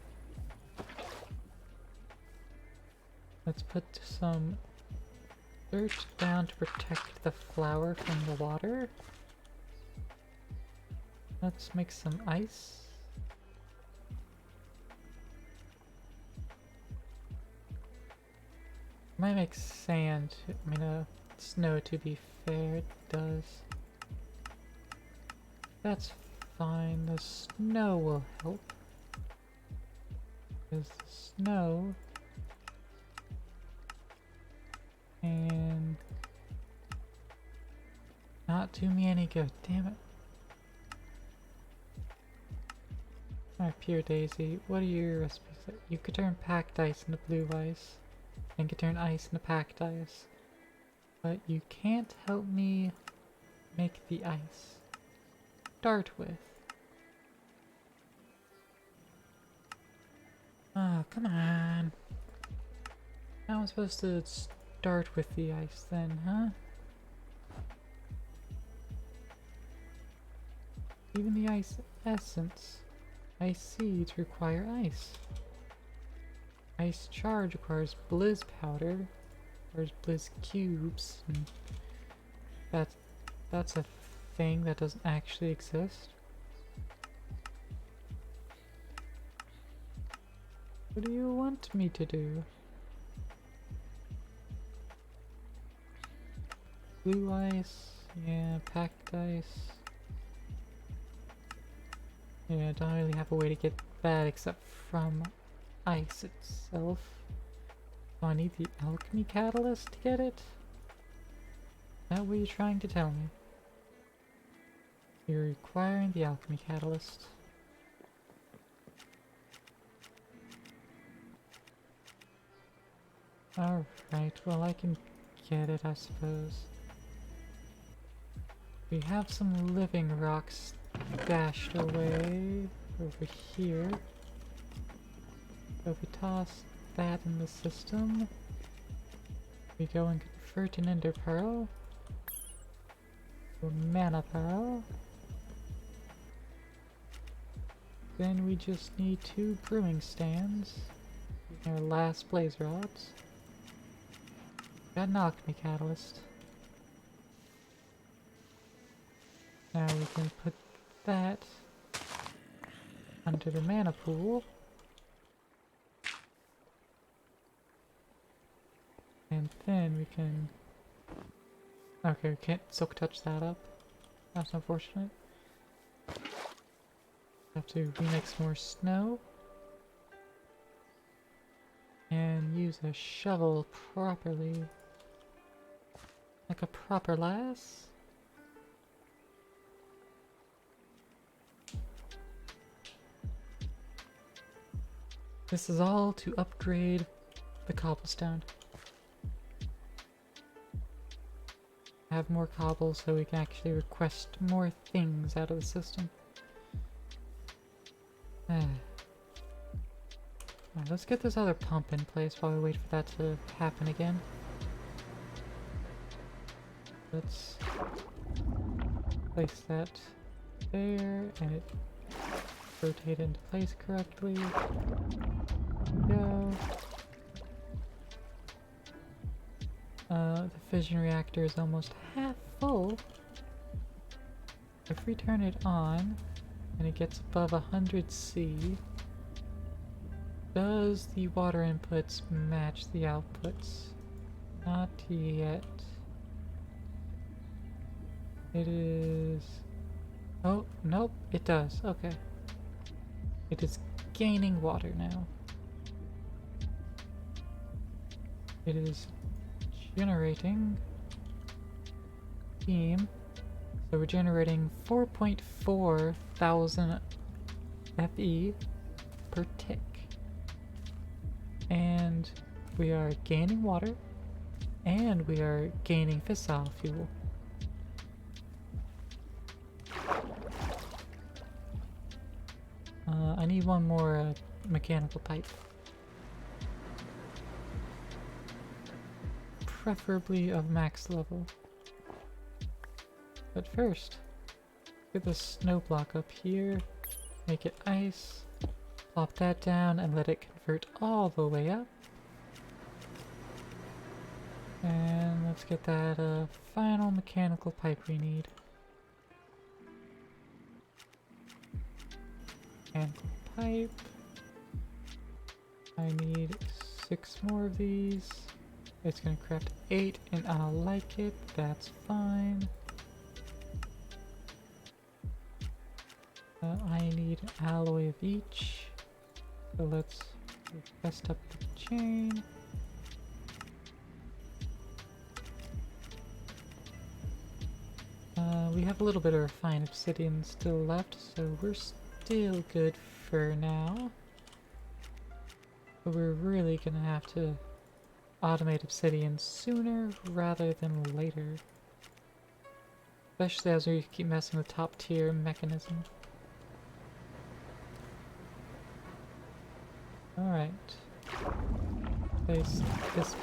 Let's put some dirt down to protect the flour from the water. Let's make some ice. Might make sand, snow to be fair, it does. That's fine, the snow will help. Because the snow can not do me any good, damn it. Alright, Pure Daisy, what are your recipes? You could turn packed ice into blue ice. And could turn ice into packed ice. But you can't help me make the ice. Start with. Oh, come on. How am I supposed to start with the ice then, huh? Even the ice essence. Ice seeds require ice. Ice charge requires blizz powder, requires blizz cubes, and that's a thing that doesn't actually exist. What do you want me to do? Blue ice, yeah, packed ice. Yeah, I don't really have a way to get that except from ice itself. So I need the alchemy catalyst to get it? Is that what you're trying to tell me? You're requiring the alchemy catalyst. Alright, well I can get it, I suppose. We have some living rocks stashed away over here. So if we toss that in the system, we go and convert an ender pearl to a mana pearl. Then we just need 2 brewing stands using our last blaze rods. Got an alchemy catalyst. Now we can put that under the mana pool. And then we can... Okay, we can't silk touch that up. That's unfortunate. Have to remix more snow. And use a shovel properly. Like a proper lass. This is all to upgrade the cobblestone. Have more cobble so we can actually request more things out of the system. Alright, let's get this other pump in place while we wait for that to happen again. Let's place that there and it rotate into place correctly. Go. The fission reactor is almost half full. If we turn it on and it gets above 100 C, does the water inputs match the outputs? Not yet. It is... Oh, nope, it does. Okay. It is gaining water now. It is generating steam. So we're generating 4.4 thousand FE per tick. And we are gaining water and we are gaining fissile fuel. I need one more mechanical pipe. Preferably of max level. But first, get the snow block up here, make it ice, plop that down and let it convert all the way up. And let's get that final mechanical pipe we need. Mechanical pipe. I need 6 more of these. It's gonna craft 8 and I'll like it, that's fine. I need an alloy of each. So let's test up the chain. We have a little bit of refined obsidian still left, so we're still good for now. But we're really gonna have to automate obsidian sooner rather than later. Especially as we keep messing with top tier mechanism. Alright. Place this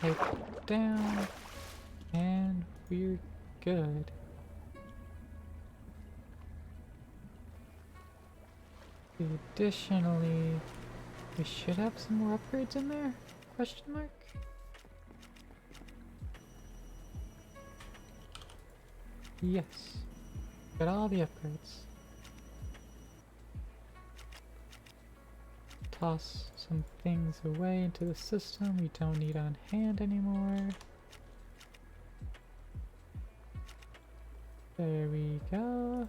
pipe down and we're good. Additionally, we should have some more upgrades in there? Question mark? Yes. Got all the upgrades. Toss some things away into the system we don't need on hand anymore. There we go.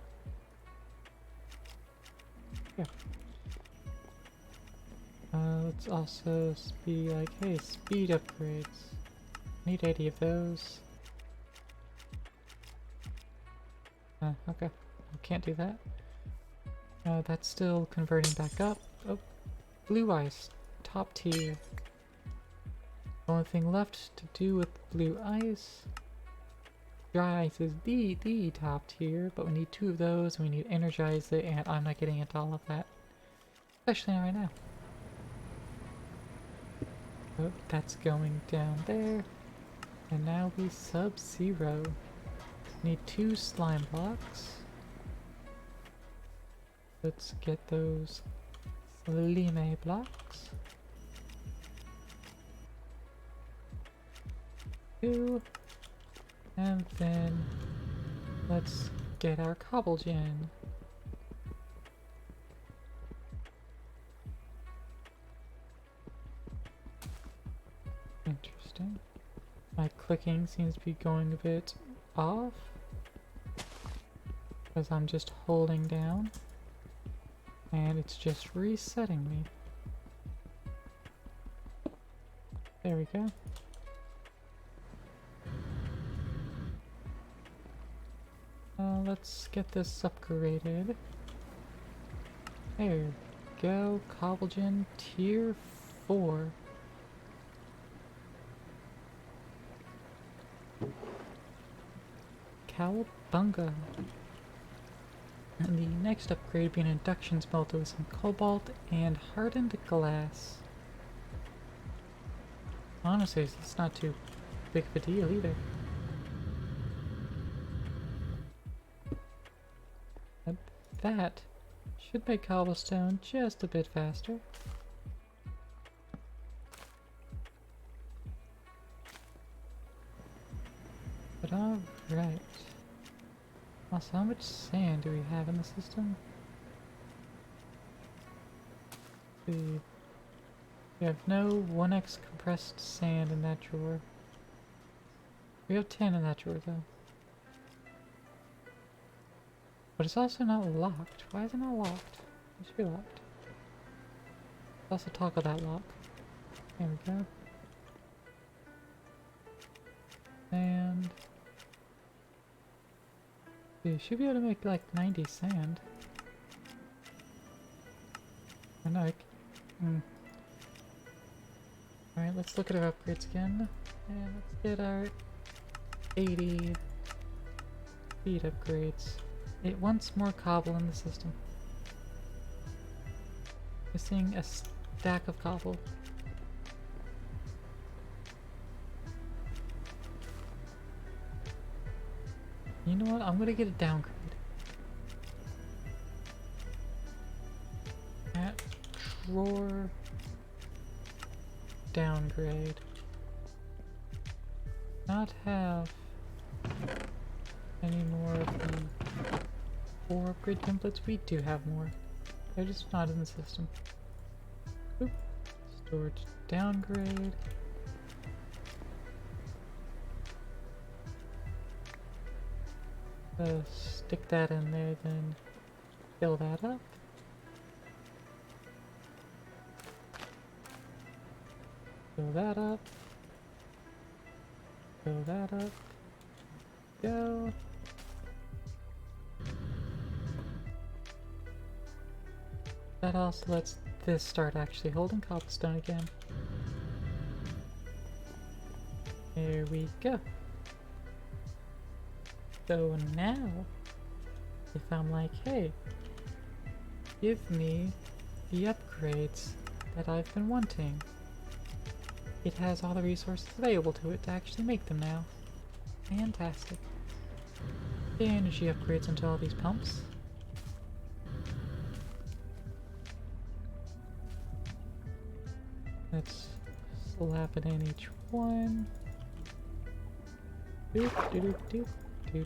Yeah. Let's also be like, hey, speed upgrades. Need 80 of those. Okay. I can't do that. That's still converting back up. Oh, blue ice. Top tier. Only thing left to do with blue ice. Dry ice is the top tier, but we need 2 of those, and we need to energize it, and I'm not getting into all of that. Especially not right now. Oh, that's going down there. And now we sub-zero. Need 2 slime blocks. Let's get those slime blocks. 2. And then let's get our cobble gen. Interesting. My clicking seems to be going a bit off because I'm just holding down and it's just resetting me. There we go. Let's get this upgraded. There we go. Cobblegen tier 4. Cowabunga. And the next upgrade will be an induction smelter with some cobalt and hardened glass. Honestly, it's not too big of a deal either. And that should make cobblestone just a bit faster. But alright. Also, how much sand do we have in the system? Let's see. We have no 1x compressed sand in that drawer. We have 10 in that drawer though. But it's also not locked. Why is it not locked? It should be locked. Let's also toggle that lock. There we go. And we should be able to make like 90 sand. Or no, Alright, let's look at our upgrades again. And let's get our 80 speed upgrades. It wants more cobble in the system. Missing a stack of cobble. You know what? I'm gonna get a downgrade. At drawer downgrade. Not have any more of the 4 upgrade templates. We do have more. They're just not in the system. Oop. Storage downgrade. Stick that in there, then fill that up. Fill that up. Fill that up. Go. That also lets this start actually holding cobblestone again. There we go. So now, if I'm like, hey, give me the upgrades that I've been wanting, it has all the resources available to it to actually make them now. Fantastic. The energy upgrades into all these pumps. Let's slap it in each one. Doop, doop, doop, doop.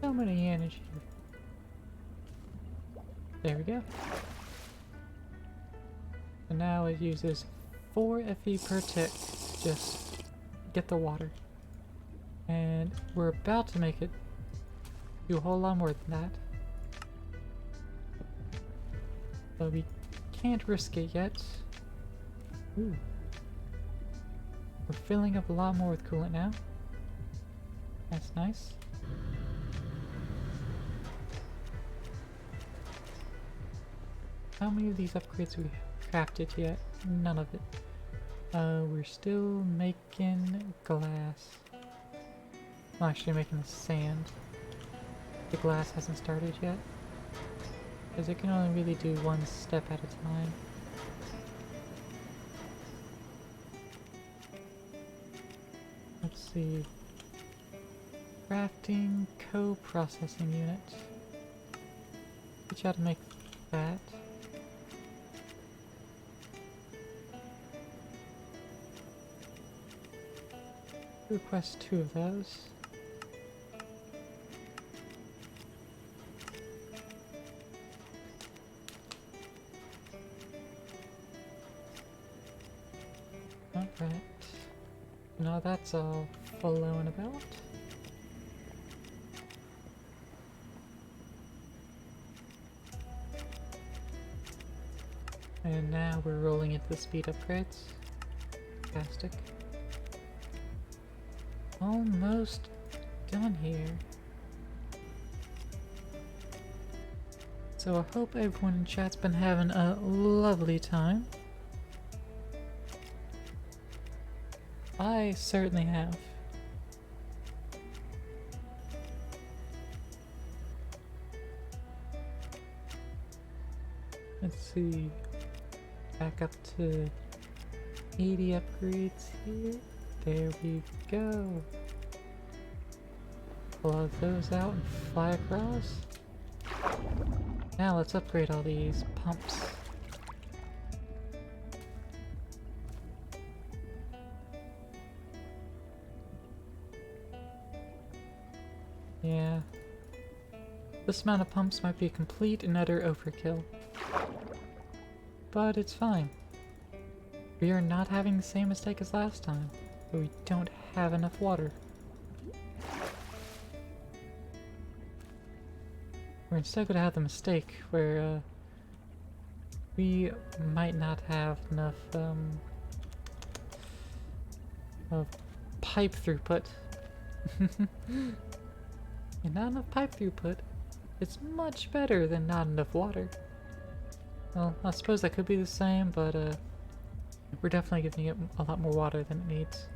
So many energy. There we go. And now it uses 4 FE per tick to just get the water. And we're about to make it do a whole lot more than that. But we can't risk it yet. Ooh. We're filling up a lot more with coolant now. That's nice. How many of these upgrades have we crafted yet? None of it. We're still making glass. I'm actually making the sand. The glass hasn't started yet. Because it can only really do one step at a time. Let's see. Crafting co-processing unit. Teach you how to make that. Request 2 of those. Alright. Now that's all flowing about. And now we're rolling into the speed upgrades. Fantastic. Almost done here. So I hope everyone in chat's been having a lovely time. I certainly have. Let's see. Back up to 80 upgrades here. There we go. Pull those out and fly across. Now let's upgrade all these pumps. Yeah. This amount of pumps might be a complete and utter overkill. But it's fine. We are not having the same mistake as last time, but we don't have enough water. We're instead going to have the mistake where we might not have enough of pipe throughput. And not enough pipe throughput. It's much better than not enough water. Well, I suppose that could be the same, but we're definitely giving it a lot more water than it needs.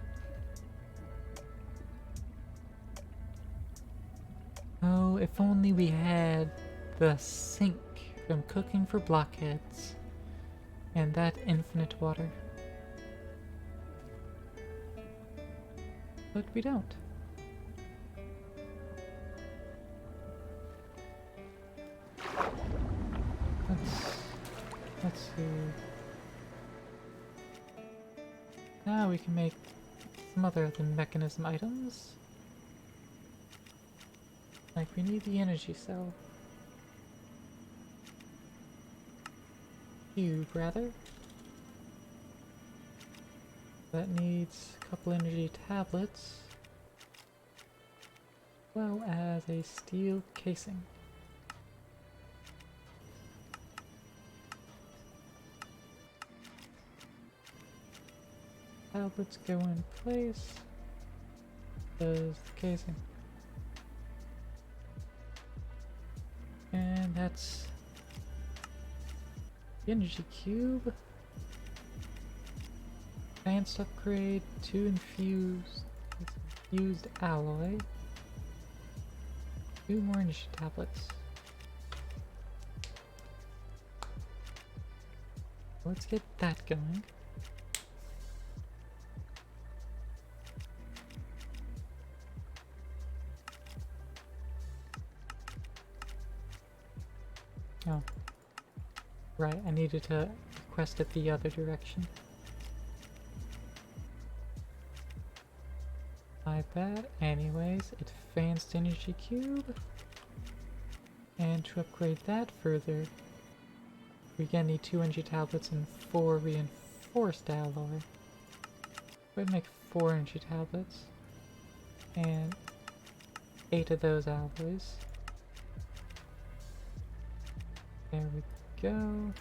Oh, if only we had the sink from cooking for blockheads and that infinite water. But we don't. Let's see. Now we can make some other mechanism items. Like we need the energy cell. Cube, rather. That needs a couple energy tablets. As well as a steel casing. Tablets go in place. Does the casing. And that's the energy cube. Advanced upgrade to infused alloy. 2 more energy tablets. Let's get that going. Oh. Right, I needed to request it the other direction. My bad. Anyways, advanced energy cube. And to upgrade that further, we again need 2 energy tablets and 4 reinforced alloy. We'd make 4 energy tablets. And 8 of those alloys. There we go.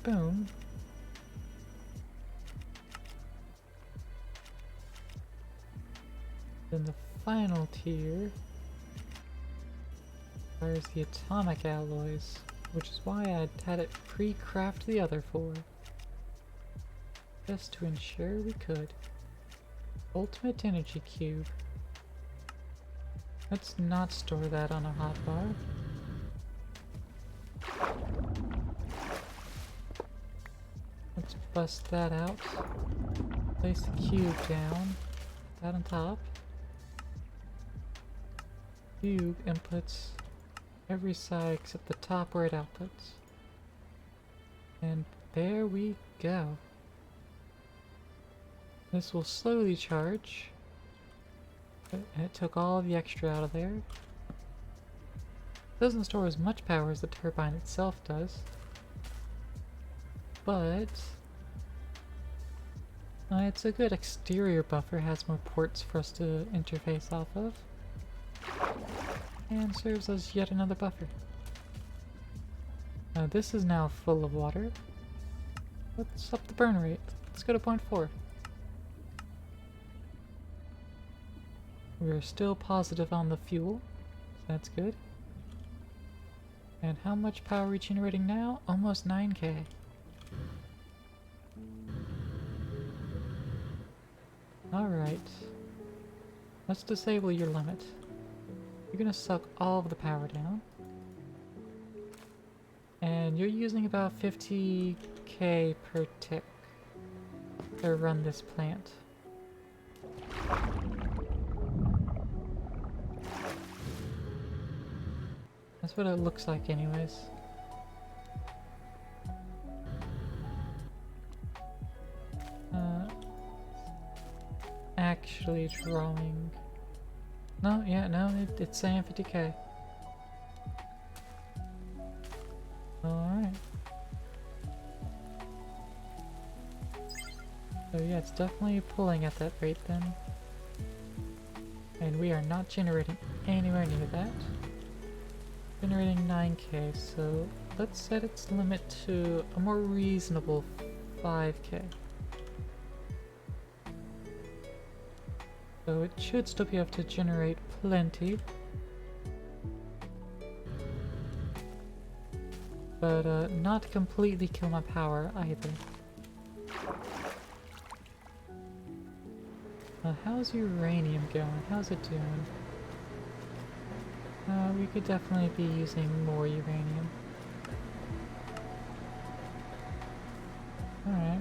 Boom. Then the final tier requires the atomic alloys, which is why I had it pre-craft the other four. Just to ensure we could. Ultimate energy cube. Let's not store that on a hotbar. Let's bust that out. Place the cube down. That on top. Cube inputs every side except the top where it outputs. And there we go. This will slowly charge. And it took all the extra out of there. It doesn't store as much power as the turbine itself does. But it's a good exterior buffer, has more ports for us to interface off of. And serves as yet another buffer. This is now full of water. Let's up the burn rate. Let's go to 0.4. We're still positive on the fuel, so that's good. And how much power are we generating now? Almost 9k. Alright. Let's disable your limit. You're gonna suck all of the power down. And you're using about 50k per tick to run this plant. That's what it looks like anyways. Actually drawing... No, yeah, no, it's saying 50k. Alright. So yeah, it's definitely pulling at that rate then. And we are not generating anywhere near that. Generating 9k, so let's set its limit to a more reasonable 5k. So it should still be able to generate plenty. But not completely kill my power either. How's uranium going? How's it doing? We could definitely be using more uranium. Alright.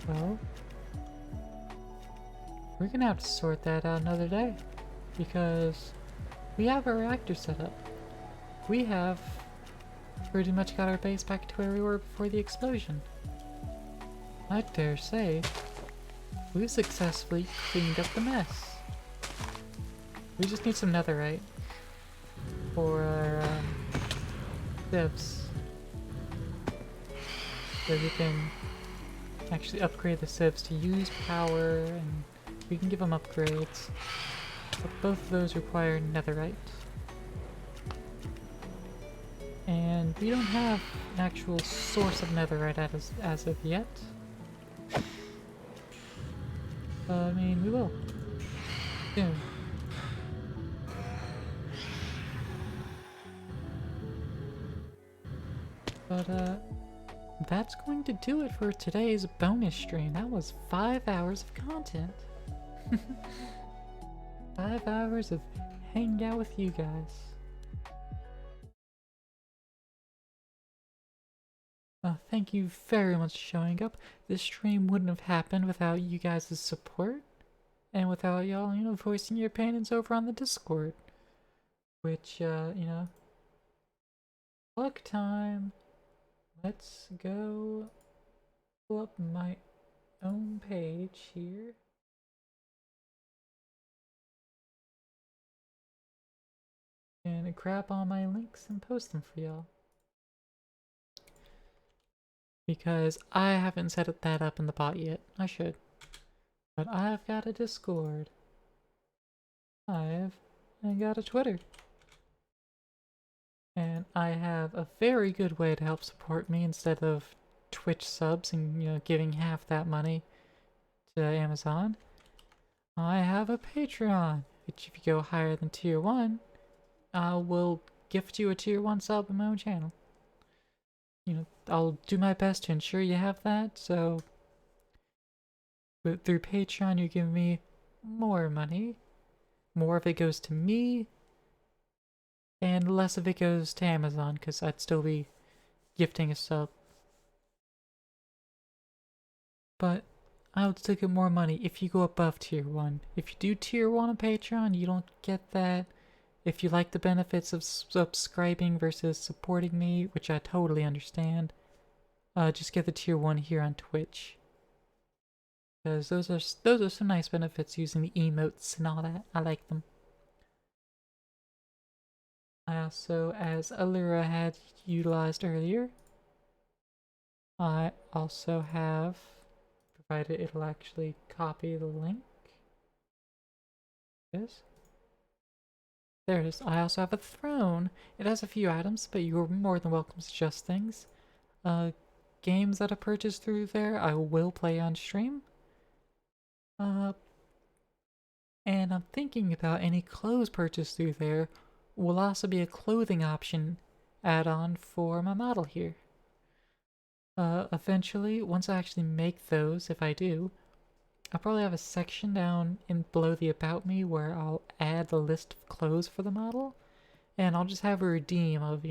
Well, we're gonna have to sort that out another day, because we have our reactor set up. We have pretty much got our base back to where we were before the explosion. I dare say, we've successfully cleaned up the mess. We just need some netherite for our sieves, so we can actually upgrade the sieves to use power, and we can give them upgrades. But both of those require netherite. And we don't have an actual source of netherite as of yet. I mean, we will. Soon. But that's going to do it for today's bonus stream. That was 5 hours of content. 5 hours of hanging out with you guys. Thank you very much for showing up. This stream wouldn't have happened without you guys' support, and without y'all, voicing your opinions over on the Discord. Which, luck time. Let's go pull up my own page here. And grab all my links and post them for y'all. Because I haven't set that up in the bot yet. I should. But I've got a Discord. I've I got a Twitter. And I have a very good way to help support me instead of Twitch subs and, giving half that money to Amazon. I have a Patreon, which if you go higher than tier 1, I will gift you a tier 1 sub on my own channel. I'll do my best to ensure you have that, so through Patreon you give me more money. More of it goes to me, and less of it goes to Amazon, because I'd still be gifting a sub. But I would still get more money if you go above tier 1. If you do tier 1 on Patreon, you don't get that. If you like the benefits of subscribing versus supporting me, which I totally understand, just get the tier 1 here on Twitch. Because those are some nice benefits using the emotes and all that. I like them. I also, as Allura had utilized earlier, I also have, provided it'll actually copy the link. Yes. There it is. I also have a throne. It has a few items, but you're more than welcome to suggest things. Games that I purchased through there, I will play on stream. And I'm thinking about any clothes purchased through there will also be a clothing option add-on for my model here. Eventually, once I actually make those, if I do, I'll probably have a section down below the About Me where I'll add the list of clothes for the model, and I'll just have a redeem of,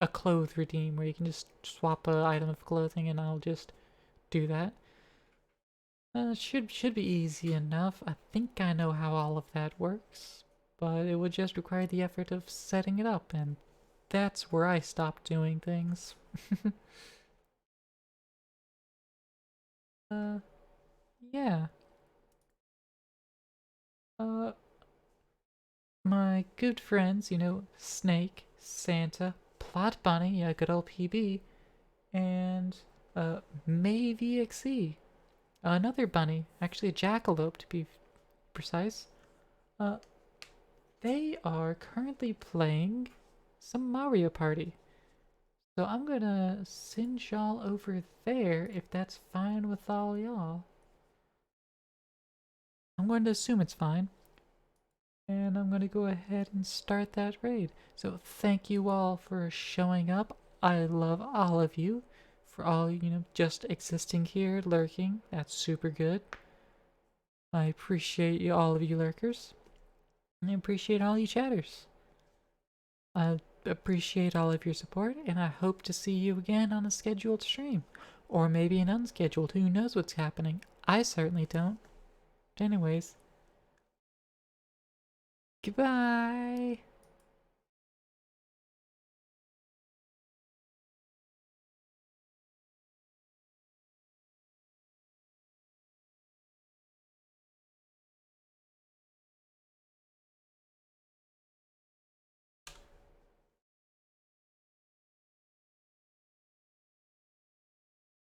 a clothes redeem where you can just swap an item of clothing, and I'll just do that. Should be easy enough. I think I know how all of that works, but it would just require the effort of setting it up, and that's where I stopped doing things. Yeah. My good friends, Snake, Santa, Plot Bunny, yeah, good old PB, and, maybe XE. Another bunny, actually a jackalope to be precise. Uh, they are currently playing some Mario Party. So I'm gonna send y'all over there if that's fine with all y'all. I'm going to assume it's fine. And I'm gonna go ahead and start that raid. So thank you all for showing up. I love all of you. For all, just existing here, lurking. That's super good. I appreciate you, all of you lurkers. And I appreciate all you chatters. I appreciate all of your support, and I hope to see you again on a scheduled stream. Or maybe an unscheduled, who knows what's happening. I certainly don't. But anyways, goodbye!